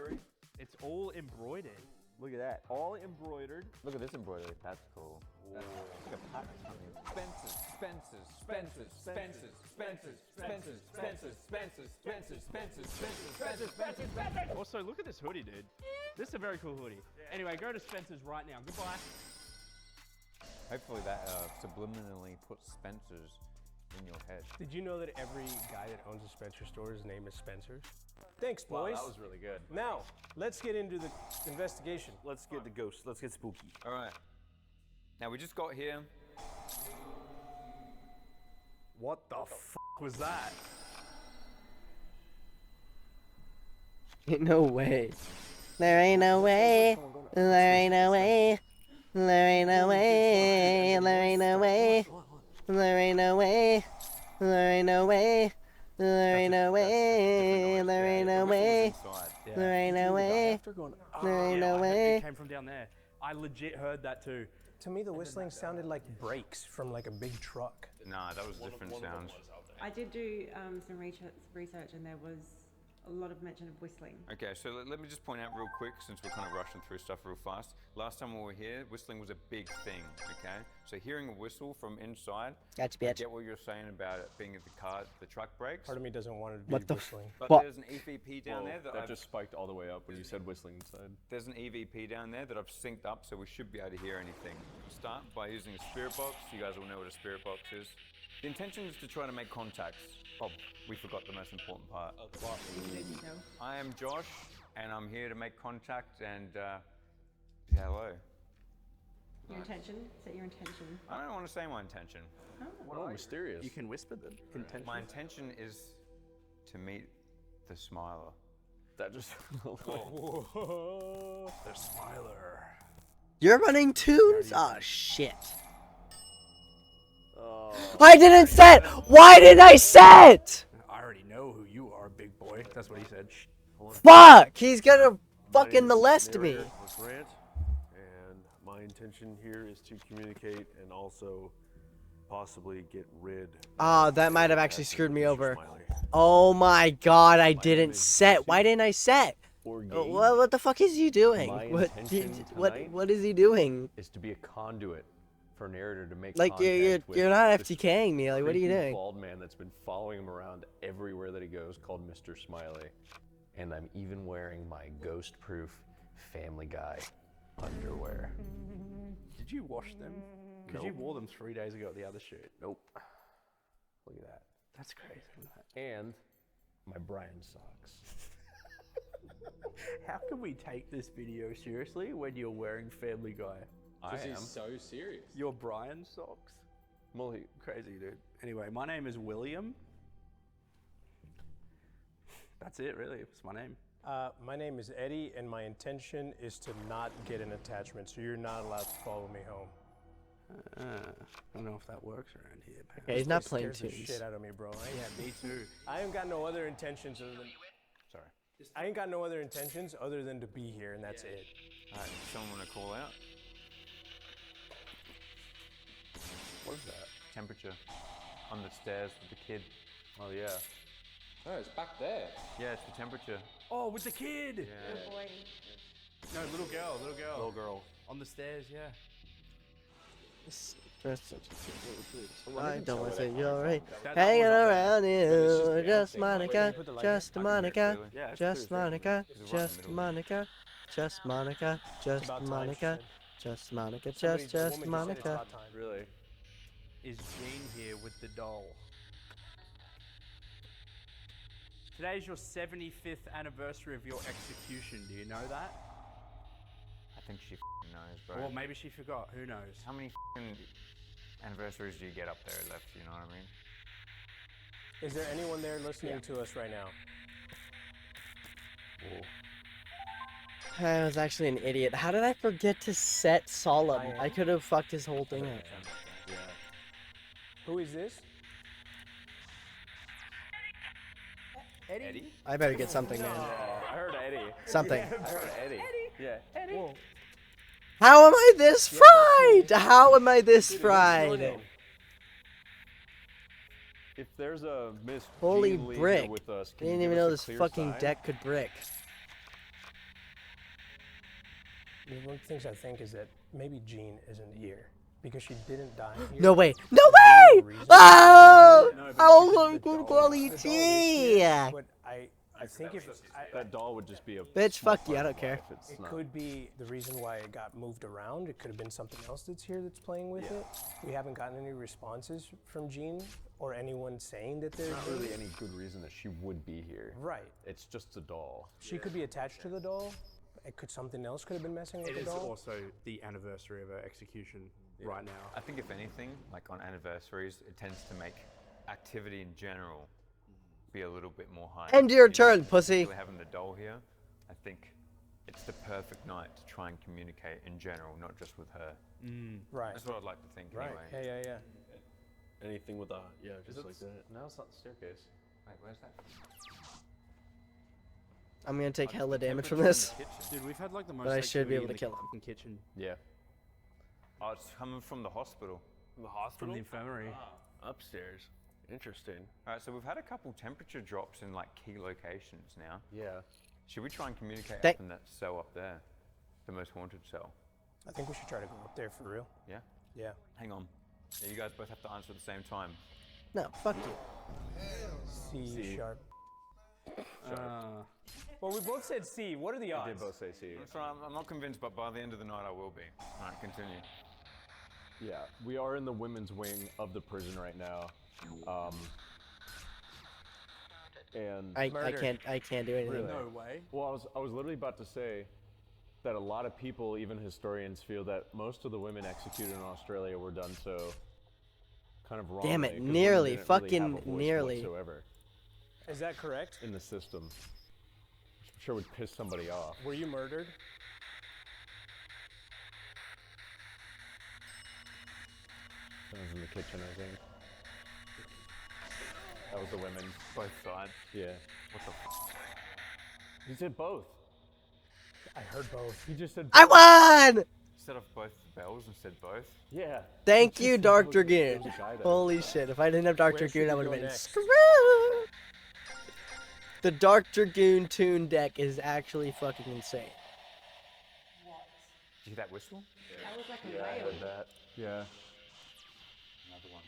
[SPEAKER 23] It's all embroidered.
[SPEAKER 16] Look at that. All embroidered.
[SPEAKER 21] Look at this embroidery. That's cool. That's like a pattern or something. Spencer's.
[SPEAKER 23] Also, look at this hoodie, dude. This is a very cool hoodie. Anyway, go to Spencer's right now. Goodbye.
[SPEAKER 21] Hopefully that subliminally puts Spencer's in your head.
[SPEAKER 19] Did you know that every guy that owns a Spencer store, his name is Spencer's? Thanks,
[SPEAKER 20] Wow,
[SPEAKER 19] boys.
[SPEAKER 20] that was really good.
[SPEAKER 19] Now, let's get into the investigation.
[SPEAKER 8] Let's get the ghosts. Let's get spooky.
[SPEAKER 21] All right. Now we just got here.
[SPEAKER 18] What the was that?
[SPEAKER 7] Ain't no way. There ain't no way. There ain't no way. There ain't no way. There ain't no way. There ain't no way. There ain't no way. There ain't no way. There ain't no way. There ain't no way. There ain't no
[SPEAKER 23] It
[SPEAKER 7] way.
[SPEAKER 23] came from down there. I legit heard that too.
[SPEAKER 19] to me, the whistling sounded like brakes from like a big truck.
[SPEAKER 21] Nah, that was different sounds.
[SPEAKER 4] I did do some research, and there was a lot of mention of whistling.
[SPEAKER 21] Okay, so let me just point out real quick, since we're kind of rushing through stuff real fast. Last time we were here, whistling was a big thing, okay? So hearing a whistle from inside,
[SPEAKER 7] Gotcha,
[SPEAKER 21] I
[SPEAKER 7] bitch.
[SPEAKER 21] get what you're saying about it being at the truck brakes.
[SPEAKER 19] Part of me doesn't want it to
[SPEAKER 7] What
[SPEAKER 19] be
[SPEAKER 7] the
[SPEAKER 19] whistling.
[SPEAKER 21] But
[SPEAKER 7] What?
[SPEAKER 21] there's an EVP down there that
[SPEAKER 20] just spiked all the way up when you said whistling inside.
[SPEAKER 21] There's an EVP down there that I've synced up, so we should be able to hear anything. We'll start by using a spirit box. You guys all know what a spirit box is. The intention is to try to make contacts. Oh, we forgot the most important part. I am Josh, and I'm here to make contact and say hello.
[SPEAKER 4] Your intention? Is that your intention?
[SPEAKER 21] I don't want to say my intention.
[SPEAKER 4] Oh.
[SPEAKER 20] Mysterious.
[SPEAKER 18] You can whisper the intention.
[SPEAKER 21] My intention is to meet the Smiler.
[SPEAKER 20] That just.
[SPEAKER 18] The Smiler.
[SPEAKER 7] You're running toons? Oh shit.
[SPEAKER 20] Oh.
[SPEAKER 7] I didn't set! Why did I set?
[SPEAKER 18] I already know who you are, big boy. That's what he said.
[SPEAKER 7] Fuck! He's gonna fucking molest me.
[SPEAKER 8] Grant, and my intention here is to communicate and also possibly get rid.
[SPEAKER 7] Oh, that might have actually screwed me over. Oh my god, I didn't set. Why didn't I set? What the fuck is he doing? What is he doing?
[SPEAKER 20] Is to be a conduit for a narrator to make
[SPEAKER 7] Like you're not FTKing me. Like what are you
[SPEAKER 20] creepy
[SPEAKER 7] doing?
[SPEAKER 20] Bald man that's been following him around everywhere that he goes, called Mr. Smiley, and I'm even wearing my ghost-proof Family Guy underwear.
[SPEAKER 18] Did you wash them? Because you wore them 3 days ago at the other shoot.
[SPEAKER 20] Nope. Look at that.
[SPEAKER 18] That's crazy.
[SPEAKER 20] And my Brian socks.
[SPEAKER 18] How can we take this video seriously when you're wearing Family Guy?
[SPEAKER 20] I am.
[SPEAKER 16] He's so serious.
[SPEAKER 18] Your Brian socks?
[SPEAKER 20] Well,
[SPEAKER 18] Crazy, dude. Anyway, my name is William. That's it, really. It's my name.
[SPEAKER 19] My name is Eddie, and my intention is to not get an attachment, so you're not allowed to follow me home.
[SPEAKER 18] I don't know if that works around here.
[SPEAKER 7] Okay, he's not
[SPEAKER 19] This
[SPEAKER 7] playing
[SPEAKER 19] scares the
[SPEAKER 7] tunes.
[SPEAKER 19] shit out of me, bro.
[SPEAKER 18] Yeah, me too.
[SPEAKER 19] I ain't got no other intentions other than.
[SPEAKER 20] Sorry.
[SPEAKER 19] I ain't got no other intentions other than to be here, and that's it.
[SPEAKER 21] All right, someone want to call out?
[SPEAKER 20] What is that?
[SPEAKER 21] Temperature on the stairs with the kid.
[SPEAKER 20] Oh yeah.
[SPEAKER 16] No, it's back there.
[SPEAKER 21] Yeah, it's the temperature.
[SPEAKER 18] Oh, with the kid!
[SPEAKER 21] Yeah.
[SPEAKER 4] Good boy.
[SPEAKER 18] No, little girl.
[SPEAKER 20] Little girl.
[SPEAKER 18] On the stairs, yeah.
[SPEAKER 7] I don't want to say you're right.
[SPEAKER 18] That
[SPEAKER 7] Hanging
[SPEAKER 18] was up
[SPEAKER 7] around you,
[SPEAKER 20] the
[SPEAKER 7] just
[SPEAKER 20] thing.
[SPEAKER 7] Monica,
[SPEAKER 20] Put the light
[SPEAKER 7] just
[SPEAKER 20] in.
[SPEAKER 7] Monica,
[SPEAKER 20] Yeah, it's
[SPEAKER 7] just
[SPEAKER 20] clear.
[SPEAKER 7] Monica,
[SPEAKER 21] It's right in the
[SPEAKER 7] just
[SPEAKER 21] middle.
[SPEAKER 7] Monica, just Monica, just
[SPEAKER 19] about time,
[SPEAKER 7] Monica,
[SPEAKER 19] she
[SPEAKER 7] just Monica,
[SPEAKER 19] Somebody-
[SPEAKER 7] just
[SPEAKER 19] the woman just said it's
[SPEAKER 7] Monica.
[SPEAKER 19] about time.
[SPEAKER 20] Really?
[SPEAKER 18] Is Jean here with the doll? Today's your 75th anniversary of your execution. Do you know that?
[SPEAKER 21] I think she knows, bro.
[SPEAKER 18] Or maybe she forgot. Who knows?
[SPEAKER 21] How many anniversaries do you get up there left? You know what I mean?
[SPEAKER 19] Is there anyone there listening to us right now?
[SPEAKER 7] I was actually an idiot. How did I forget to set Solemn? I could have fucked his whole thing up.
[SPEAKER 20] Yeah.
[SPEAKER 19] Who is this?
[SPEAKER 20] Eddie?
[SPEAKER 7] I better get something, man.
[SPEAKER 20] I heard Eddie.
[SPEAKER 7] Something.
[SPEAKER 20] I heard Eddie. Yeah.
[SPEAKER 18] Eddie.
[SPEAKER 20] Whoa.
[SPEAKER 7] How am I this fried? How am I this fried?
[SPEAKER 20] If there's a Miss
[SPEAKER 7] Holy
[SPEAKER 20] Jean Lee here
[SPEAKER 7] brick.
[SPEAKER 20] with us,
[SPEAKER 7] I
[SPEAKER 20] can you
[SPEAKER 7] didn't
[SPEAKER 20] give
[SPEAKER 7] even
[SPEAKER 20] us
[SPEAKER 7] know
[SPEAKER 20] a
[SPEAKER 7] this
[SPEAKER 20] clear
[SPEAKER 7] fucking
[SPEAKER 20] sign?
[SPEAKER 7] deck could brick.
[SPEAKER 19] One of the things I think is that maybe Jean isn't here because she didn't die here.
[SPEAKER 7] No way. No way! Oh!
[SPEAKER 19] No, but
[SPEAKER 7] Oh,
[SPEAKER 19] the
[SPEAKER 7] good
[SPEAKER 19] doll-
[SPEAKER 7] quality.
[SPEAKER 19] the doll is here,
[SPEAKER 7] Yeah.
[SPEAKER 19] But I think if
[SPEAKER 20] that doll would just be a
[SPEAKER 7] Bitch,
[SPEAKER 20] small
[SPEAKER 7] fuck you, I
[SPEAKER 20] part
[SPEAKER 7] don't
[SPEAKER 20] of
[SPEAKER 7] care.
[SPEAKER 20] life. It's
[SPEAKER 19] it
[SPEAKER 20] not-
[SPEAKER 19] could be the reason why it got moved around. It could have been something else that's here that's playing with it. We haven't gotten any responses from Jean or anyone saying that there's
[SPEAKER 20] not really any good reason that she would be here.
[SPEAKER 19] Right.
[SPEAKER 20] It's just a doll.
[SPEAKER 19] She could be attached to the doll. It could something else could have been messing with
[SPEAKER 18] It
[SPEAKER 19] the
[SPEAKER 18] is
[SPEAKER 19] doll.
[SPEAKER 18] also the anniversary of her execution right now.
[SPEAKER 21] I think if anything, like on anniversaries, it tends to make activity in general be a little bit more high.
[SPEAKER 7] End your turn, pussy.
[SPEAKER 21] Having the doll here, I think it's the perfect night to try and communicate in general, not just with her.
[SPEAKER 19] Right.
[SPEAKER 21] That's what I'd like to think
[SPEAKER 19] Right.
[SPEAKER 21] anyway.
[SPEAKER 19] Yeah.
[SPEAKER 8] Anything with a
[SPEAKER 20] Is
[SPEAKER 8] just
[SPEAKER 20] it
[SPEAKER 8] like that.
[SPEAKER 20] No, it's not the staircase.
[SPEAKER 21] Wait, where's that?
[SPEAKER 7] I'm gonna take hella damage from this.
[SPEAKER 18] Dude, we've had like the most
[SPEAKER 7] But I should be able to
[SPEAKER 18] activity
[SPEAKER 7] kill
[SPEAKER 18] in
[SPEAKER 7] him.
[SPEAKER 18] the kitchen.
[SPEAKER 20] Yeah.
[SPEAKER 21] Oh, it's coming from the hospital.
[SPEAKER 8] From the hospital?
[SPEAKER 23] From the infirmary.
[SPEAKER 8] Upstairs. Interesting.
[SPEAKER 21] All right, so we've had a couple temperature drops in like key locations now.
[SPEAKER 3] Yeah.
[SPEAKER 21] Should we try and communicate
[SPEAKER 7] That-
[SPEAKER 21] up in that cell up there? The most haunted cell.
[SPEAKER 19] I think we should try to go up there for real.
[SPEAKER 21] Yeah?
[SPEAKER 19] Yeah.
[SPEAKER 21] Hang on. Yeah, you guys both have to answer at the same time.
[SPEAKER 7] No, fuck you.
[SPEAKER 19] C sharp.
[SPEAKER 21] Sharp.
[SPEAKER 19] Well, we both said C. What are the odds?
[SPEAKER 21] We did both say C. So I'm not convinced, but by the end of the night I will be. All right, continue.
[SPEAKER 20] Yeah, we are in the women's wing of the prison right now. And
[SPEAKER 7] I can't do anything.
[SPEAKER 20] Really?
[SPEAKER 23] No way.
[SPEAKER 20] Well, I was literally about to say that a lot of people, even historians, feel that most of the women executed in Australia were done so kind of wrongly.
[SPEAKER 7] Damn it,
[SPEAKER 20] 'cause women
[SPEAKER 7] nearly,
[SPEAKER 20] didn't really
[SPEAKER 7] fucking
[SPEAKER 20] have a voice
[SPEAKER 7] nearly.
[SPEAKER 20] whatsoever
[SPEAKER 19] Is that correct?
[SPEAKER 20] in the system. Which I'm sure would piss somebody off.
[SPEAKER 19] Were you murdered?
[SPEAKER 20] That was in the kitchen, I think. That was the women.
[SPEAKER 21] Both sides.
[SPEAKER 20] Yeah.
[SPEAKER 21] What the f?
[SPEAKER 20] He said both.
[SPEAKER 19] I heard both.
[SPEAKER 20] He just said
[SPEAKER 7] I won!
[SPEAKER 21] Set off both bells and said both.
[SPEAKER 20] Yeah.
[SPEAKER 7] Thank
[SPEAKER 20] He
[SPEAKER 7] you,
[SPEAKER 20] just
[SPEAKER 7] Dark
[SPEAKER 20] said
[SPEAKER 7] Dragoon.
[SPEAKER 20] the guy there.
[SPEAKER 7] Holy shit, if I didn't have Dark
[SPEAKER 19] Where should
[SPEAKER 7] Dragoon, I
[SPEAKER 19] we
[SPEAKER 7] would have
[SPEAKER 19] go
[SPEAKER 7] been
[SPEAKER 19] next?
[SPEAKER 7] screwed. The Dark Dragoon toon deck is actually fucking insane.
[SPEAKER 21] Did you hear that whistle?
[SPEAKER 4] That was like a
[SPEAKER 20] Yeah, I
[SPEAKER 4] whale.
[SPEAKER 20] heard that. Yeah.
[SPEAKER 21] Another one.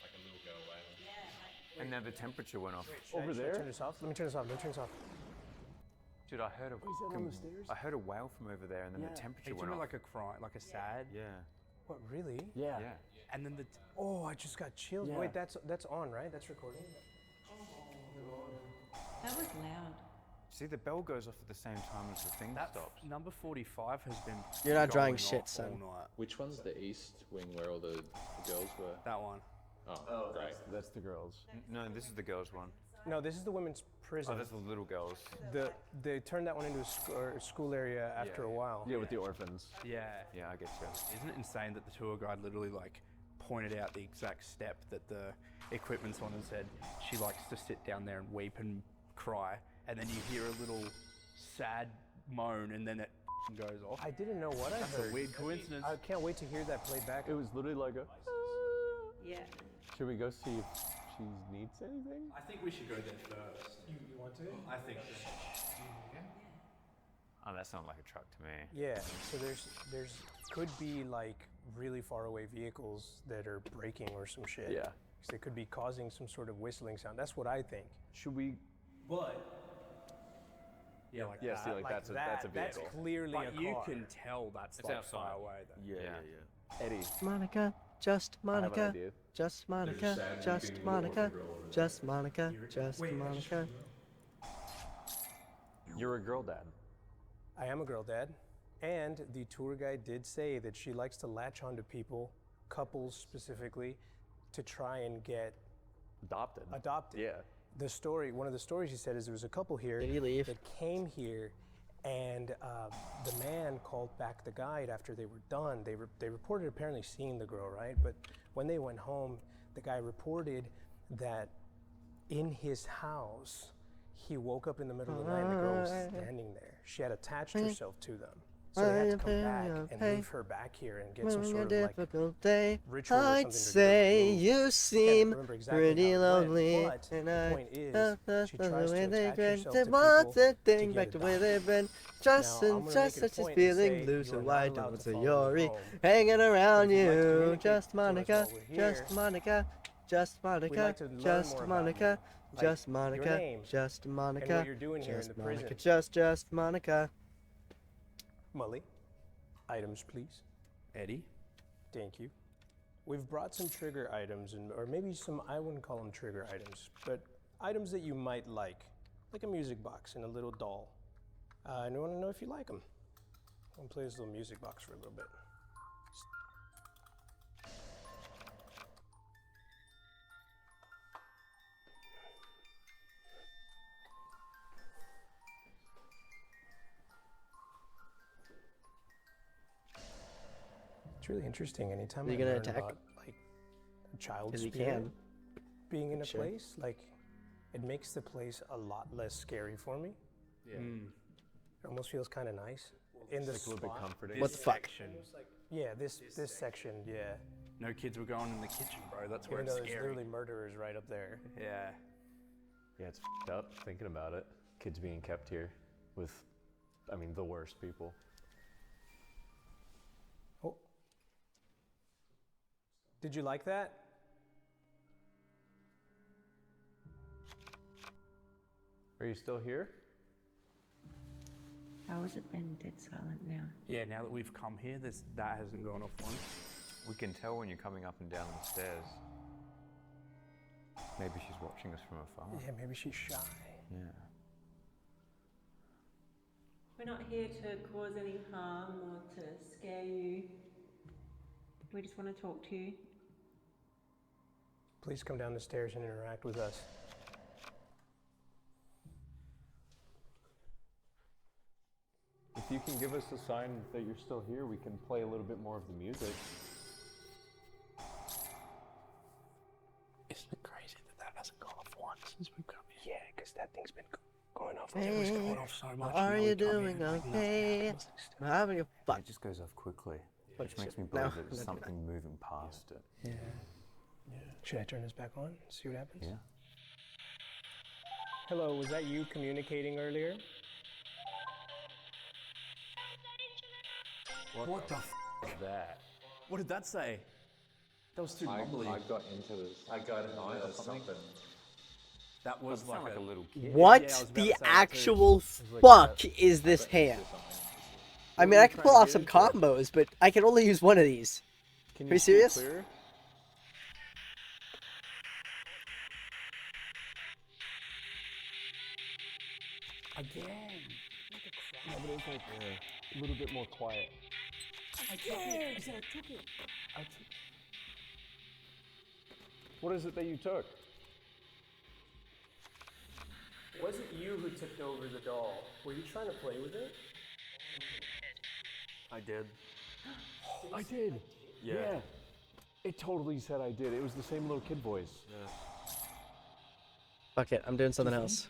[SPEAKER 21] Like a little girl whale. And now the temperature went off.
[SPEAKER 20] Over
[SPEAKER 19] Should I
[SPEAKER 20] there?
[SPEAKER 19] turn this off? Let me turn this off. Let me turn this off.
[SPEAKER 21] Dude, I heard a.
[SPEAKER 20] is that on the stairs?
[SPEAKER 21] I heard a wail from over there, and then the
[SPEAKER 23] He
[SPEAKER 21] temperature
[SPEAKER 23] told
[SPEAKER 21] went
[SPEAKER 23] me
[SPEAKER 21] off.
[SPEAKER 23] like a cry, like a sad.
[SPEAKER 21] Yeah.
[SPEAKER 19] What, really?
[SPEAKER 20] Yeah.
[SPEAKER 21] Yeah.
[SPEAKER 23] And then the
[SPEAKER 19] Oh, I just got chilled.
[SPEAKER 20] Yeah.
[SPEAKER 19] Wait, that's on, right? That's recording?
[SPEAKER 4] That was loud.
[SPEAKER 21] See, the bell goes off at the same time as the thing
[SPEAKER 23] that
[SPEAKER 21] stops.
[SPEAKER 23] number 45 has been.
[SPEAKER 7] You're not drawing
[SPEAKER 23] going
[SPEAKER 7] shit,
[SPEAKER 23] off
[SPEAKER 7] son.
[SPEAKER 23] all night.
[SPEAKER 16] Which one's the east wing where all the girls were?
[SPEAKER 23] That one.
[SPEAKER 16] Oh, great.
[SPEAKER 20] That's the girls.
[SPEAKER 21] No, this is the girls' one.
[SPEAKER 19] No, this is the women's prison.
[SPEAKER 21] Oh, that's the little girls.
[SPEAKER 19] They turned that one into a school area after a while.
[SPEAKER 20] Yeah, with the orphans.
[SPEAKER 23] Yeah.
[SPEAKER 21] Yeah, I get you.
[SPEAKER 23] Isn't it insane that the tour guide literally like pointed out the exact step that the equipment's on and said she likes to sit down there and weep and cry, and then you hear a little sad moan and then it goes off.
[SPEAKER 19] I didn't know what I
[SPEAKER 23] That's
[SPEAKER 19] heard.
[SPEAKER 23] a weird coincidence.
[SPEAKER 19] I can't wait to hear that played back.
[SPEAKER 20] It was literally like a.
[SPEAKER 4] Yeah.
[SPEAKER 20] Should we go see if she needs anything?
[SPEAKER 23] I think we should go there first.
[SPEAKER 19] You want to?
[SPEAKER 23] I think so.
[SPEAKER 21] Oh, that sounds like a truck to me.
[SPEAKER 19] Yeah, so there's could be like really far away vehicles that are braking or some shit.
[SPEAKER 20] Yeah.
[SPEAKER 19] 'Cause they could be causing some sort of whistling sound. That's what I think.
[SPEAKER 20] Should we?
[SPEAKER 19] But
[SPEAKER 23] Yeah, like
[SPEAKER 20] Yeah,
[SPEAKER 23] that.
[SPEAKER 20] see, like that's a vehicle.
[SPEAKER 19] That's clearly
[SPEAKER 23] But
[SPEAKER 19] a car.
[SPEAKER 23] you can tell that's
[SPEAKER 21] It's
[SPEAKER 23] like
[SPEAKER 21] outside.
[SPEAKER 23] far away though.
[SPEAKER 3] Yeah.
[SPEAKER 20] Eddie.
[SPEAKER 7] Monica, just
[SPEAKER 20] I have an
[SPEAKER 7] Monica,
[SPEAKER 20] idea.
[SPEAKER 7] just Monica, just Monica, just Monica, just Monica.
[SPEAKER 20] You're a girl dad.
[SPEAKER 19] I am a girl dad, and the tour guide did say that she likes to latch onto people, couples specifically, to try and get
[SPEAKER 20] Adopted. Yeah.
[SPEAKER 19] The story, one of the stories he said is there was a couple here
[SPEAKER 7] Did he leave?
[SPEAKER 19] that came here, and the man called back the guide after they were done. They reported apparently seeing the girl, right? But when they went home, the guy reported that in his house, he woke up in the middle of the night and the girl was standing there. She had attached herself to them. So they had to come back and leave her back here and get some sort of like
[SPEAKER 7] difficult day,
[SPEAKER 19] ritual or
[SPEAKER 7] I'd
[SPEAKER 19] something to
[SPEAKER 7] say
[SPEAKER 19] remove.
[SPEAKER 7] you
[SPEAKER 19] Can't
[SPEAKER 7] seem
[SPEAKER 19] remember exactly
[SPEAKER 7] pretty
[SPEAKER 19] how it went,
[SPEAKER 7] lonely,
[SPEAKER 19] but
[SPEAKER 7] and
[SPEAKER 19] the
[SPEAKER 7] I
[SPEAKER 19] point is, she tries to
[SPEAKER 7] way they
[SPEAKER 19] attach
[SPEAKER 7] been
[SPEAKER 19] herself
[SPEAKER 7] to
[SPEAKER 19] to
[SPEAKER 7] what's
[SPEAKER 19] people
[SPEAKER 7] the thing
[SPEAKER 19] to
[SPEAKER 7] back
[SPEAKER 19] get
[SPEAKER 7] to where
[SPEAKER 19] adopted.
[SPEAKER 7] they've been. Just
[SPEAKER 19] Now, I'm
[SPEAKER 7] and
[SPEAKER 19] gonna
[SPEAKER 7] just
[SPEAKER 19] make it
[SPEAKER 7] such
[SPEAKER 19] a
[SPEAKER 7] as
[SPEAKER 19] point and
[SPEAKER 7] feeling
[SPEAKER 19] say
[SPEAKER 7] blue, so
[SPEAKER 19] you're
[SPEAKER 7] why
[SPEAKER 19] not allowed
[SPEAKER 7] don't
[SPEAKER 19] to
[SPEAKER 7] you
[SPEAKER 19] follow me
[SPEAKER 7] worry?
[SPEAKER 19] home.
[SPEAKER 7] Hanging around
[SPEAKER 19] If you'd like to
[SPEAKER 7] you,
[SPEAKER 19] communicate
[SPEAKER 7] just
[SPEAKER 19] to us
[SPEAKER 7] Monica,
[SPEAKER 19] while we're
[SPEAKER 7] just
[SPEAKER 19] here,
[SPEAKER 7] Monica, just Monica,
[SPEAKER 19] like to learn
[SPEAKER 7] just
[SPEAKER 19] more about
[SPEAKER 7] Monica,
[SPEAKER 19] you. Like
[SPEAKER 7] just
[SPEAKER 19] your
[SPEAKER 7] Monica,
[SPEAKER 19] name
[SPEAKER 7] just
[SPEAKER 19] and
[SPEAKER 7] Monica,
[SPEAKER 19] what you're doing here in
[SPEAKER 7] just
[SPEAKER 19] the
[SPEAKER 7] Monica,
[SPEAKER 19] prison.
[SPEAKER 7] just Monica.
[SPEAKER 19] Mully, items please.
[SPEAKER 23] Eddie?
[SPEAKER 19] Thank you. We've brought some trigger items, or maybe some, I wouldn't call them trigger items, but items that you might like a music box and a little doll. And we want to know if you like them. I'm gonna play this little music box for a little bit. It's really interesting. Anytime
[SPEAKER 7] Is
[SPEAKER 19] I
[SPEAKER 7] he gonna
[SPEAKER 19] learn
[SPEAKER 7] attack?
[SPEAKER 19] about like a child
[SPEAKER 7] 'Cause he
[SPEAKER 19] spirit
[SPEAKER 7] can.
[SPEAKER 19] being in a
[SPEAKER 7] Sure.
[SPEAKER 19] place, like it makes the place a lot less scary for me.
[SPEAKER 23] Yeah.
[SPEAKER 19] It almost feels kind of nice. in the
[SPEAKER 20] It's like a little bit
[SPEAKER 19] spot.
[SPEAKER 20] comforting.
[SPEAKER 7] What the fuck?
[SPEAKER 23] Section.
[SPEAKER 19] Yeah, this section, yeah.
[SPEAKER 23] No kids were going in the kitchen, bro. That's where
[SPEAKER 19] Even
[SPEAKER 23] it's
[SPEAKER 19] though there's
[SPEAKER 23] scary.
[SPEAKER 19] literally murderers right up there.
[SPEAKER 23] Yeah.
[SPEAKER 20] Yeah, it's f***ed up thinking about it. Kids being kept here with, I mean, the worst people.
[SPEAKER 19] Oh. Did you like that?
[SPEAKER 20] Are you still here?
[SPEAKER 4] How has it been dead silent now?
[SPEAKER 23] Yeah, now that we've come here, that hasn't gone off once.
[SPEAKER 21] We can tell when you're coming up and down the stairs. Maybe she's watching us from afar.
[SPEAKER 19] Yeah, maybe she's shy.
[SPEAKER 21] Yeah.
[SPEAKER 4] We're not here to cause any harm or to scare you. We just want to talk to you.
[SPEAKER 19] Please come down the stairs and interact with us.
[SPEAKER 20] If you can give us a sign that you're still here, we can play a little bit more of the music.
[SPEAKER 23] Isn't it crazy that hasn't gone off once since we've come here?
[SPEAKER 19] Yeah, because that thing's been going off.
[SPEAKER 23] It was going off so much.
[SPEAKER 7] Are
[SPEAKER 23] and now
[SPEAKER 7] you
[SPEAKER 23] we come
[SPEAKER 7] doing
[SPEAKER 23] here and
[SPEAKER 7] okay? Having a fuck.
[SPEAKER 15] It just goes off quickly, which
[SPEAKER 19] No,
[SPEAKER 15] makes me
[SPEAKER 19] no,
[SPEAKER 15] believe that
[SPEAKER 19] don't
[SPEAKER 15] there's
[SPEAKER 19] do
[SPEAKER 15] something moving past it.
[SPEAKER 19] Yeah. Should I turn this back on? See what happens?
[SPEAKER 15] Yeah.
[SPEAKER 19] Hello, was that you communicating earlier?
[SPEAKER 23] What the f is that? What did that say? That was too mumbly.
[SPEAKER 16] I got into this. I got in on it or something.
[SPEAKER 23] That was like
[SPEAKER 21] a little kid.
[SPEAKER 7] What
[SPEAKER 23] Yeah, I was about
[SPEAKER 7] the
[SPEAKER 23] to say that too.
[SPEAKER 7] actual
[SPEAKER 23] like
[SPEAKER 7] fuck is this hand? I mean, I can pull off some combos, but I can only use one of these.
[SPEAKER 20] Can
[SPEAKER 7] Are you serious?
[SPEAKER 20] clearer?
[SPEAKER 23] Again.
[SPEAKER 20] Yeah, but it's like a little bit more quiet.
[SPEAKER 23] I took it. I said I took it.
[SPEAKER 20] What is it that you took?
[SPEAKER 19] Was it you who tipped over the doll? Were you trying to play with it?
[SPEAKER 23] I did.
[SPEAKER 20] I did.
[SPEAKER 23] Yeah.
[SPEAKER 20] It totally said I did. It was the same little kid voice.
[SPEAKER 7] Fuck it, I'm doing something else.